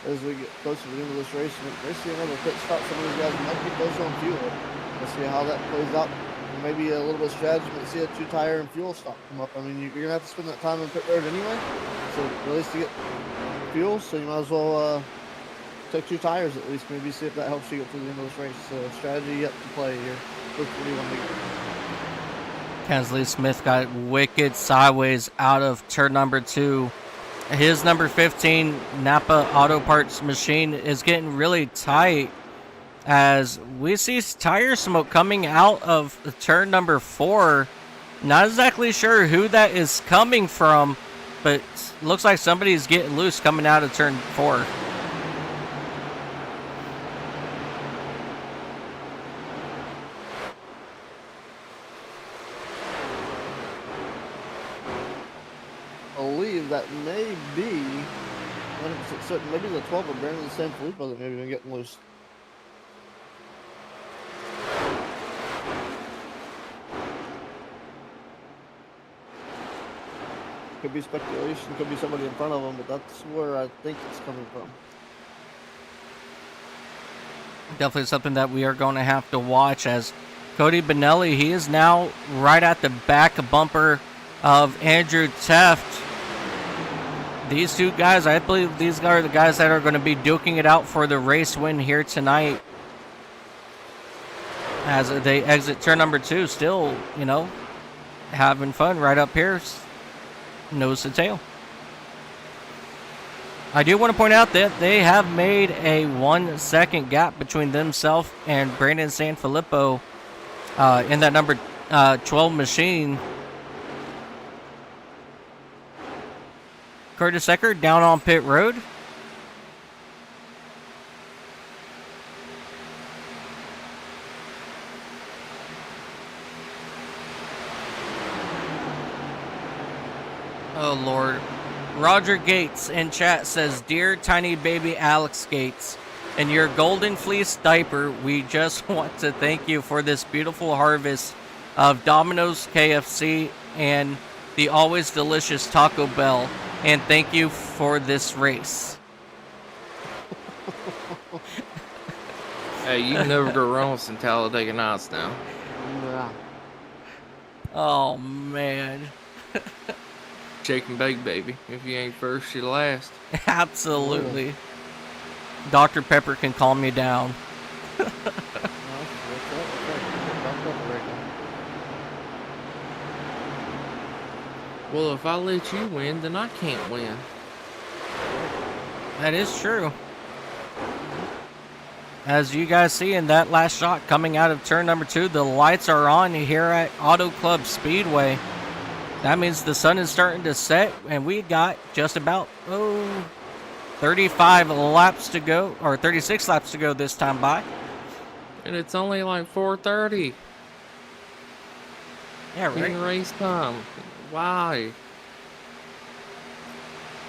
as we get closer to the end of this race. And if they see another pit stop, some of these guys might get those on fuel. Let's see how that plays out. Maybe a little bit of strategy, but see a 2-tire and fuel stop come up. I mean, you're going to have to spend that time on pit road anyway, so at least to get fuel, so you might as well take 2 tires at least, maybe see if that helps you get to the end of this race. So strategy yet to play here. Look what do you want to get. Kensley Smith got wicked sideways out of turn number 2. His number 15 Napa Auto Parts machine is getting really tight, as we see tire smoke coming out of turn number 4. Not exactly sure who that is coming from, but looks like somebody's getting loose coming out of turn 4. I believe that may be maybe the 12 of Brandon Sanfilippo that maybe been getting loose. Could be speculation, could be somebody in front of him, but that's where I think it's coming from. Definitely something that we are going to have to watch, as Cody Benelli, he is now right at the back bumper of Andrew Teft. These two guys, I believe these are the guys that are going to be duking it out for the race win here tonight, as they exit turn number 2, still, you know, having fun right up here, nose to tail. I do want to point out that they have made a 1 second gap between themselves and Brandon Sanfilippo in that number 12 machine. Curtis Eckert down on pit road. Oh, Lord. Roger Gates in chat says, "Dear tiny baby Alex Gates, in your golden fleece diaper, we just want to thank you for this beautiful harvest of Domino's, KFC, and the always delicious Taco Bell. And thank you for this race." Hey, you can never go wrong with some Talladega Nights now. Nah. Oh, man. Shake and bake, baby. If you ain't first, you last. Absolutely. Dr. Pepper can calm me down. Well, if I let you win, then I can't win. That is true. As you guys see in that last shot coming out of turn number 2, the lights are on here at Auto Club Speedway. That means the sun is starting to set, and we got just about 35 laps to go, or 36 laps to go this time by. And it's only like 4:30 Yeah, right. in race time. Why?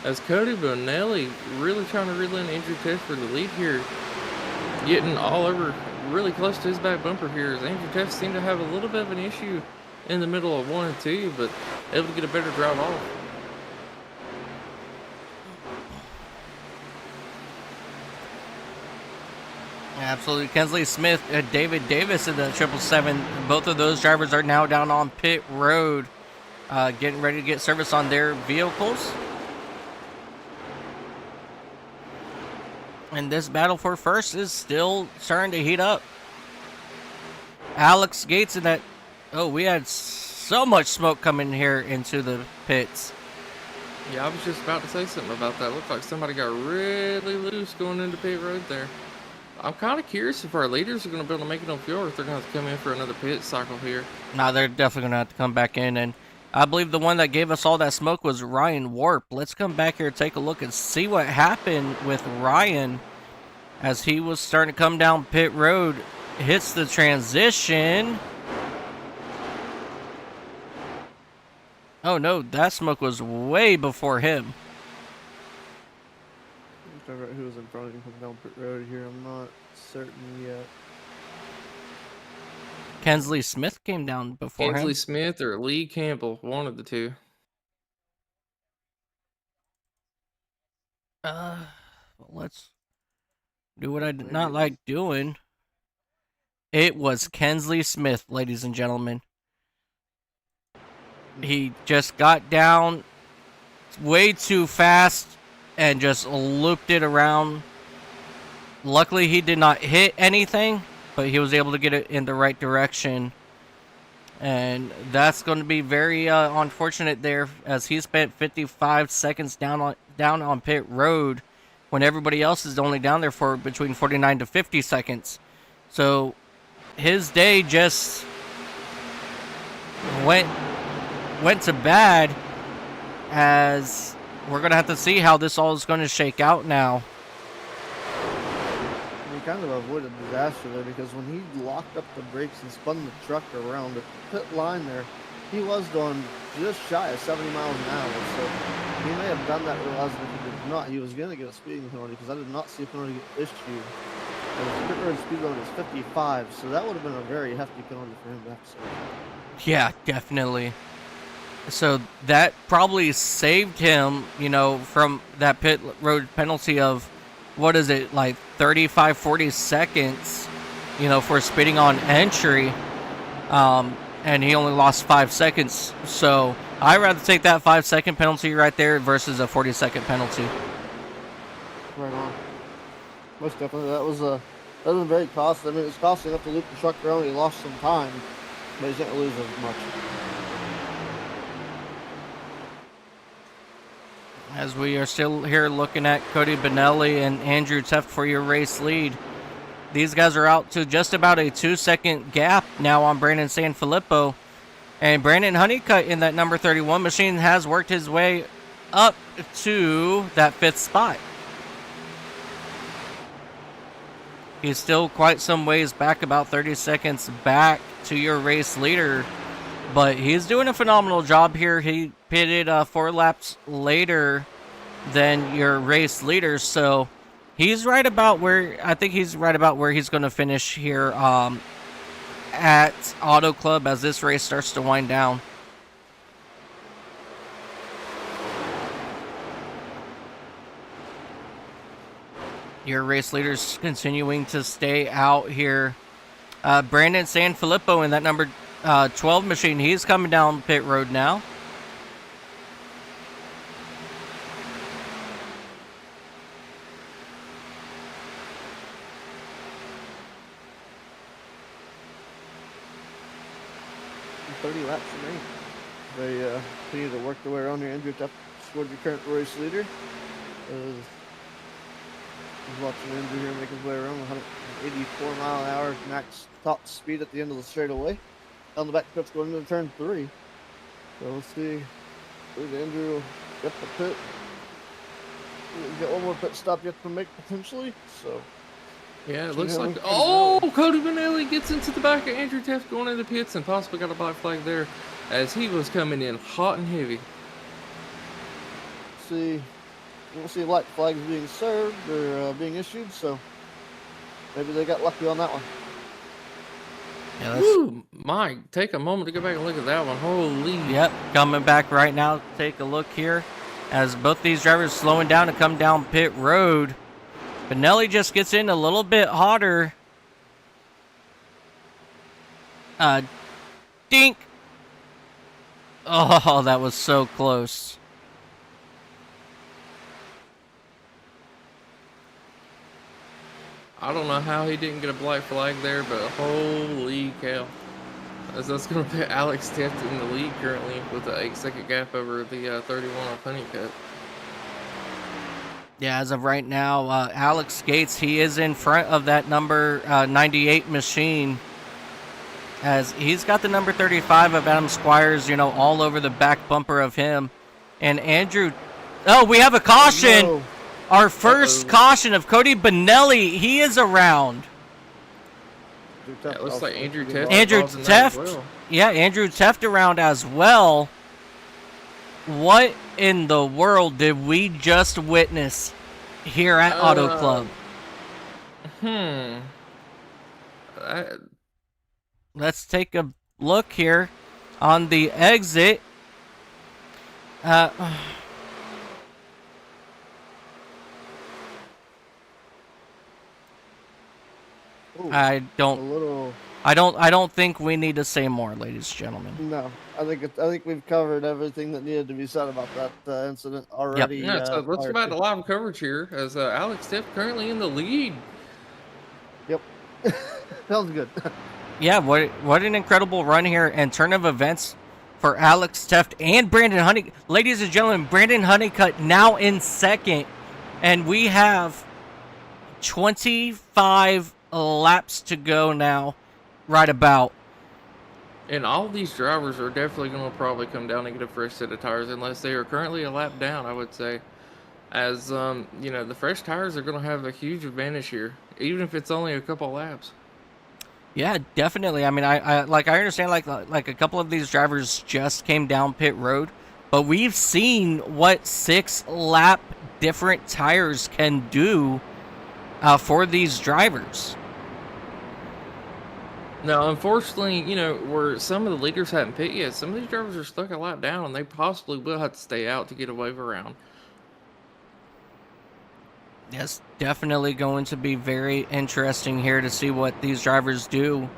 As Cody Bonelli really trying to reel in Andrew Teft for the lead here, getting all over really close to his back bumper here, as Andrew Teft seemed to have a little bit of an issue in the middle of 1 and 2, but able to get a better drive off. Absolutely. Kensley Smith, David Davis in the 777. Both of those drivers are now down on pit road, getting ready to get service on their vehicles. And this battle for first is still starting to heat up. Alex Gates in that... Oh, we had so much smoke coming here into the pits. Yeah, I was just about to say something about that. Looked like somebody got really loose going into pit road there. I'm kind of curious if our leaders are going to be able to make it on fuel, or if they're going to have to come in for another pit cycle here. No, they're definitely going to have to come back in. And I believe the one that gave us all that smoke was Ryan Warp. Let's come back here and take a look and see what happened with Ryan as he was starting to come down pit road. Hits the transition. Oh no, that smoke was way before him. I'm trying to figure out who was in front of him coming down pit road here. I'm not certain yet. Kensley Smith came down before Kensley him. Smith or Lee Campbell, one of the two. Let's do what I did not like doing. It was Kensley Smith, ladies and gentlemen. He just got down way too fast and just looped it around. Luckily, he did not hit anything, but he was able to get it in the right direction. And that's going to be very unfortunate there, as he spent 55 seconds down on pit road when everybody else is only down there for between 49 to 50 seconds. So his day just went to bad, as we're going to have to see how this all is going to shake out now. He kind of avoided disaster there, because when he locked up the brakes and spun the truck around the pit line there, he was going just shy of 70 miles an hour. So he may have done that realizing if he did not, he was going to get a speeding penalty, because I did not see a penalty get issued. And his pit road speed limit is 55, so that would have been a very hefty penalty for him to have to serve. Yeah, definitely. So that probably saved him, you know, from that pit road penalty of, what is it, like 35, 40 seconds, you know, for speeding on entry. And he only lost 5 seconds. So I'd rather take that 5-second penalty right there versus a 40-second penalty. Right on. Most definitely. That was very costly. I mean, it was costly enough to loop the truck around. He lost some time, but he didn't lose as much. As we are still here looking at Cody Benelli and Andrew Teft for your race lead. These guys are out to just about a 2-second gap now on Brandon Sanfilippo. And Brandon Honeycutt in that number 31 machine has worked his way up to that 5th spot. He's still quite some ways back, about 30 seconds back to your race leader. But he's doing a phenomenal job here. He pitted 4 laps later than your race leader. So he's right about where, I think he's right about where he's going to finish here at Auto Club as this race starts to wind down. Your race leaders continuing to stay out here. Brandon Sanfilippo in that number 12 machine, he's coming down pit road now. And 30 laps remaining. They continue to work their way around here. Andrew Teft scored your current race leader. He's watching Andrew here make his way around 184 mile an hour max top speed at the end of the straightaway. Down the back stretch going into turn 3. So let's see. Where's Andrew get the pit? We'll get one more pit stop yet to make potentially. So Yeah, it looks like. Oh, Cody Benelli gets into the back of Andrew Teft going into pits and possibly got a black flag there as he was coming in hot and heavy. See, we don't see black flags being served or being issued, so maybe they got lucky on that one. Yeah, that's, Woo, Mike, take a moment to go back and look at that one. Holy. yep, coming back right now. Take a look here as both these drivers slowing down to come down pit road. Benelli just gets in a little bit hotter. Dink. Oh, that was so close. I don't know how he didn't get a black flag there, but holy cow. As that's going to put Alex Teft in the lead currently with an 8-second gap over the 31 on Honeycutt. Yeah, as of right now, Alex Gates, he is in front of that number 98 machine. As he's got the number 35 of Adam Squires, you know, all over the back bumper of him. And Andrew, oh, we have a caution. No. Our first caution of Cody Benelli. He is around. Yeah, it looks like Andrew Teft. Andrew involved in that as Teft. well. Yeah, Andrew Teft around as well. What in the world did we just witness here at Auto Club? Let's take a look here on the exit. Ooh, I a little. I don't think we need to say more, ladies and gentlemen. No, I think we've covered everything that needed to be said about that incident already. Yeah, so let's prior go back to- to live coverage here as Alex Teft currently in the lead. Yep, sounds good. Yeah, what an incredible run here and turn of events for Alex Teft and Brandon Honeycutt. Ladies and gentlemen, Brandon Honeycutt now in second, and we have 25 laps to go now, right about. And all these drivers are definitely going to probably come down and get a fresh set of tires unless they are currently a lap down, I would say. As, you know, the fresh tires are going to have a huge advantage here, even if it's only a couple laps. Yeah, definitely. I mean, I understand like a couple of these drivers just came down pit road, but we've seen what 6-lap different tires can do for these drivers. Now, unfortunately, where some of the leaders haven't pit yet, some of these drivers are stuck a lap down, and they possibly will have to stay out to get a wave around. Yes, definitely going to be very interesting here to see what these drivers do.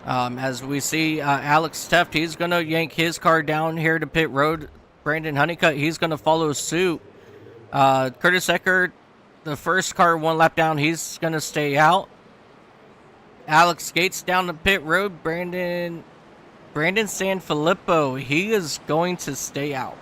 As we see Alex Teft, he's going to yank his car down here to pit road. Brandon Honeycutt, he's going to follow suit. Curtis Eckert, the first car 1 lap down, he's going to stay out. Alex Gates down the pit road. Brandon Sanfilippo, he is going to stay out.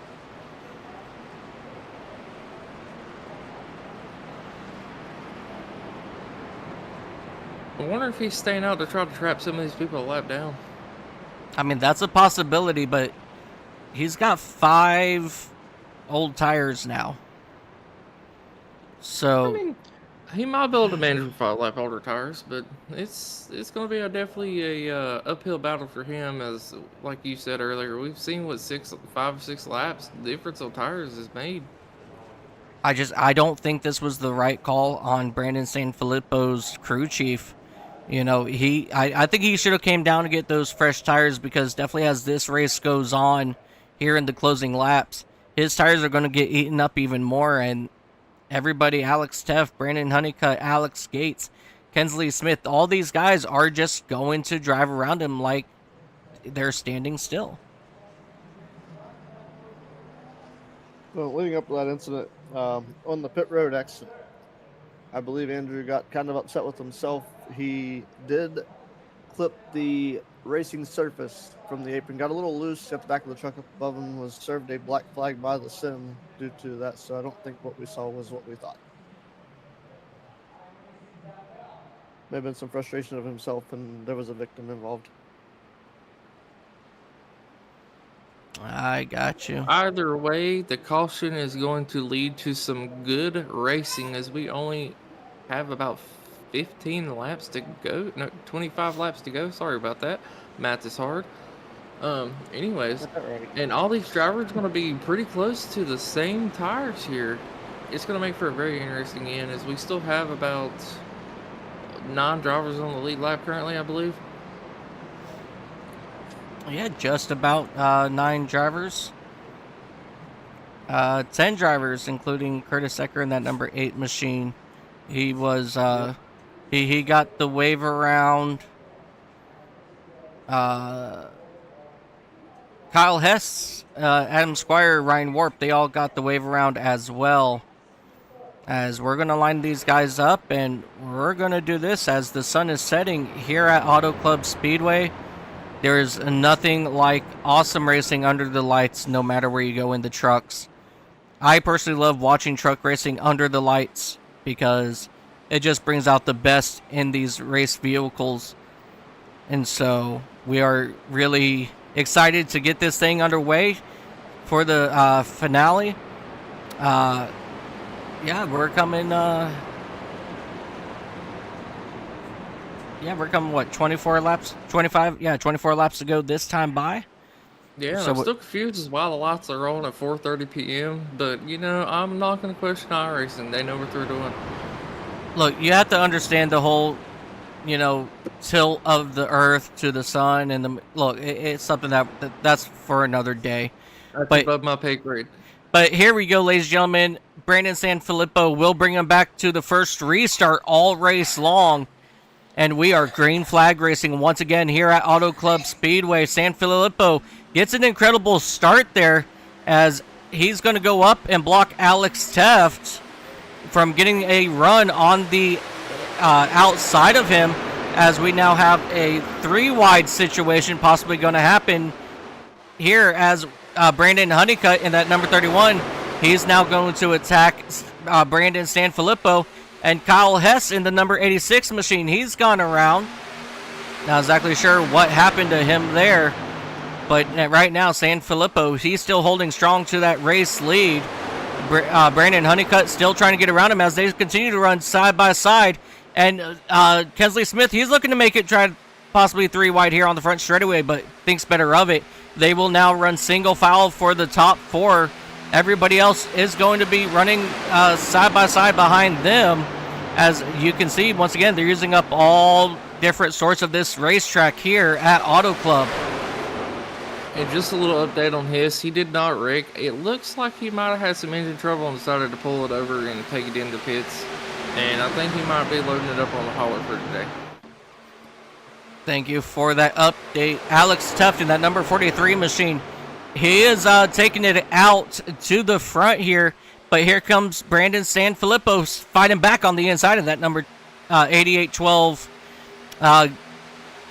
I wonder if he's staying out to try to trap some of these people a lap down. I mean, that's a possibility, but he's got 5 old tires now. So, I mean, he might be able to manage with 5 lap older tires, but it's going to be definitely a uphill battle for him. As like you said earlier, we've seen what 5 or 6 laps the difference on tires is made. I don't think this was the right call on Brandon Sanfilippo's crew chief. I think he should have came down to get those fresh tires, because definitely as this race goes on here in the closing laps, his tires are going to get eaten up even more. And everybody, Alex Teft, Brandon Honeycutt, Alex Gates, Kensley Smith, all these guys are just going to drive around him like they're standing still. Well, leading up to that incident, on the pit road exit, I believe Andrew got kind of upset with himself. He did clip the racing surface from the apron, got a little loose at the back of the truck up above him, was served a black flag by the sim due to that, so I don't think what we saw was what we thought. May have been some frustration of himself, and there was a victim involved. I got you. Either way, the caution is going to lead to some good racing, as we only have about 15 laps to go. No, 25 laps to go. Sorry about that. Math is hard. Anyways, and all these drivers are going to be pretty close to the same tires here. It's going to make for a very interesting end, as we still have about 9 drivers on the lead lap currently, I believe. Yeah, just about 9 drivers. 10 drivers, including Curtis Ecker in that number 8 machine. He was he got the wave around. Kyle Hess, Adam Squire, Ryan Warp, they all got the wave around as well. As we're going to line these guys up, and we're going to do this as the sun is setting here at Auto Club Speedway. There is nothing like awesome racing under the lights, no matter where you go in the trucks. I personally love watching truck racing under the lights, because it just brings out the best in these race vehicles. And so we are really excited to get this thing underway for the finale. Yeah, we're coming. We're coming. What, 24 laps? 25? Yeah, 24 laps to go this time by. Yeah, So I'm still confused as why the lights are on at 4:30 p.m. But I'm not going to question iRacing. They know what they're doing. Look, you have to understand the whole, tilt of the Earth to the sun, and it's something that's for another day. That's above my pay grade. But here we go, ladies and gentlemen. Brandon Sanfilippo will bring him back to the first restart all race long. And we are green flag racing once again here at Auto Club Speedway. Sanfilippo gets an incredible start there, as he's going to go up and block Alex Teft from getting a run on the outside of him, as we now have a 3-wide situation possibly going to happen here, as Brandon Honeycutt in that number 31, he's now going to attack Brandon Sanfilippo. And Kyle Hess in the number 86 machine, he's gone around. Not exactly sure what happened to him there. But right now, Sanfilippo, he's still holding strong to that race lead. Brandon Honeycutt still trying to get around him as they continue to run side by side. And Kensley Smith, he's looking to make it, try possibly 3-wide here on the front straightaway, but thinks better of it. They will now run single file for the top 4. Everybody else is going to be running side by side behind them. As you can see, once again, they're using up all different sorts of this racetrack here at Auto Club. And just a little update on his, he did not wreck. It looks like he might have had some engine trouble and decided to pull it over and take it into pits. And I think he might be loading it up on the hauler for today. Thank you for that update. Alex Tufton, that number 43 machine, he is taking it out to the front here. But here comes Brandon Sanfilippo fighting back on the inside of that number 8812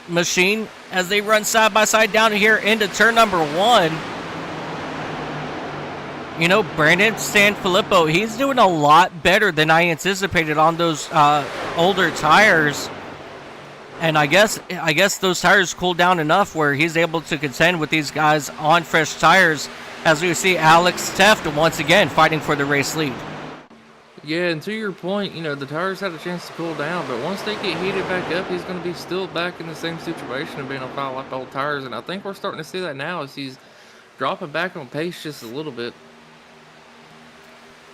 machine as they run side by side down here into turn number 1. You know, Brandon Sanfilippo, he's doing a lot better than I anticipated on those older tires. And I guess those tires cooled down enough where he's able to contend with these guys on fresh tires, as we see Alex Teft once again fighting for the race lead. Yeah, and to your point, you know, the tires had a chance to cool down, but once they get heated back up, he's going to be still back in the same situation of being on fire like old tires. And I think we're starting to see that now as he's dropping back on pace just a little bit.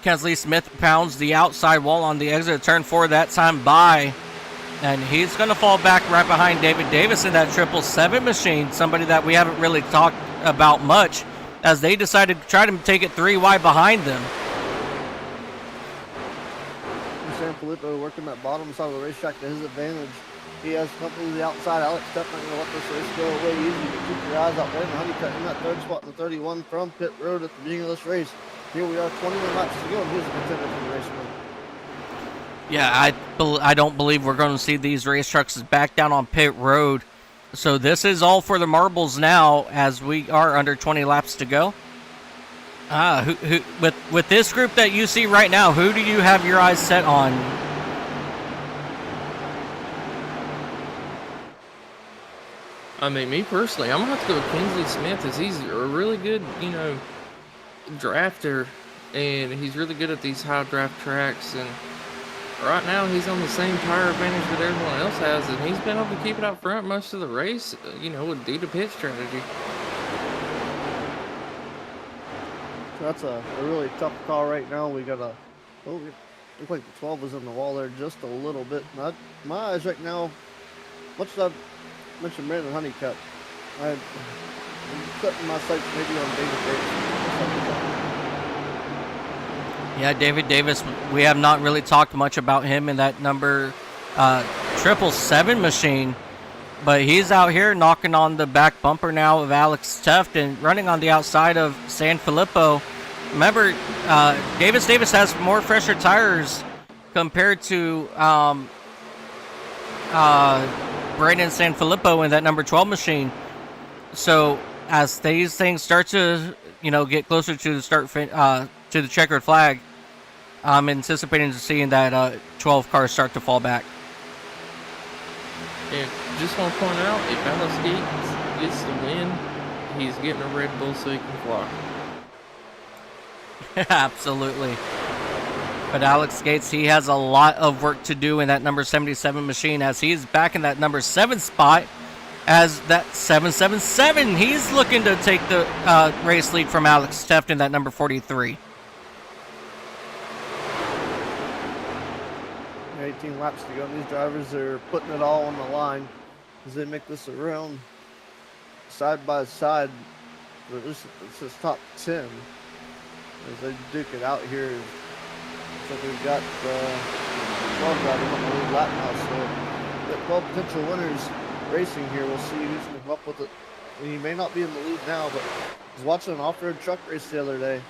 Kesley Smith pounds the outside wall on the exit of turn 4 that time by. And he's going to fall back right behind David Davis in that 777 machine, somebody that we haven't really talked about much, as they decided to try to take it 3 wide behind them. Sanfilippo working that bottom side of the racetrack to his advantage. He has company to the outside. Alex definitely going to let this race go away easy. But keep your eyes out there. And Honeycutt in that third spot in the 31 from pit road at the beginning of this race. Here we are, 21 laps to go, and he's a contender for the race win. Yeah, I don't believe we're going to see these race trucks back down on pit road. So this is all for the marbles now, as we are under 20 laps to go. With this group that you see right now, who do you have your eyes set on? I mean, me personally, I'm going to have to go with Kinsley Smith, as he's a really good, you know, drafter, and he's really good at these high draft tracks. And right now, he's on the same tire advantage that everyone else has, and he's been able to keep it out front most of the race, you know, due to pit strategy. So that's a really tough call right now. We got a, looks like the 12 is in the wall there just a little bit. My eyes right now, much as I mentioned Brandon Honeycutt, I'm setting my sights maybe on David Davis. Yeah, David Davis, we have not really talked much about him in that number 777 machine, but he's out here knocking on the back bumper now of Alex Teft and running on the outside of Sanfilippo. Remember, Davis has more fresher tires compared to Brandon Sanfilippo in that number 12 machine. So as these things start to, you know, get closer to the to the checkered flag, I'm anticipating seeing that 12 cars start to fall back. And just want to point out, if Alex Gates gets the win, he's getting a Red Bull so he can fly. Absolutely. But Alex Gates, he has a lot of work to do in that number 77 machine, as he's back in that number 7 spot as that 777. He's looking to take the race lead from Alex Teft in that number 43. 18 laps to go, and these drivers are putting it all on the line as they make this around side by side. This is top 10 as they duke it out here. So we've got 12 drivers on the lead lap now, so we've got 12 potential winners racing here. We'll see who's going to come up with it. And he may not be in the lead now, but I was watching an off-road truck race the other day,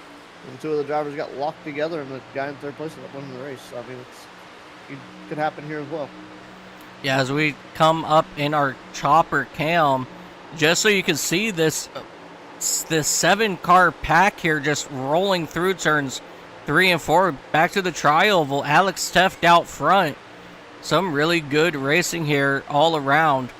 and 2 of the drivers got locked together, and the guy in 3rd place ended up winning the race. So, I mean, it could happen here as well. Yeah, as we come up in our chopper cam, just so you can see this 7-car pack here just rolling through turns 3 and 4 back to the tri-oval. Alex Teft out front. Some really good racing here all around.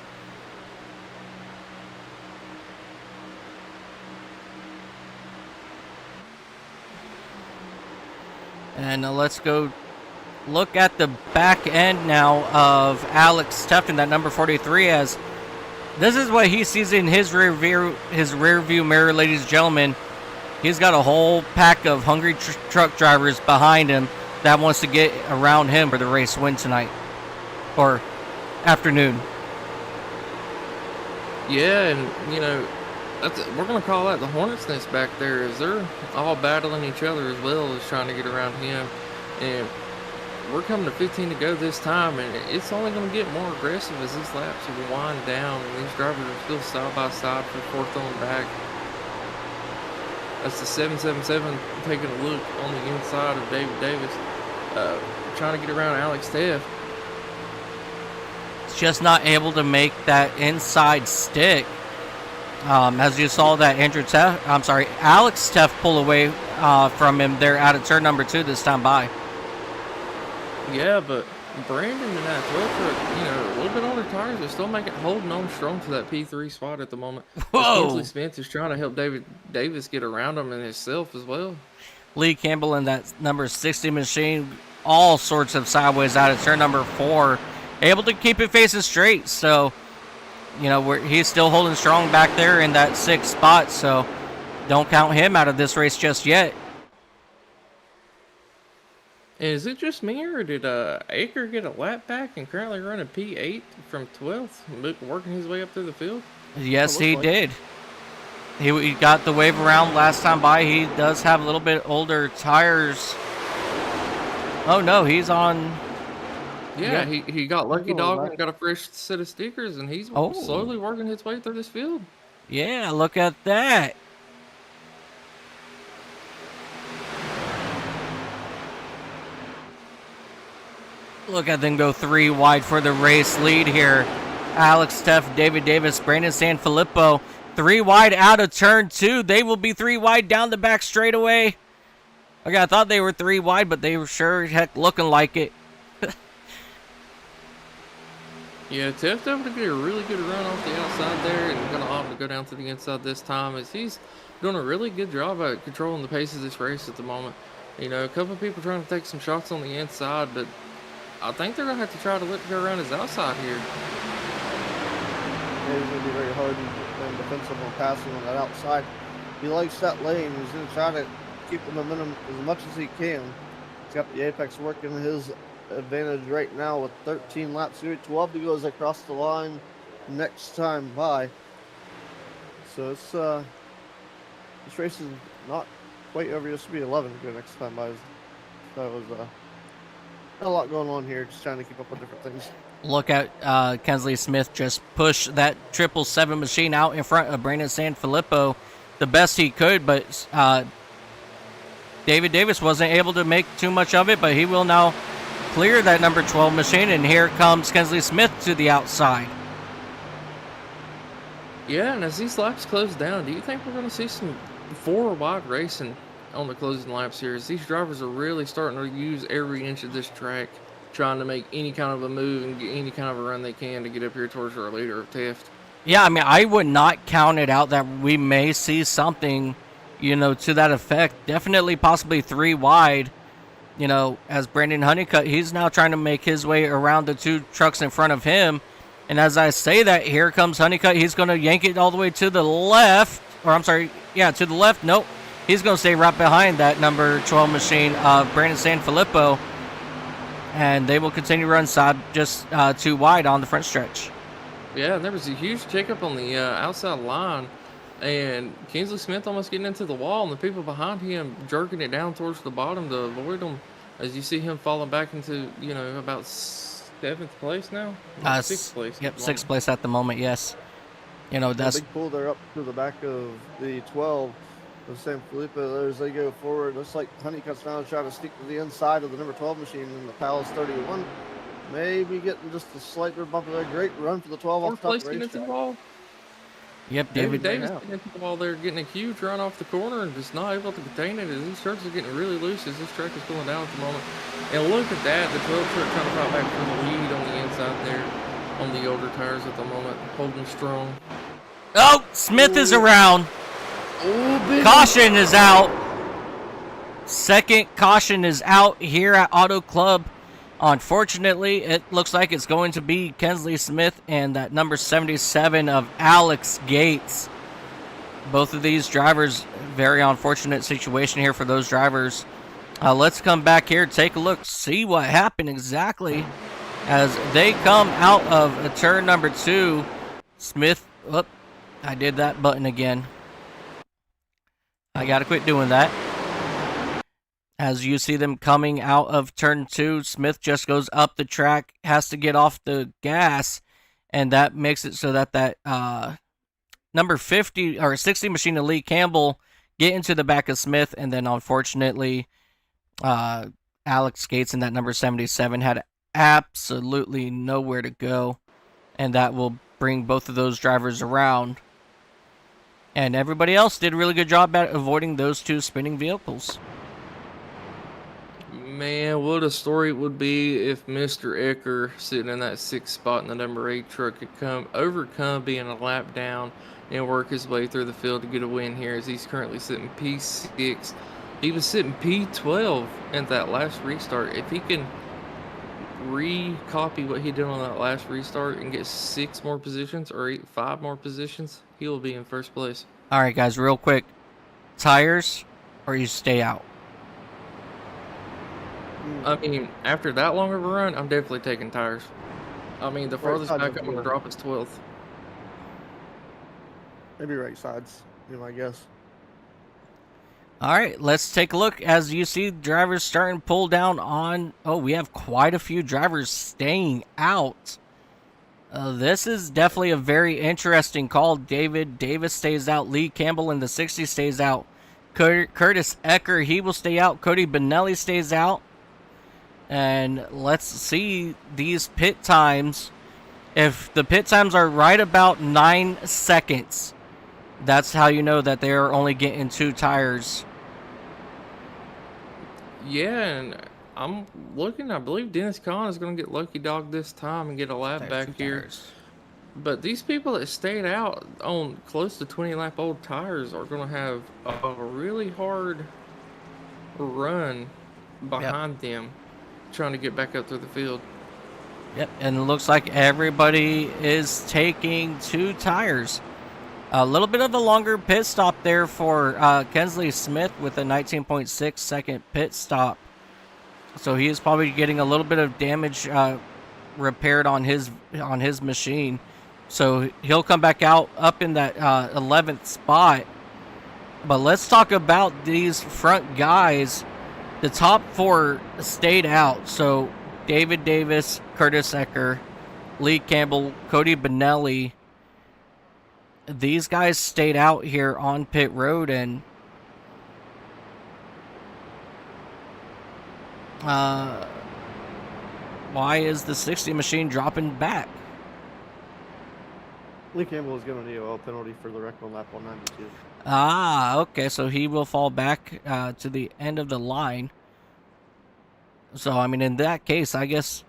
And let's go look at the back end now of Alex Teft in that number 43, as this is what he sees in his rear view mirror, ladies and gentlemen. He's got a whole pack of hungry truck drivers behind him that wants to get around him for the race win tonight or afternoon. Yeah, and we're gonna call that the hornet's nest back there, as they're all battling each other as well as trying to get around him. And we're coming to 15 to go this time, and it's only going to get more aggressive as these laps will wind down, and these drivers are still side by side for fourth on back. That's the 777 taking a look on the inside of David Davis, trying to get around Alex Teff. It's just not able to make that inside stick. As you saw that Alex Teff pull away from him there out of turn number 2 this time by. Yeah, but Brandon and that 12 truck, a little bit on their tires, but still holding on strong to that P3 spot at the moment. Whoa! Kinsley Smith is trying to help David Davis get around him and himself as well. Lee Campbell in that number 60 machine, all sorts of sideways out of turn number 4, able to keep it facing straight. So, he's still holding strong back there in that 6th spot. So, don't count him out of this race just yet. Is it just me, or did Aker get a lap back and currently running P8 from 12th, working his way up through the field? Yes, he did. He got the wave around last time by. He does have a little bit older tires. Oh, no, he's on... Yeah, he got Lucky Dog and got a fresh set of stickers, and he's slowly working his way through this field. Yeah, look at that. Look at them go 3 wide for the race lead here. Alex Teff, David Davis, Brandon Sanfilippo, 3 wide out of turn 2. They will be 3 wide down the back straightaway. Okay, I thought they were 3 wide, but they were sure heck looking like it. Yeah, Teff able to get a really good run off the outside there, and going to opt to go down to the inside this time, as he's doing a really good job at controlling the pace of this race at the moment. A couple of people trying to take some shots on the inside, but I think they're going to have to try to let go around his outside here. Yeah, he's going to be very hard and defensive on passing on that outside. He likes that lane. He's going to try to keep the momentum as much as he can. He's got the apex working his advantage right now with 13 laps here. 12 to go as they cross the line next time by. So it's this race is not quite over. It used to be 11 to go next time by. That was a lot going on here, just trying to keep up with different things. Look at Kinsley Smith just push that 777 machine out in front of Brandon Sanfilippo the best he could, but David Davis wasn't able to make too much of it, but he will now clear that number 12 machine, and here comes Kinsley Smith to the outside. Yeah, and as these laps close down, do you think we're going to see some 4 wide racing on the closing laps here? As these drivers are really starting to use every inch of this track, trying to make any kind of a move and get any kind of a run they can to get up here towards our leader of Taft. Yeah, I mean, I would not count it out that we may see something, to that effect. Definitely possibly 3 wide. As Brandon Honeycutt, he's now trying to make his way around the 2 trucks in front of him. And as I say that, here comes Honeycutt. He's going to yank it all the way to the left. Or I'm sorry, to the left. Nope. He's going to stay right behind that number 12 machine of Brandon Sanfilippo. And they will continue to run side just 2 wide on the front stretch. Yeah, and there was a huge checkup on the outside line. And Kinsley Smith almost getting into the wall, and the people behind him jerking it down towards the bottom to avoid him. As you see him falling back into, about 7th place now? 6th place. Yep, 6th place at the moment, yes. That's... A big pull there up to the back of the 12 of Sanfilippo. As they go forward, looks like Honeycutt's now trying to sneak to the inside of the number 12 machine in the Palace 31. Maybe getting just a slight bump there. Great run for the 12 off top of the racetrack. Yep, David Davis getting into the wall there, getting a huge run off the corner and just not able to contain it, as these trucks are getting really loose as this track is going down at the moment. And look at that, the 12 truck trying to fight back for the lead on the inside there on the older tires at the moment, holding strong. Oh, Smith is around. Oh, caution is out. Second caution is out here at Auto Club. Unfortunately, it looks like it's going to be Kinsley Smith and that number 77 of Alex Gates. Both of these drivers, very unfortunate situation here for those drivers. Let's come back here, take a look, see what happened exactly. As they come out of turn number 2, Smith Whoop, I did that button again. I gotta quit doing that. As you see them coming out of turn 2, Smith just goes up the track, has to get off the gas, and that makes it so that number 50 or 60 machine of Lee Campbell get into the back of Smith, and then unfortunately, Alex Gates in that number 77 had absolutely nowhere to go, and that will bring both of those drivers around. And everybody else did a really good job at avoiding those two spinning vehicles. Man, what a story it would be if Mr. Ecker, sitting in that 6th spot in the number 8 truck, could overcome being a lap down and work his way through the field to get a win here, as he's currently sitting P6. He was sitting P12 at that last restart. If he can recopy what he did on that last restart and get 6 more positions or 5 more positions, he will be in first place. All right, guys, real quick. Tires or you stay out? I mean, after that long of a run, I'm definitely taking tires. I mean, the farthest sides back of I'm going to the drop is 12th. Maybe right sides, be my guess. All right, let's take a look. As you see, drivers starting to pull down on... Oh, we have quite a few drivers staying out. This is definitely a very interesting call. David Davis stays out. Lee Campbell in the 60 stays out. Curtis Ecker, he will stay out. Cody Benelli stays out. And let's see these pit times. If the pit times are right about 9 seconds, that's how you know that they are only getting 2 tires. Yeah, and I'm looking. I believe Dennis Conn is going to get lucky dog this time and get a lap back here. But these people that stayed out on close to 20 lap old tires are going to have a really hard run behind them, trying to get back up through the field. Yep, and it looks like everybody is taking 2 tires. A little bit of a longer pit stop there for Kensley Smith with a 19.6 second pit stop. So he is probably getting a little bit of damage repaired on his machine. So he'll come back out up in that 11th spot. But let's talk about these front guys. The top 4 stayed out. So David Davis, Curtis Ecker, Lee Campbell, Cody Benelli. These guys stayed out here on pit road, and why is the 60 machine dropping back? Lee Campbell is given an EOL penalty for the wreck on lap 192. Ah, okay, so he will fall back to the end of the line. So, I mean, in that case, I guess...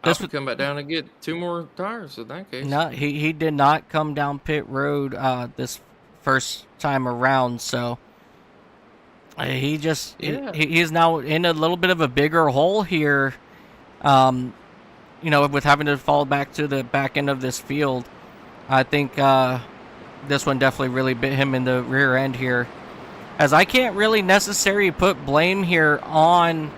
I would come back down and get 2 more tires in that case. No, he did not come down pit road this first time around, so he just he's now in a little bit of a bigger hole here, you know, with having to fall back to the back end of this field. I think this one definitely really bit him in the rear end here, as I can't really necessarily put blame here on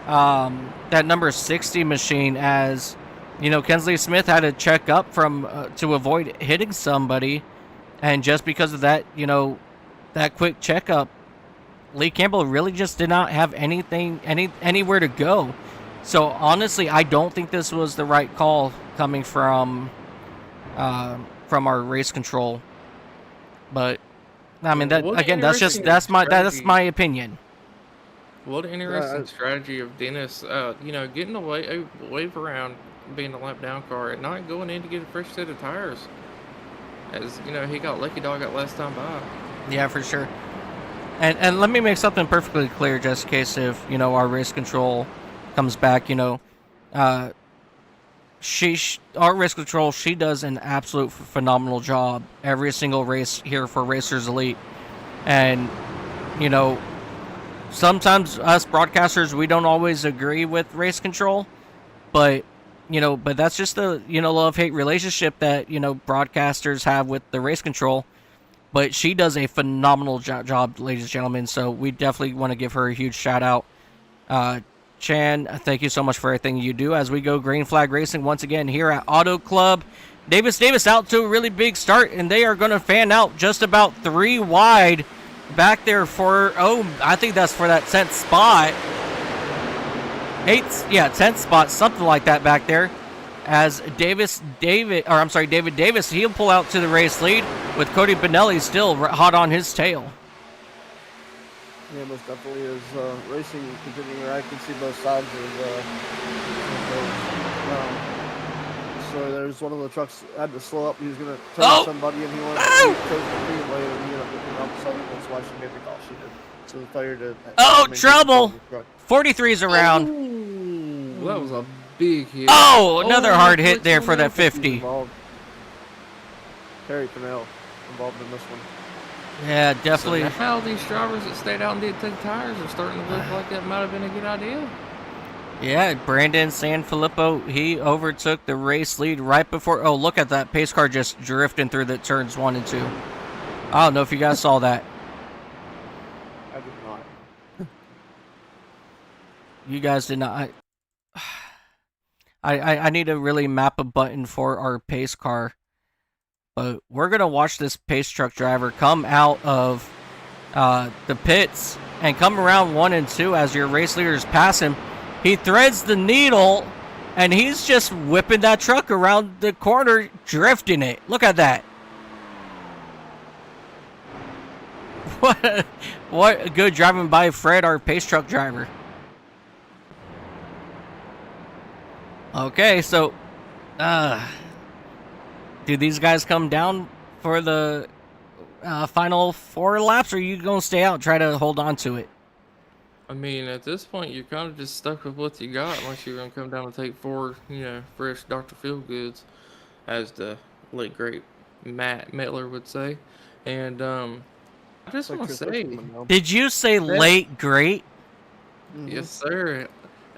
that number 60 machine, as you know, Kensley Smith had to check up from to avoid hitting somebody, and just because of that, you know, that quick checkup, Lee Campbell really just did not have anywhere to go. So honestly, I don't think this was the right call coming from our race control. But I mean, that again, that's my opinion. What an interesting strategy of Dennis, you know, getting a wave around being a lap down car and not going in to get a fresh set of tires. As, you know, he got lucky dog that last time by. Yeah, for sure. And let me make something perfectly clear, just in case if, you know, our race control comes back, you know, our race control, she does an absolute phenomenal job every single race here for Racers Elite. And, you know, sometimes us broadcasters, we don't always agree with race control, but, you know, but that's just the, you know, love-hate relationship that, you know, broadcasters have with the race control. But she does a phenomenal job, ladies and gentlemen, so we definitely want to give her a huge shout-out. Chan, thank you so much for everything you do as we go green flag racing once again here at Auto Club. Davis out to a really big start, and they are going to fan out just about 3 wide back there for, I think that's for that 10th spot. 10th spot, something like that back there. As David Davis, he'll pull out to the race lead with Cody Benelli still hot on his tail. Yeah, most definitely is racing continuing where I can see both sides of so there's one of the trucks had to slow up. He was going to turn somebody, and he wanted to take the lead away, and he ended up looking up. So that's why she made the call she did. So the fire did. Trouble! 43's around. Ooh, that was a big hit. Another hard hit there for that 50. Harry Pennell involved in this one. Yeah, definitely. So now these drivers that stayed out and did take tires are starting to look like that might have been a good idea. Yeah, Brandon Sanfilippo, he overtook the race lead right before. Oh, look at that pace car just drifting through the turns 1 and 2. I don't know if you guys saw that. I did not. You guys did not. I need to really map a button for our pace car. But we're going to watch this pace truck driver come out of the pits and come around 1 and 2 as your race leaders pass him. He threads the needle, and he's just whipping that truck around the corner, drifting it. Look at that. What good driving by Fred, our pace truck driver. Okay, so do these guys come down for the final 4 laps, or are you going to stay out and try to hold on to it? I mean, at this point, you're kind of just stuck with what you got unless you're going to come down and take 4, fresh Dr. Feelgoods, as the late great Matt Mettler would say. And I just want to say... Did you say late great? Mm-hmm. Yes, sir.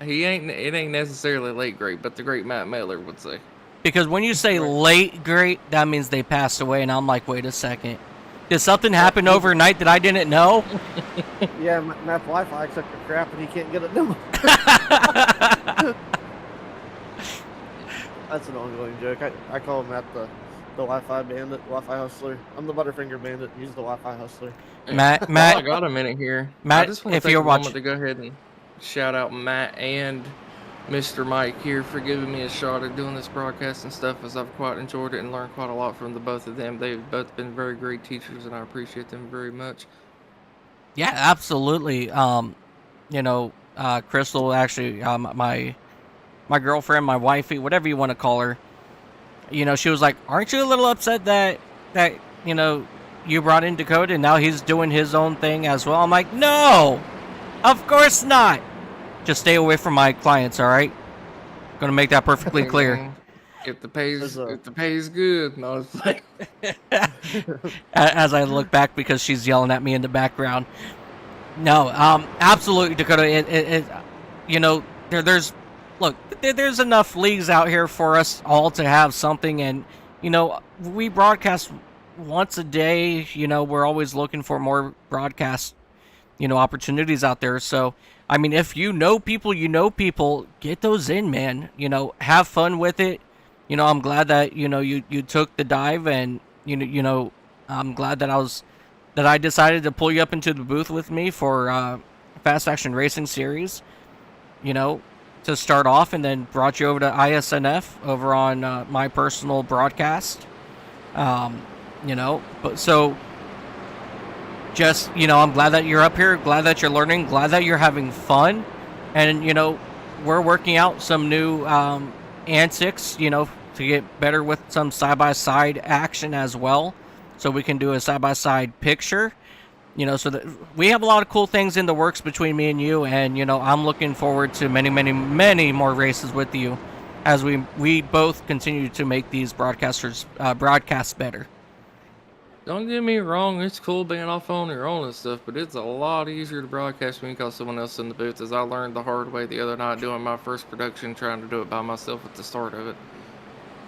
It ain't necessarily late great, but the great Matt Mettler would say. Because when you say late great, that means they passed away, and I'm like, wait a second. Did something happen overnight that I didn't know? Yeah, Matt's Wi-Fi took a crap, and he can't get it done. That's an ongoing joke. I call Matt the Wi-Fi bandit, Wi-Fi hustler. I'm the Butterfinger bandit. He's the Wi-Fi hustler. Matt, I got a minute here. Matt, I just want to take a moment to go ahead and shout out Matt and Mr. Mike here for giving me a shot at doing this broadcast and stuff, as I've quite enjoyed it and learned quite a lot from the both of them. They've both been very great teachers, and I appreciate them very much. Yeah, absolutely. Crystal, actually, my girlfriend, my wifey, whatever you want to call her, she was like, aren't you a little upset that you brought in Dakota and now he's doing his own thing as well? I'm like, no, of course not. Just stay away from my clients, all right? Gonna make that perfectly clear. If the pay is good, no, it's like... As I look back because she's yelling at me in the background. No, absolutely, Dakota. There's enough leagues out here for us all to have something, and we broadcast once a day. We're always looking for more broadcast, opportunities out there. So, I mean, if people, get those in, man. Have fun with it. I'm glad that you took the dive, and I'm glad that I decided to pull you up into the booth with me for Fast Action Racing Series. To start off, and then brought you over to ISNF over on my personal broadcast. But so. Just, I'm glad that you're up here, glad that you're learning, glad that you're having fun. And, we're working out some new antics, to get better with some side-by-side action as well. So we can do a side-by-side picture, so that we have a lot of cool things in the works between me and you. And, I'm looking forward to many, many, many more races with you as we both continue to make these broadcasts better. Don't get me wrong, it's cool being off on your own and stuff, but it's a lot easier to broadcast when you got someone else in the booth, as I learned the hard way the other night doing my first production, trying to do it by myself at the start of it.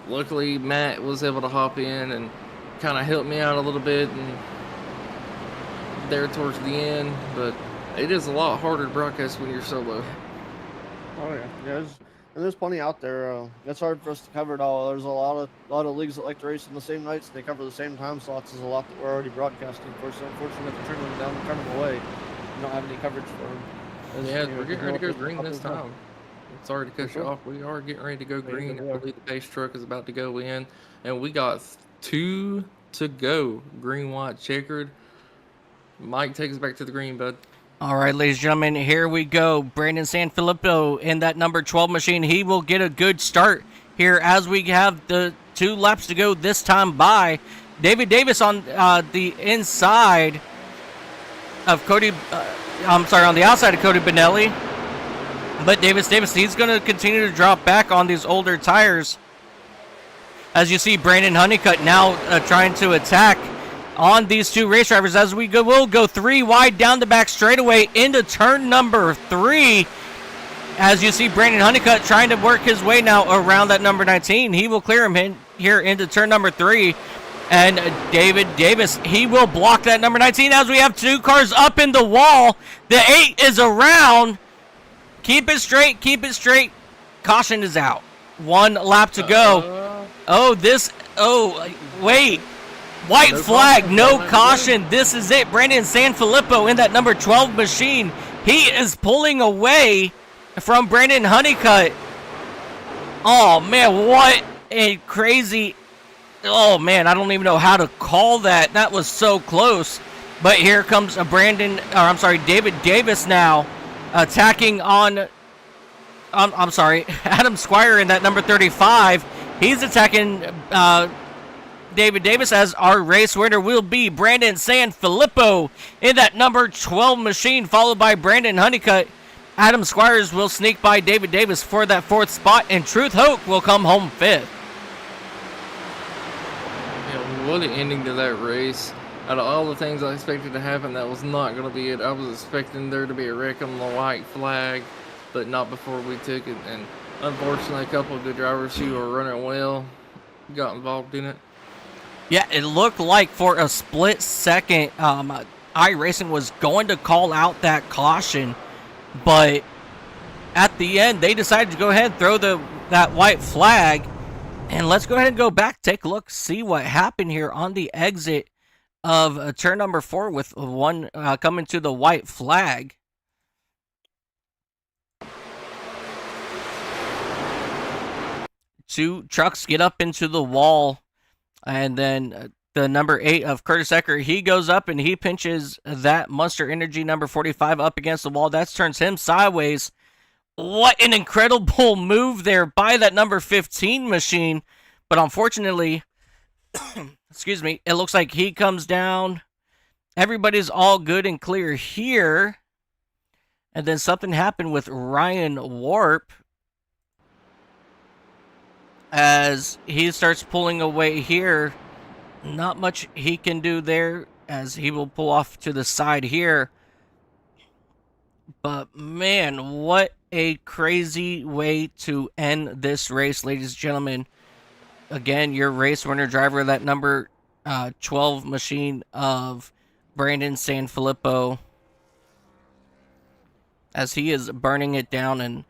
Luckily, Matt was able to hop in and kind of help me out a little bit and there towards the end, but it is a lot harder to broadcast when you're solo. Oh yeah, And there's plenty out there. It's hard for us to cover it all. There's a lot of leagues that like to race in the same nights. They cover the same time slots. There's a lot that we're already broadcasting for. So unfortunately, we have to turn them down and turn them away. We don't have any coverage for them. Yeah, we're getting ready to go green this time. Sorry to cut you off. We are getting ready to go green. I believe the base truck is about to go in, and we got 2 to go. Green-White-Checkered. Mike, take us back to the green, bud. All right, ladies and gentlemen, here we go. Brandon Sanfilippo in that number 12 machine. He will get a good start here as we have the 2 laps to go this time by. David Davis on the inside of Cody. On the outside of Cody Benelli. But Davis, he's going to continue to drop back on these older tires. As you see, Brandon Honeycutt now trying to attack on these 2 race drivers as we'll go 3 wide down the back straightaway into turn number 3. As you see, Brandon Honeycutt trying to work his way now around that number 19. He will clear him in here into turn number 3. And David Davis, he will block that number 19 as we have 2 cars up in the wall. The 8 is around. Keep it straight. Caution is out. 1 lap to go. Wait. White flag, no caution. This is it. Brandon Sanfilippo in that number 12 machine. He is pulling away from Brandon Honeycutt. Oh, man, what a crazy... Oh, man, I don't even know how to call that. That was so close. But here comes David Davis now attacking on... Adam Squire in that number 35. He's attacking... David Davis as our race winner will be Brandon Sanfilippo in that number 12 machine, followed by Brandon Honeycutt. Adam Squires will sneak by David Davis for that 4th spot, and Truth Hoke will come home 5th. Yeah, what an ending to that race. Out of all the things I expected to happen, that was not going to be it. I was expecting there to be a wreck on the white flag, but not before we took it. And unfortunately, a couple of good drivers who were running well got involved in it. Yeah, it looked like for a split second, iRacing was going to call out that caution, but at the end, they decided to go ahead and throw that white flag. And let's go ahead and go back, take a look, see what happened here on the exit of turn number 4 with 1 coming to the white flag. Two trucks get up into the wall. And then the number 8 of Curtis Ecker, he goes up and he pinches that Monster Energy number 45 up against the wall. That turns him sideways. What an incredible move there by that number 15 machine. But unfortunately, excuse me, it looks like he comes down. Everybody's all good and clear here. And then something happened with Ryan Warp as he starts pulling away here. Not much he can do there as he will pull off to the side here. But man, what a crazy way to end this race, ladies and gentlemen. Again, your race winner driver, that number 12 machine of Brandon Sanfilippo, as he is burning it down. And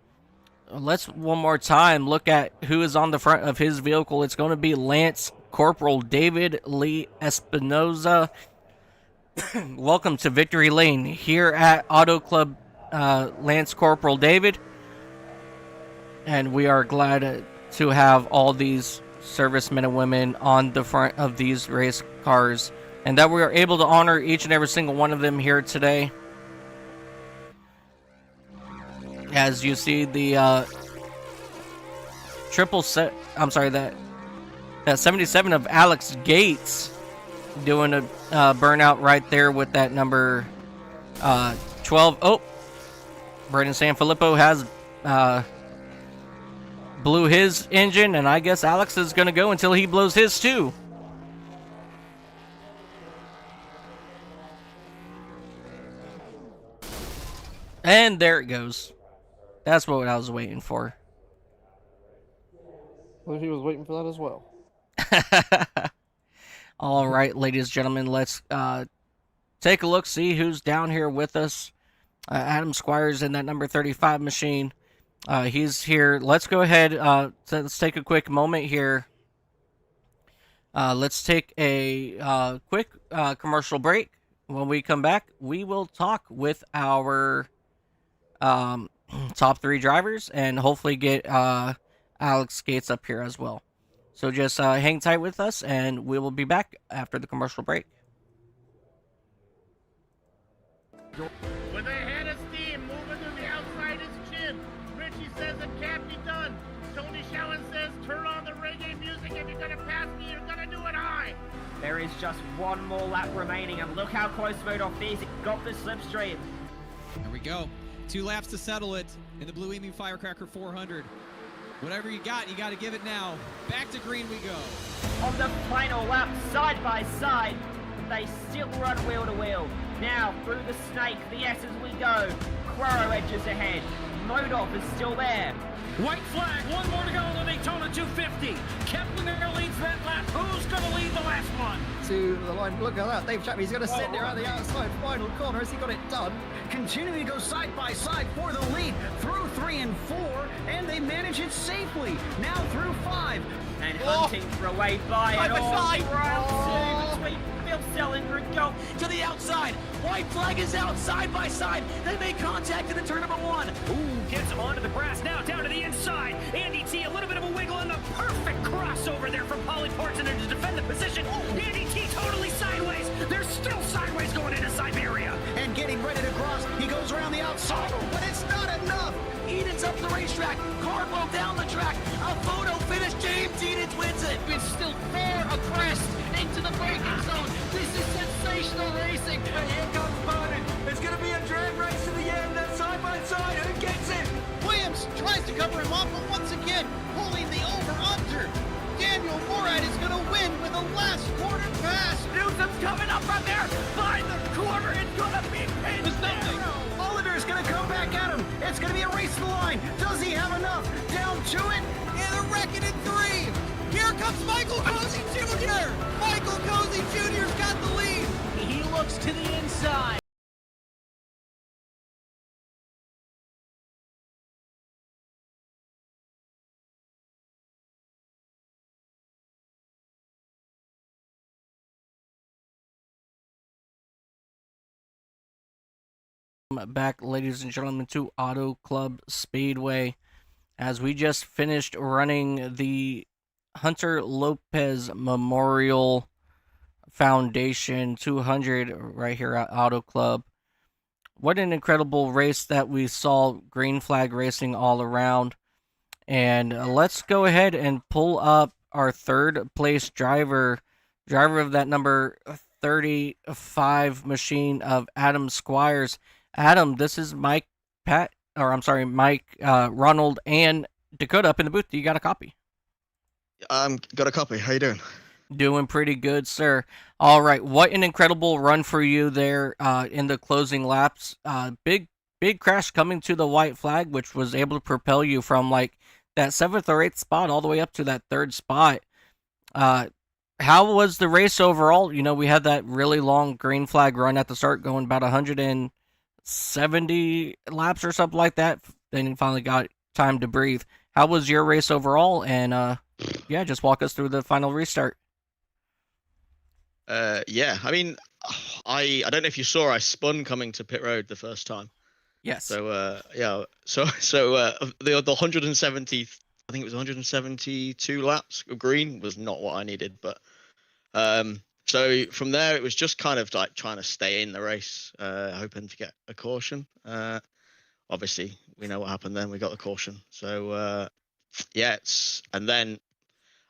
let's one more time look at who is on the front of his vehicle. It's going to be Lance Corporal David Lee Espinoza. Welcome to Victory Lane here at Auto Club, Lance Corporal David. And we are glad to have all these servicemen and women on the front of these race cars, and that we are able to honor each and every single one of them here today. As you see the that 77 of Alex Gates doing a burnout right there with that number 12. Oh, Brandon Sanfilippo has blew his engine, and I guess Alex is going to go until he blows his too. And there it goes. That's what I was waiting for. Well, he was waiting for that as well. All right, ladies and gentlemen, let's take a look, see who's down here with us. Adam Squires in that number 35 machine. He's here. Let's go ahead. Let's take a quick moment here. Let's take a quick commercial break. When we come back, we will talk with our top 3 drivers and hopefully get Alex Gates up here as well. So just hang tight with us, and we will be back after the commercial break. With a head of steam moving to the outside is Chin. Richie says it can't be done. Tony Shallen says turn on the reggae music. If you're gonna pass me, you're gonna do it high. There is just one more lap remaining, and look how close Modoff is. He got the slipstream. There we go. 2 laps to settle it in the Blue Evening Firecracker 400. Whatever you got to give it now. Back to green we go. On the final lap, side by side, they still run wheel to wheel. Now, through the snake, the S as we go. Quoro edges ahead. Modoff is still there. White flag, one more to go on the Daytona 250. Kepler leads that lap. Who's going to lead the last one? To the line. Look at that. Dave Chapman, he's going to send it around the outside final corner. Has he got it done? Continuing to go side by side for the lead through 3 and 4, and they manage it safely. Now through 5. And hunting for a way by Side it by all. side. Round 2 between Phil Sellinger and Gold. To the outside. White flag is out side by side. They make contact in turn number 1. Ooh, gets onto the grass now, down to the inside. Andy T, a little bit of a wiggle and the perfect crossover there from Polly Parton to defend the position. Andy T totally sideways. They're still sideways going into Siberia. And getting ready to cross. He goes around the outside, but it's not enough. Eden's up the racetrack. Car broke down the track. A photo finish. James Eden wins it. It's still far abreast into the braking zone. This is sensational racing. And here comes Bowden. It's going to be a drag race to the end. That's side by side. Who gets it? Williams tries to cover him off, but once again, pulling the over-under. Daniel Morad is going to win with a last quarter pass. Newsom's coming up from there. By the corner, it's going to be pinned. Oliver is going to come back at him. It's going to be a race to the line. Does he have enough? Down to it. And a wrecking in 3. Here comes Michael Cozy Jr. Michael Cozy Jr.'s got the lead. He looks to the inside. Back, ladies and gentlemen, to Auto Club Speedway, as we just finished running the Hunter Lopez Memorial Foundation 200 right here at Auto Club. What an incredible race that we saw. Green flag racing all around. And let's go ahead and pull up our third place driver of that number 35 machine of Adam Squires. Adam, this is Mike, Ronald, and Dakota up in the booth. You got a copy? Got a copy. How you doing? Doing pretty good, sir. All right, what an incredible run for you there in the closing laps. Big crash coming to the white flag, which was able to propel you from like that 7th or 8th spot all the way up to that 3rd spot. How was the race overall? You know, we had that really long green flag run at the start, going about 170 laps or something like that. Then you finally got time to breathe. How was your race overall? And yeah, just walk us through the final restart. Yeah. I mean, I don't know if you saw, I spun coming to pit road the first time. Yes. So yeah. So the 170, I think it was 172 laps of green was not what I needed, but so from there it was just kind of like trying to stay in the race, hoping to get a caution. Obviously we know what happened then. We got the caution. So yeah, and then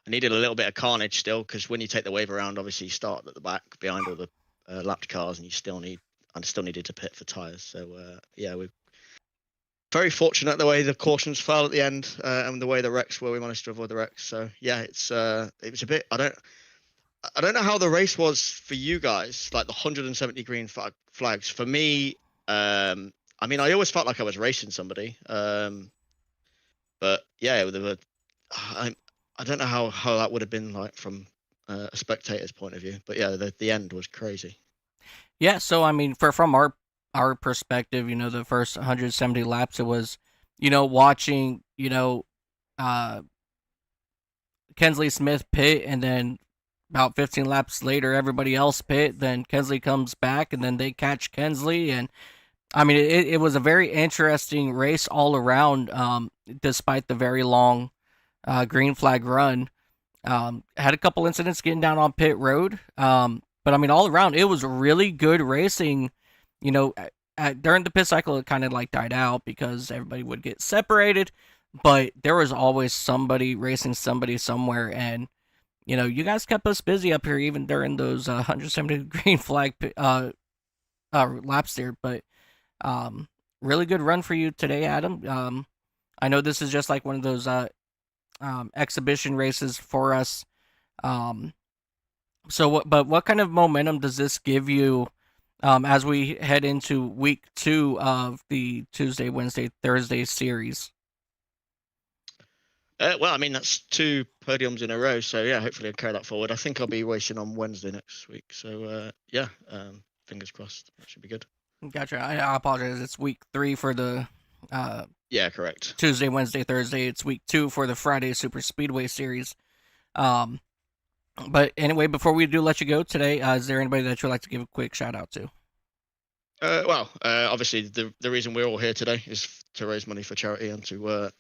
I needed a little bit of carnage still, because when you take the wave around, obviously you start at the back behind all the lapped cars, and I still needed to pit for tires. So yeah, we're very fortunate the way the cautions fell at the end, and the way the wrecks were. We managed to avoid the wrecks. So yeah, it was a bit. I don't know how the race was for you guys, like the 170 green flags. For me, I mean, I always felt like I was racing somebody. But yeah, I don't know how that would have been like from a spectator's point of view. But yeah, the end was crazy. Yeah, so I mean, from our perspective, you know, the first 170 laps, it was watching, uh, Kensley Smith pit, and then about 15 laps later, everybody else pit. Then Kensley comes back, and then they catch Kensley. And I mean, it was a very interesting race all around, despite the very long green flag run. Had a couple incidents getting down on pit road. But I mean, all around, it was really good racing. During the pit cycle, it kind of like died out because everybody would get separated. But there was always somebody racing somebody somewhere, and you guys kept us busy up here even during those 170 green flag laps there. But really good run for you today, Adam. I know this is just like one of those exhibition races for us. But what kind of momentum does this give you as we head into week 2 of the Tuesday, Wednesday, Thursday series? Well, I mean, that's 2 podiums in a row, so yeah, hopefully I'll carry that forward. I think I'll be racing on Wednesday next week, so fingers crossed. That should be good. Gotcha. I apologize. It's week 3 for the yeah, correct. Tuesday, Wednesday, Thursday. It's week 2 for the Friday Super Speedway series. But anyway, before we do let you go today, is there anybody that you'd like to give a quick shout out to? Obviously the reason we're all here today is to raise money for charity and to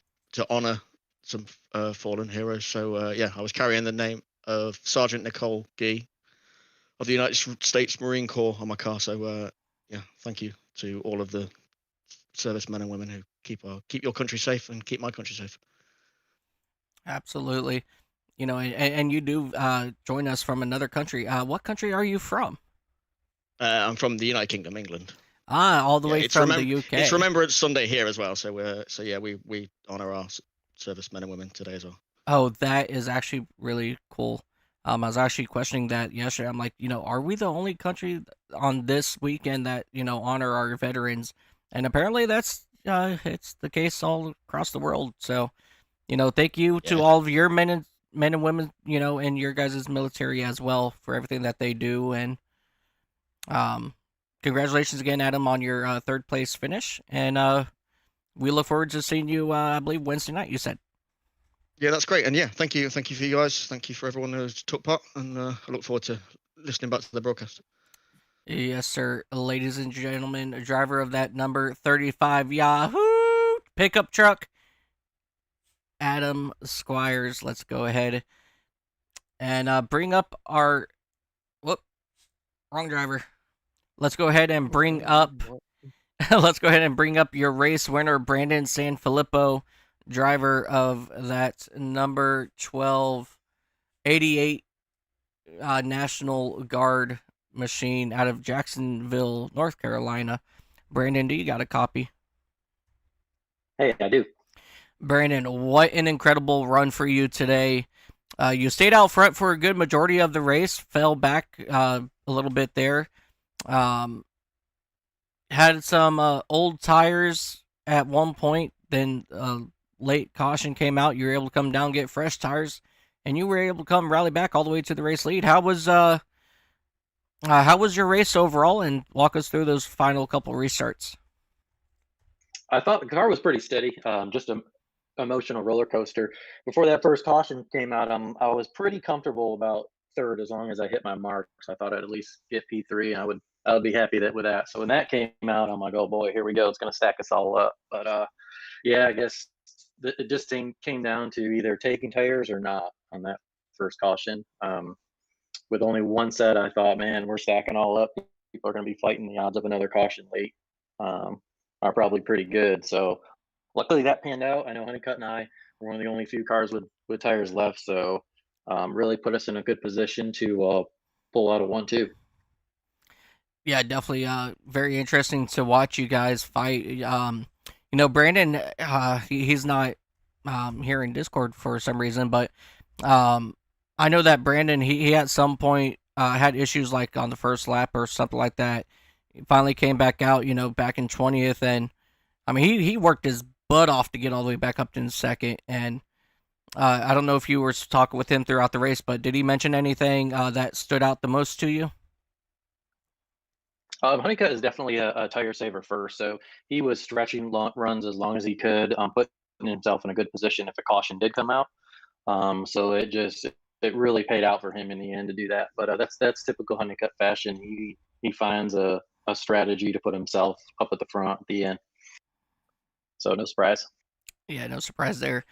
honor some fallen heroes. So I was carrying the name of Sergeant Nicole Gee of the United States Marine Corps on my car. So thank you to all of the servicemen and women who keep your country safe and keep my country safe. Absolutely. And you do join us from another country. What country are you from? I'm from the United Kingdom, England. All the way from the UK. It's Remembrance Sunday here as well. So we honor our servicemen and women today as well. Oh, that is actually really cool. I was actually questioning that yesterday. I'm like, are we the only country on this weekend that honor our veterans? And apparently that's it's the case all across the world. So, thank you to all of your men and women, in your guys' military as well for everything that they do. And congratulations again, Adam, on your 3rd place finish. And we look forward to seeing you, I believe, Wednesday night, you said. Yeah, that's great. And yeah, thank you for you guys. Thank you for everyone who took part. And I look forward to listening back to the broadcast. Yes, sir. Ladies and gentlemen, a driver of that number 35 Yahoo pickup truck, Adam Squires. Let's go ahead and bring up our... wrong driver. Let's go ahead and bring up... Let's go ahead and bring up your race winner, Brandon Sanfilippo, driver of that number 1288 National Guard machine out of Jacksonville, North Carolina. Brandon, do you got a copy? Hey, I do. Brandon, what an incredible run for you today. You stayed out front for a good majority of the race, fell back a little bit there. Had some old tires at one point, then late caution came out. You were able to come down, get fresh tires, and you were able to come rally back all the way to the race lead. How was your race overall, and walk us through those final couple restarts? I thought the car was pretty steady, just an emotional roller coaster. Before that first caution came out, I was pretty comfortable about 3rd as long as I hit my marks. I thought I'd at least get P3, and I would be happy with that. So when that came out, I'm like, oh boy, here we go. It's going to stack us all up. But I guess it just came down to either taking tires or not on that first caution. With only one set, I thought, man, we're stacking all up. People are going to be fighting the odds of another caution late. Are probably pretty good. So luckily that panned out. I know Honeycutt and I were one of the only few cars with tires left. So really put us in a good position to pull out a 1-2. Yeah, definitely very interesting to watch you guys fight. Brandon, he's not here in Discord for some reason, but I know that Brandon, he at some point had issues like on the first lap or something like that. He finally came back out, back in 20th, and I mean he worked his butt off to get all the way back up to 2nd. And I don't know if you were talking with him throughout the race, but did he mention anything that stood out the most to you? Honeycutt is definitely a tire saver first, so he was stretching runs as long as he could, putting himself in a good position if a caution did come out. So it really paid out for him in the end to do that. But that's typical Honeycutt fashion. He finds a strategy to put himself up at the front at the end. So no surprise. Yeah, no surprise there.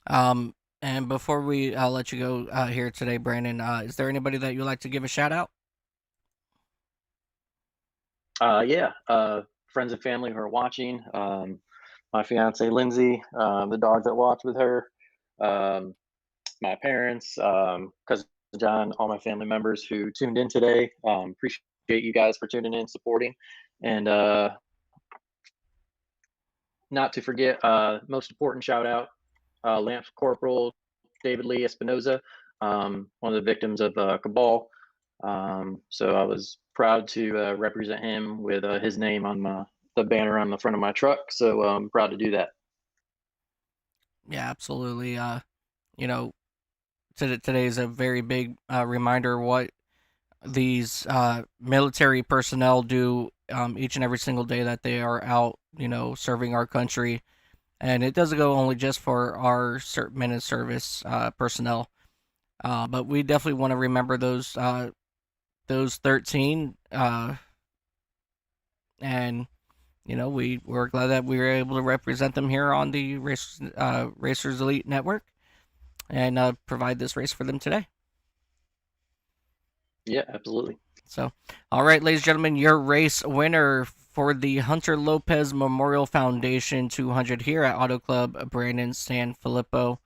And before we let you go here today, Brandon, is there anybody that you'd like to give a shout out? Yeah, friends and family who are watching. My fiance Lindsay, the dogs that watch with her, um, my parents, cousin John, all my family members who tuned in today. Appreciate you guys for tuning in, supporting, and not to forget, most important shout out, Lance Corporal David Lee Espinoza, one of the victims of Cabal. So I was proud to represent him with his name on the banner on the front of my truck. So I'm proud to do that. Yeah, absolutely. You know, today is a very big reminder what these military personnel do each and every single day that they are out, serving our country. And it doesn't go only just for our men in service personnel, but we definitely want to remember those 13, and we're glad that we were able to represent them here on the Racers Elite Network and provide this race for them today. Yeah, absolutely. So, all right, ladies and gentlemen, your race winner for the Hunter Lopez Memorial Foundation 200 here at Auto Club, Brandon Sanfilippo.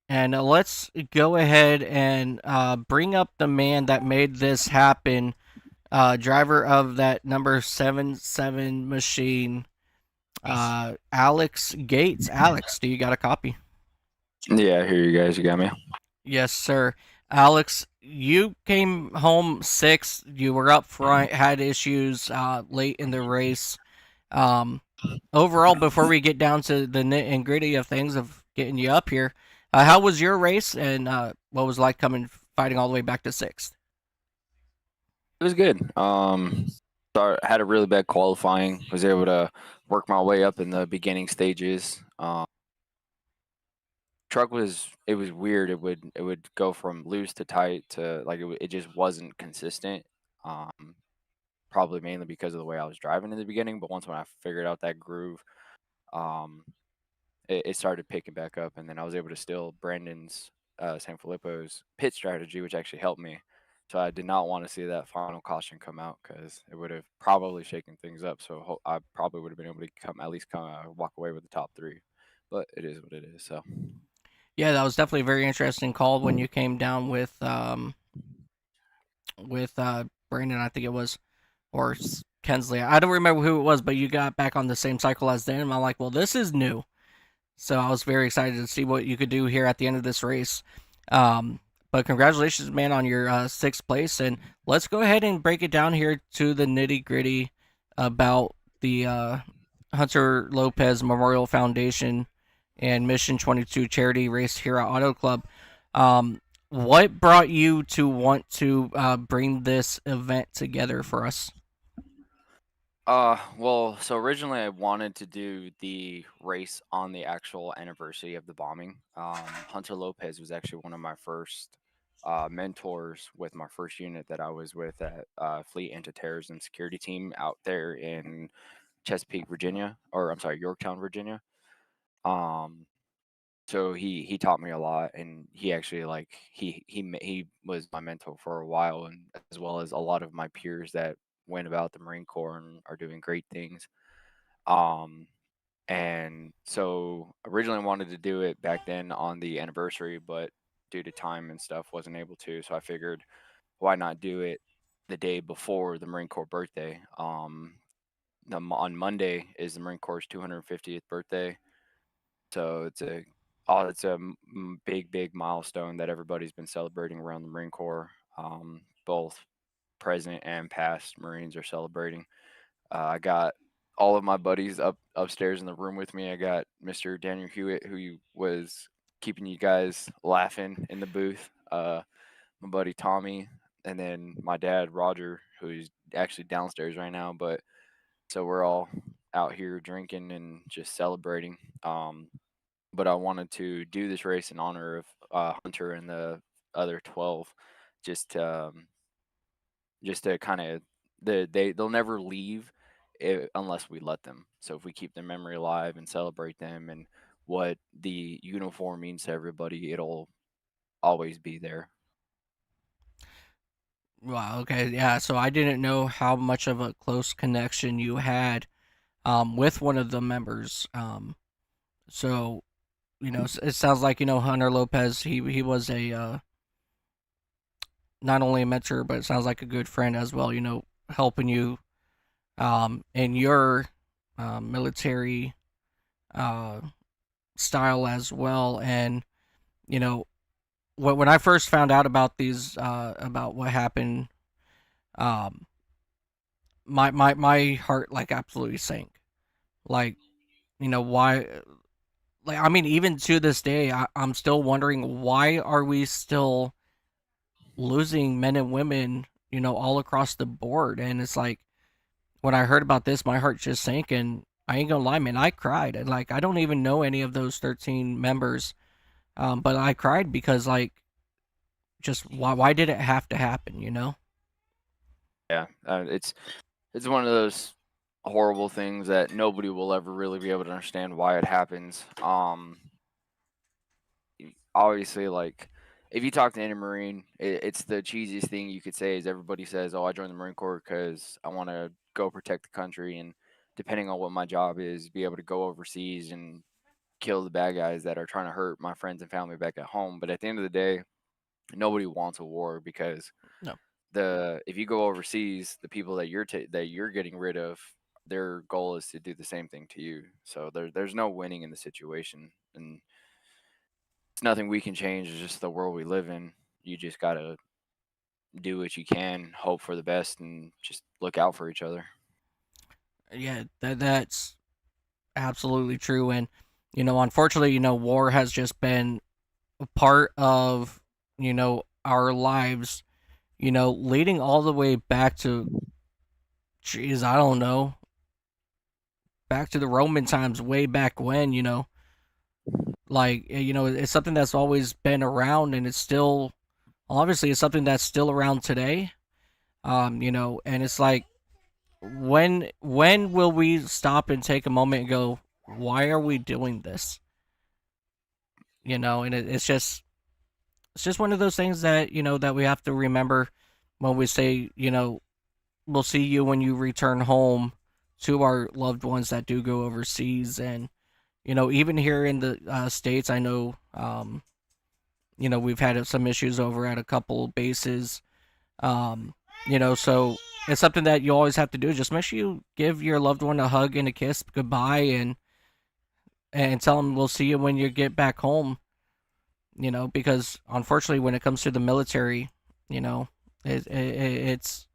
And let's go ahead and bring up the man that made this happen, driver of that number 77 machine, Alex Gates. Alex, do you got a copy? Yeah, here you guys. You got me. Yes, sir. Alex, you came home sixth. You were up front, had issues late in the race. Overall, before we get down to the nit and gritty of things of getting you up here, how was your race, and what was it like fighting all the way back to sixth? It was good. Had a really bad qualifying. Was able to work my way up in the beginning stages. Truck was weird. It would go from loose to tight to like it just wasn't consistent. Probably mainly because of the way I was driving in the beginning. But once when I figured out that groove, um, it started picking back up, and then I was able to steal Brandon's Sanfilippo's pit strategy, which actually helped me. So I did not want to see that final caution come out because it would have probably shaken things up. So I probably would have been able to at least walk away with the top three. But it is what it is. So Yeah, that was definitely a very interesting call when you came down with Brandon, I think it was, or Kensley. I don't remember who it was, but you got back on the same cycle as them. I'm like, well, this is new. So I was very excited to see what you could do here at the end of this race. But congratulations, man, on your sixth place. And let's go ahead and break it down here to the nitty gritty about the Hunter Lopez Memorial Foundation and Mission 22 charity race here at Auto Club. What brought you to want to bring this event together for us? well, so originally I wanted to do the race on the actual anniversary of the bombing. Hunter Lopez was actually one of my first mentors with my first unit that I was with at Fleet Anti-Terrorism Security Team out there in Chesapeake, Virginia, or I'm sorry, Yorktown, Virginia. Um, so he taught me a lot, and he actually he was my mentor for a while, and as well as a lot of my peers that went about the Marine Corps and are doing great things. Um, and so originally I wanted to do it back then on the anniversary, but due to time and stuff, wasn't able to. So I figured, why not do it the day before the Marine Corps birthday? On Monday is the Marine Corps' 250th birthday, so it's a big milestone that everybody's been celebrating around the Marine Corps. Both present and past Marines are celebrating. I got all of my buddies upstairs in the room with me. I got Mr. Daniel Hewitt, who was keeping you guys laughing in the booth. My buddy Tommy, and then my dad Roger, who's actually downstairs right now, but so we're all out here drinking and just celebrating. But I wanted to do this race in honor of Hunter and the other 12, just to kind of they'll never leave unless we let them. So if we keep their memory alive and celebrate them and what the uniform means to everybody, it'll always be there. Wow. Okay. Yeah. So I didn't know how much of a close connection you had with one of the members. So it sounds like Hunter Lopez. He was a not only a mentor, but it sounds like a good friend as well. Helping you in your military uh, style as well. And you know, when I first found out about these about what happened, um, my heart like absolutely sank. Like why? Like I mean, even to this day, I'm still wondering why are we still losing men and women, all across the board. And it's like when I heard about this, my heart just sank, and I ain't gonna lie, man, I cried. And like I don't even know any of those 13 members, but I cried because like just why did it have to happen? Yeah, it's one of those horrible things that nobody will ever really be able to understand why it happens. Obviously, like if you talk to any Marine, it's the cheesiest thing you could say is everybody says, "Oh, I joined the Marine Corps because I want to go protect the country," and depending on what my job is, be able to go overseas and kill the bad guys that are trying to hurt my friends and family back at home. But at the end of the day, nobody wants a war because No. if you go overseas, the people that you're getting rid of, their goal is to do the same thing to you. So there's no winning in the situation, and it's nothing we can change. It's just the world we live in. You just gotta do what you can, hope for the best, and just look out for each other. Yeah, that's absolutely true. And unfortunately, war has just been a part of our lives. Leading all the way back to, geez, I don't know, back to the Roman times, way back when. Like it's something that's always been around, and it's still obviously it's something that's still around today. And it's like when will we stop and take a moment and go, why are we doing this? And it's just one of those things that that we have to remember when we say we'll see you when you return home to our loved ones that do go overseas. And even here in the states, I know we've had some issues over at a couple bases. So it's something that you always have to do. Just make sure you give your loved one a hug and a kiss goodbye, and tell them we'll see you when you get back home. Because unfortunately, when it comes to the military, it's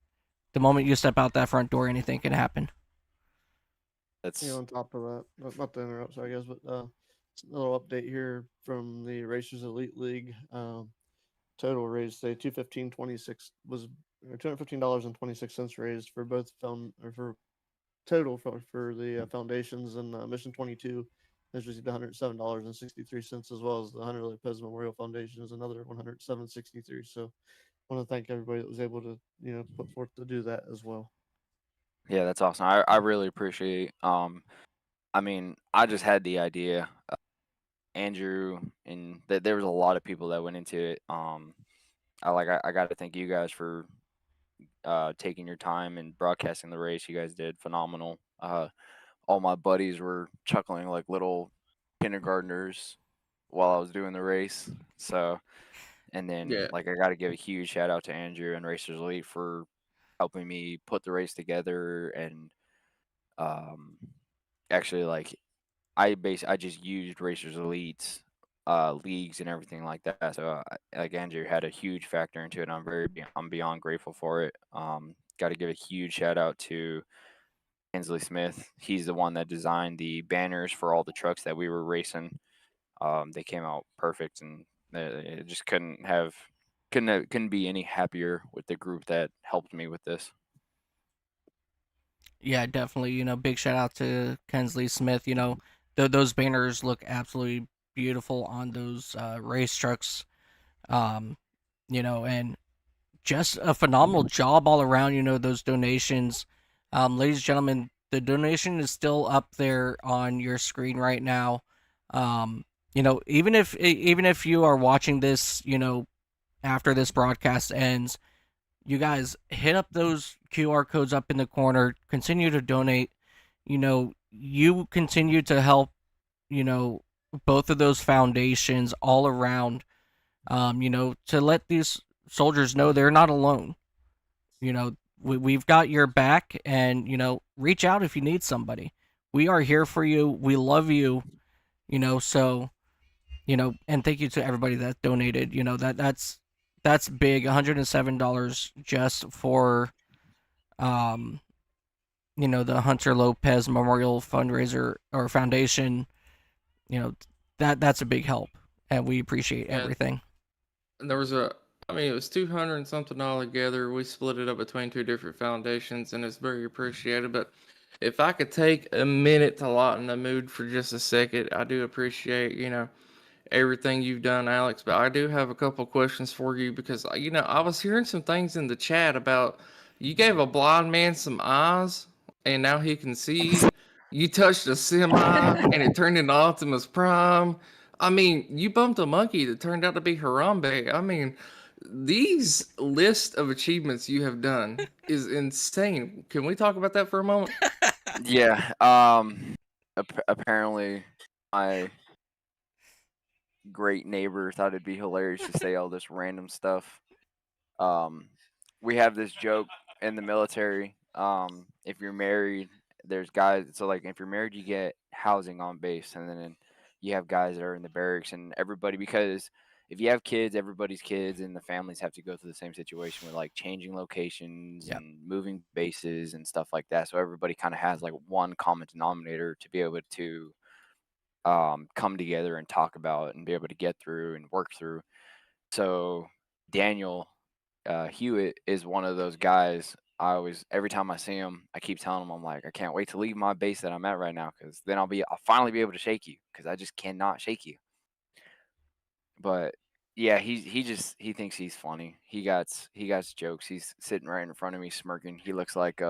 the moment you step out that front door, anything can happen. That's On top of that, not to interrupt, sorry guys, but a little update here from the Racers Elite League. Total raised today, 215.26 was $215.26 raised for both for total for the foundations, and Mission 22 has received $107.63, as well as the Hunter Lopez Memorial Foundation is another $107.63. So I want to thank everybody that was able to put forth to do that as well. Yeah, that's awesome. I really appreciate. I mean, I just had the idea, Andrew, and that there was a lot of people that went into it. I got to thank you guys for taking your time and broadcasting the race. You guys did phenomenal. All my buddies were chuckling like little kindergartners while I was doing the race. So, and then Yeah. like I got to give a huge shout out to Andrew and Racers Elite for helping me put the race together. And um, actually, like I just used Racers Elite's leagues and everything like that. So like Andrew had a huge factor into it. And I'm beyond grateful for it. Got to give a huge shout out to Hensley Smith. He's the one that designed the banners for all the trucks that we were racing. They came out perfect, and it just couldn't be any happier with the group that helped me with this. Yeah, definitely. Big shout out to Kensley Smith. Those banners look absolutely beautiful on those race trucks. Um, and just a phenomenal job all around. Those donations. Ladies and gentlemen, the donation is still up there on your screen right now. Even if you are watching this, after this broadcast ends, you guys hit up those QR codes up in the corner. Continue to donate. You continue to help. Both of those foundations all around. To let these soldiers know they're not alone. We've got your back, and reach out if you need somebody. We are here for you. We love you. So and thank you to everybody that donated. That's big. $107 just for the Hunter Lopez Memorial Fundraiser or Foundation. That's a big help, and we appreciate everything. And there was it was 200 and something all together. We split it up between two different foundations, and it's very appreciated. But if I could take a minute to lighten the mood for just a second, I do appreciate, everything you've done, Alex. But I do have a couple questions for you because, I was hearing some things in the chat about you gave a blind man some eyes, and now he can see. You touched a semi, and it turned into Optimus Prime. You bumped a monkey that turned out to be Harambe. These list of achievements you have done is insane. Can we talk about that for a moment? Yeah. Apparently, my great neighbor thought it'd be hilarious to say all this random stuff. We have this joke in the military. If you're married, there's guys. So like, if you're married, you get housing on base, and then you have guys that are in the barracks, and everybody, because if you have kids, everybody's kids, and the families have to go through the same situation with like changing locations and moving bases and stuff like that. So everybody kind of has like one common denominator to be able to come together and talk about and be able to get through and work through. So Daniel Hewitt is one of those guys. Every time I see him, I keep telling him, I'm like, I can't wait to leave my base that I'm at right now, because then I'll finally be able to shake you, because I just cannot shake you. But yeah, he thinks he's funny. He got jokes. He's sitting right in front of me smirking. He looks like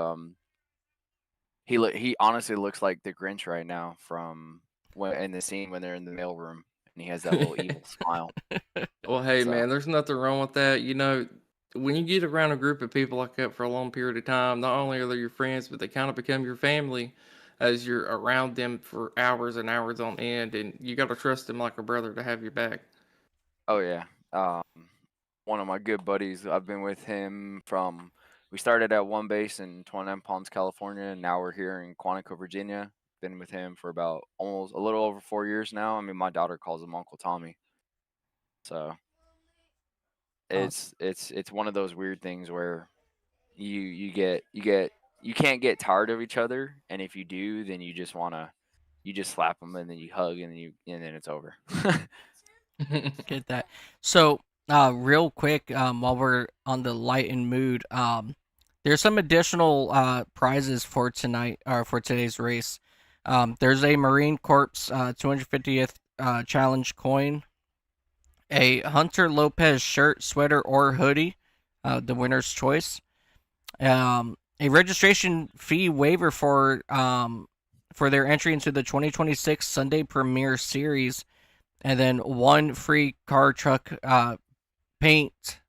he honestly looks like the Grinch right now from in the scene when they're in the mailroom, and he has that little evil smile. Well, hey, So- man, there's nothing wrong with that. When you get around a group of people like that for a long period of time, not only are they your friends, but they kind of become your family as you're around them for hours and hours on end, and you got to trust them like a brother to have your back. Oh yeah. One of my good buddies. I've been with him from we started at one base in 29 Palms, California, and now we're here in Quantico, Virginia. Been with him for about almost a little over 4 years now. I mean, my daughter calls him Uncle Tommy. So it's one of those weird things where you can't get tired of each other, and if you do, then you just slap them, and then you hug, and then it's over. Get that. So, real quick, while we're on the lightened mood, there's some additional prizes for tonight or for today's race. There's a Marine Corps 250th challenge coin, a Hunter Lopez shirt, sweater, or hoodie, the winner's choice. A registration fee waiver for their entry into the 2026 Sunday Premiere Series, and then one free car truck paint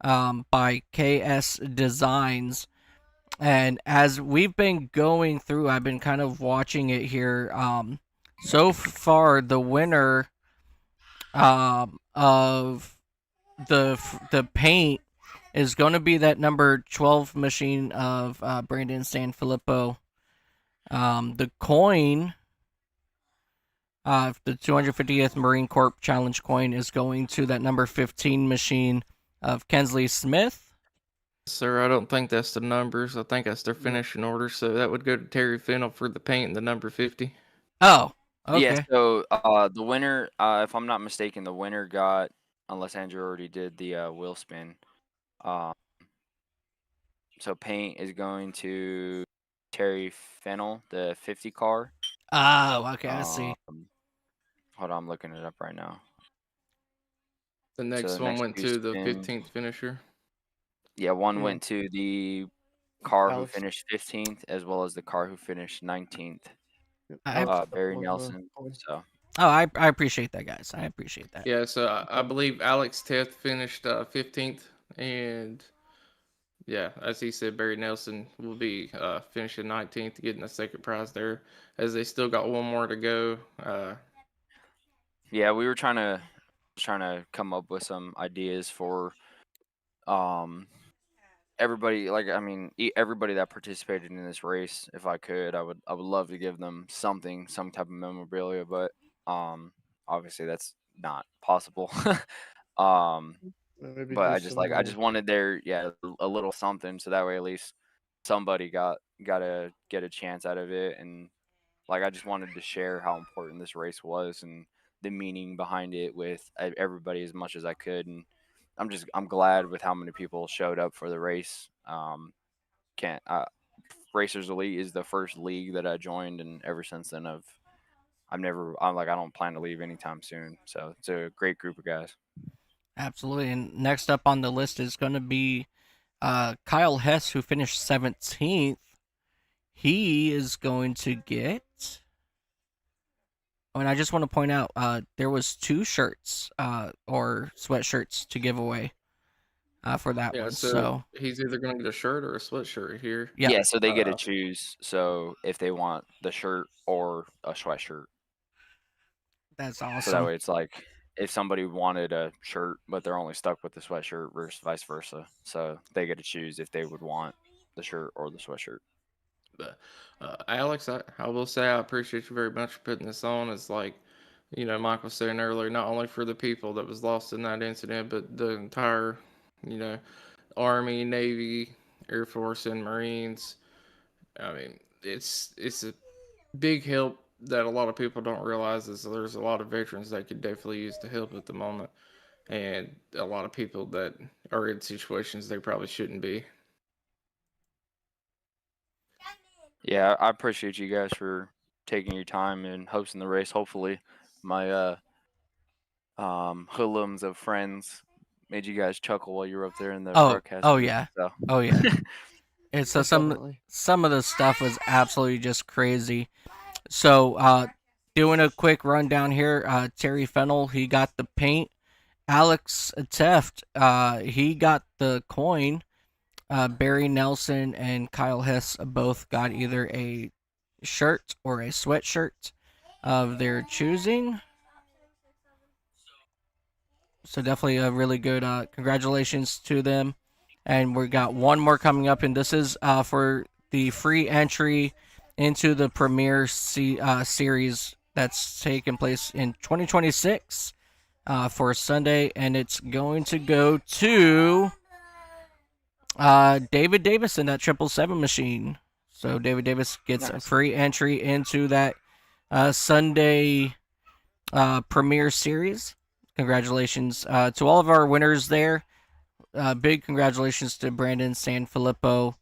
by KS Designs. And as we've been going through, I've been kind of watching it here. So far, the winner of the paint is going to be that number 12 machine of Brandon Sanfilippo. The coin, the 250th Marine Corps Challenge coin, is going to that number 15 machine of Kensley Smith. Sir, I don't think that's the numbers. I think that's their finishing order. So that would go to Terry Fennell for the paint and the number 50. Oh, okay. Yeah, so the winner, if I'm not mistaken, the winner got, unless Andrew already did the wheel spin. So paint is going to Terry Fennell, the 50 car. Oh, okay, I see. Hold on, I'm looking it up right now. The next the one next went two to the spins. 15th finisher. Yeah, one Hmm. went to the car who Alex. finished 15th, as well as the car who finished 19th. Yep, I- Alex Barry was the Nelson. point. So Oh, I appreciate that, guys. I appreciate that. Yeah, so I believe Alex Teth finished 15th, and yeah, as he said, Barry Nelson will be finishing 19th, getting a second prize there, as they still got one more to go. yeah, we were trying to come up with some ideas for everybody. Like, I mean, everybody that participated in this race. If I could, I would love to give them something, some type of memorabilia, but obviously that's not possible. um Maybe but just some. I just wanted a little something, so that way at least somebody got to get a chance out of it. And like, I just wanted to share how important this race was and the meaning behind it with everybody as much as I could. And I'm glad with how many people showed up for the race. Can't Racers Elite is the first league that I joined, and ever since then I don't plan to leave anytime soon. So it's a great group of guys. Absolutely. And next up on the list is going to be Kyle Hess, who finished 17th. He is going to get. Oh, and I just want to point out, there was 2 shirts or sweatshirts to give away for that Yeah, one. so So he's either going to get a shirt or a sweatshirt here. yeah, Yeah, so they get to choose. So if they want the shirt or a sweatshirt, that's so that awesome. way it's like if somebody wanted a shirt but they're only stuck with the sweatshirt versus vice versa, so they get to choose if they would want the shirt or the sweatshirt. But Alex, I will say I appreciate you very much for putting this on. It's like, Mike was saying earlier, not only for the people that was lost in that incident, but the entire, you know, Army, Navy, Air Force, and Marines. I mean, it's a big help that a lot of people don't realize is there's a lot of veterans that could definitely use the help at the moment, and a lot of people that are in situations they probably shouldn't be. Yeah, I appreciate you guys for taking your time and hosting the race. Hopefully, my hoodlums of friends made you guys chuckle while you were up there in the broadcast Oh booth. yeah. So. Oh yeah. It's Most definitely. some of the stuff was absolutely just crazy. So doing a quick rundown here, Terry Fennell, he got the paint. Alex Teft, he got the coin. Barry Nelson and Kyle Hess both got either a shirt or a sweatshirt of their choosing. So definitely a really good congratulations to them. And we got one more coming up, and this is for the free entry into the Premier Series that's taking place in 2026 for Sunday, and it's going to go to David Davis in that 777 machine. So David Davis gets a free entry into that Sunday Premier Series. Congratulations to all of our winners there. Big congratulations to Brandon Sanfilippo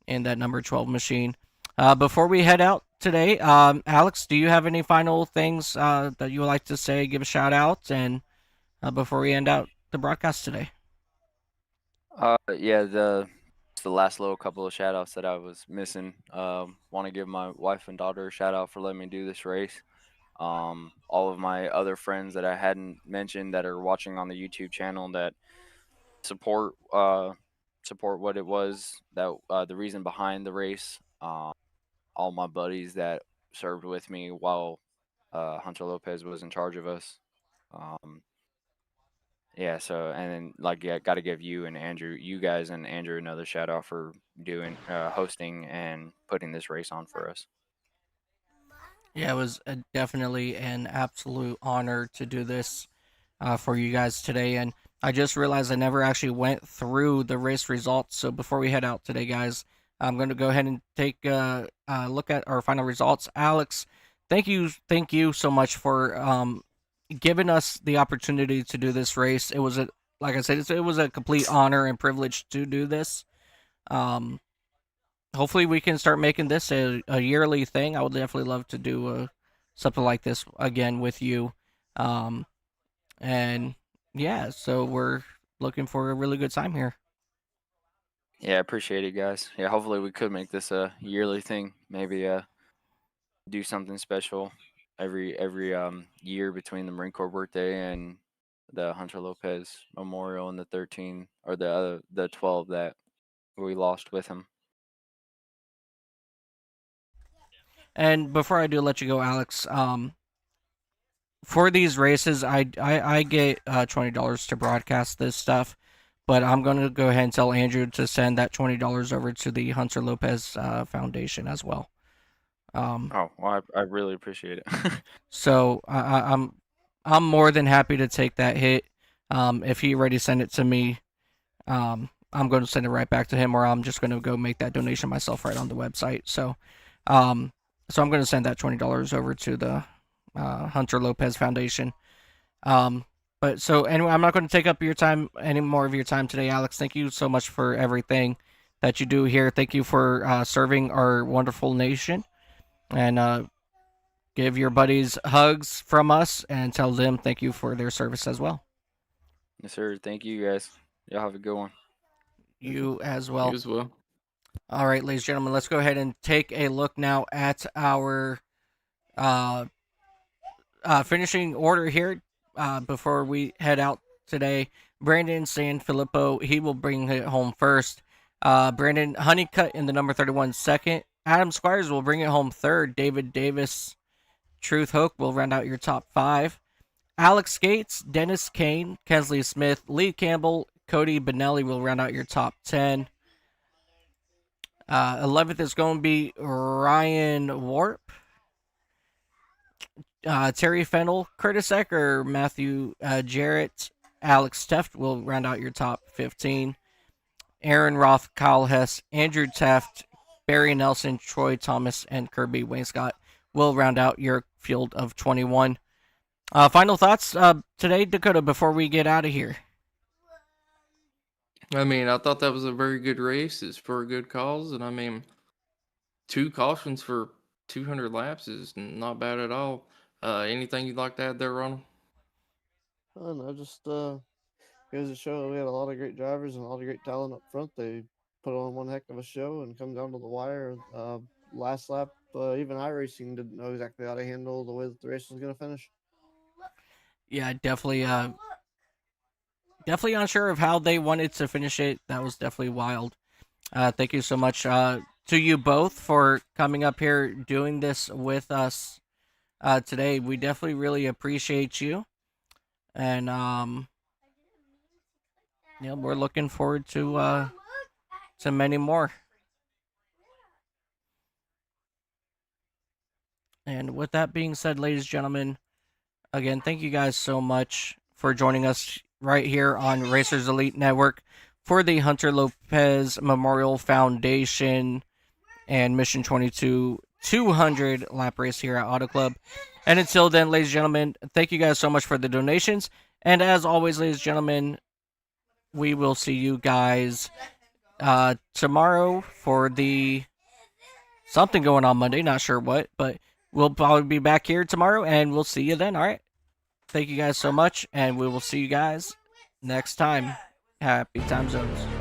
in that number 12 machine. Before we head out today, Alex, do you have any final things that you would like to say, give a shout out, and before we end out the broadcast today? Yeah, the last little couple of shout outs that I was missing. Want to give my wife and daughter a shout out for letting me do this race. All of my other friends that I hadn't mentioned that are watching on the YouTube channel that support what it was that the reason behind the race. All my buddies that served with me while Hunter Lopez was in charge of us. Yeah, so and then got to give you guys and Andrew another shout out for doing hosting and putting this race on for us. Yeah, it was definitely an absolute honor to do this for you guys today. And I just realized I never actually went through the race results. So before we head out today, guys, I'm going to go ahead and take a look at our final results. Alex, thank you so much for giving us the opportunity to do this race. It was like I said, it was a complete honor and privilege to do this. hopefully we can start making this a yearly thing. I would definitely love to do something like this again with you. And yeah, so we're looking for a really good time here. Yeah, I appreciate it, guys. Yeah, hopefully we could make this a yearly thing. Maybe do something special every year between the Marine Corps birthday and the Hunter Lopez Memorial and the 13 or the 12 that we lost with him. And before I do let you go, Alex, for these races, I get $20 to broadcast this stuff, but I'm gonna go ahead and tell Andrew to send that $20 over to the Hunter Lopez Foundation as well. Oh, well, I really appreciate it. So I'm more than happy to take that hit. If he already sent it to me, I'm going to send it right back to him, or I'm just going to go make that donation myself right on the website. So I'm going to send that $20 over to the Hunter Lopez Foundation. But so anyway, I'm not going to take up your time, any more of your time today, Alex. Thank you so much for everything that you do here. Thank you for serving our wonderful nation, and give your buddies hugs from us and tell them thank you for their service as well. Yes, sir. Thank you, guys. Y'all have a good one. You as well. You as well. All right, ladies and gentlemen, let's go ahead and take a look now at our finishing order here before we head out today. Brandon Sanfilippo, he will bring it home first. Brandon Honeycutt in the number 31 second. Adam Squires will bring it home third. David Davis, Truth Hoke will round out your top 5. Alex Gates, Dennis Kane, Kensley Smith, Lee Campbell, Cody Benelli will round out your top 10. 11th is going to be Ryan Warp, Terry Fennell, Curtis Ecker, Matthew Jarrett, Alex Teft will round out your top 15. Aaron Roth, Kyle Hess, Andrew Taft, Barry Nelson, Troy Thomas, and Kirby Wainscott will round out your field of 21. Final thoughts today, Dakota, before we get out of here? I mean, I thought that was a very good race. It's for a good cause. And I mean, 2 cautions for 200 laps is not bad at all. Anything you'd like to add there, Ronald? Oh, no, just goes to show we had a lot of great drivers and a lot of great talent up front. They put on one heck of a show and come down to the wire. Last lap, even iRacing didn't know exactly how to handle the way that the race was going to finish. Yeah, definitely unsure of how they wanted to finish it. That was definitely wild. Thank you so much to you both for coming up here doing this with us today. We definitely really appreciate you. And we're looking forward to many more. And with that being said, ladies and gentlemen, again, thank you guys so much for joining us right here on Racers Elite Network for the Hunter Lopez Memorial Foundation and Mission 22 200 lap race here at Auto Club. And until then, ladies and gentlemen, thank you guys so much for the donations. And as always, ladies and gentlemen, we will see you guys tomorrow for the something going on Monday. Not sure what, but we'll probably be back here tomorrow, and we'll see you then. All right. Thank you guys so much, and we will see you guys next time. Happy time zones.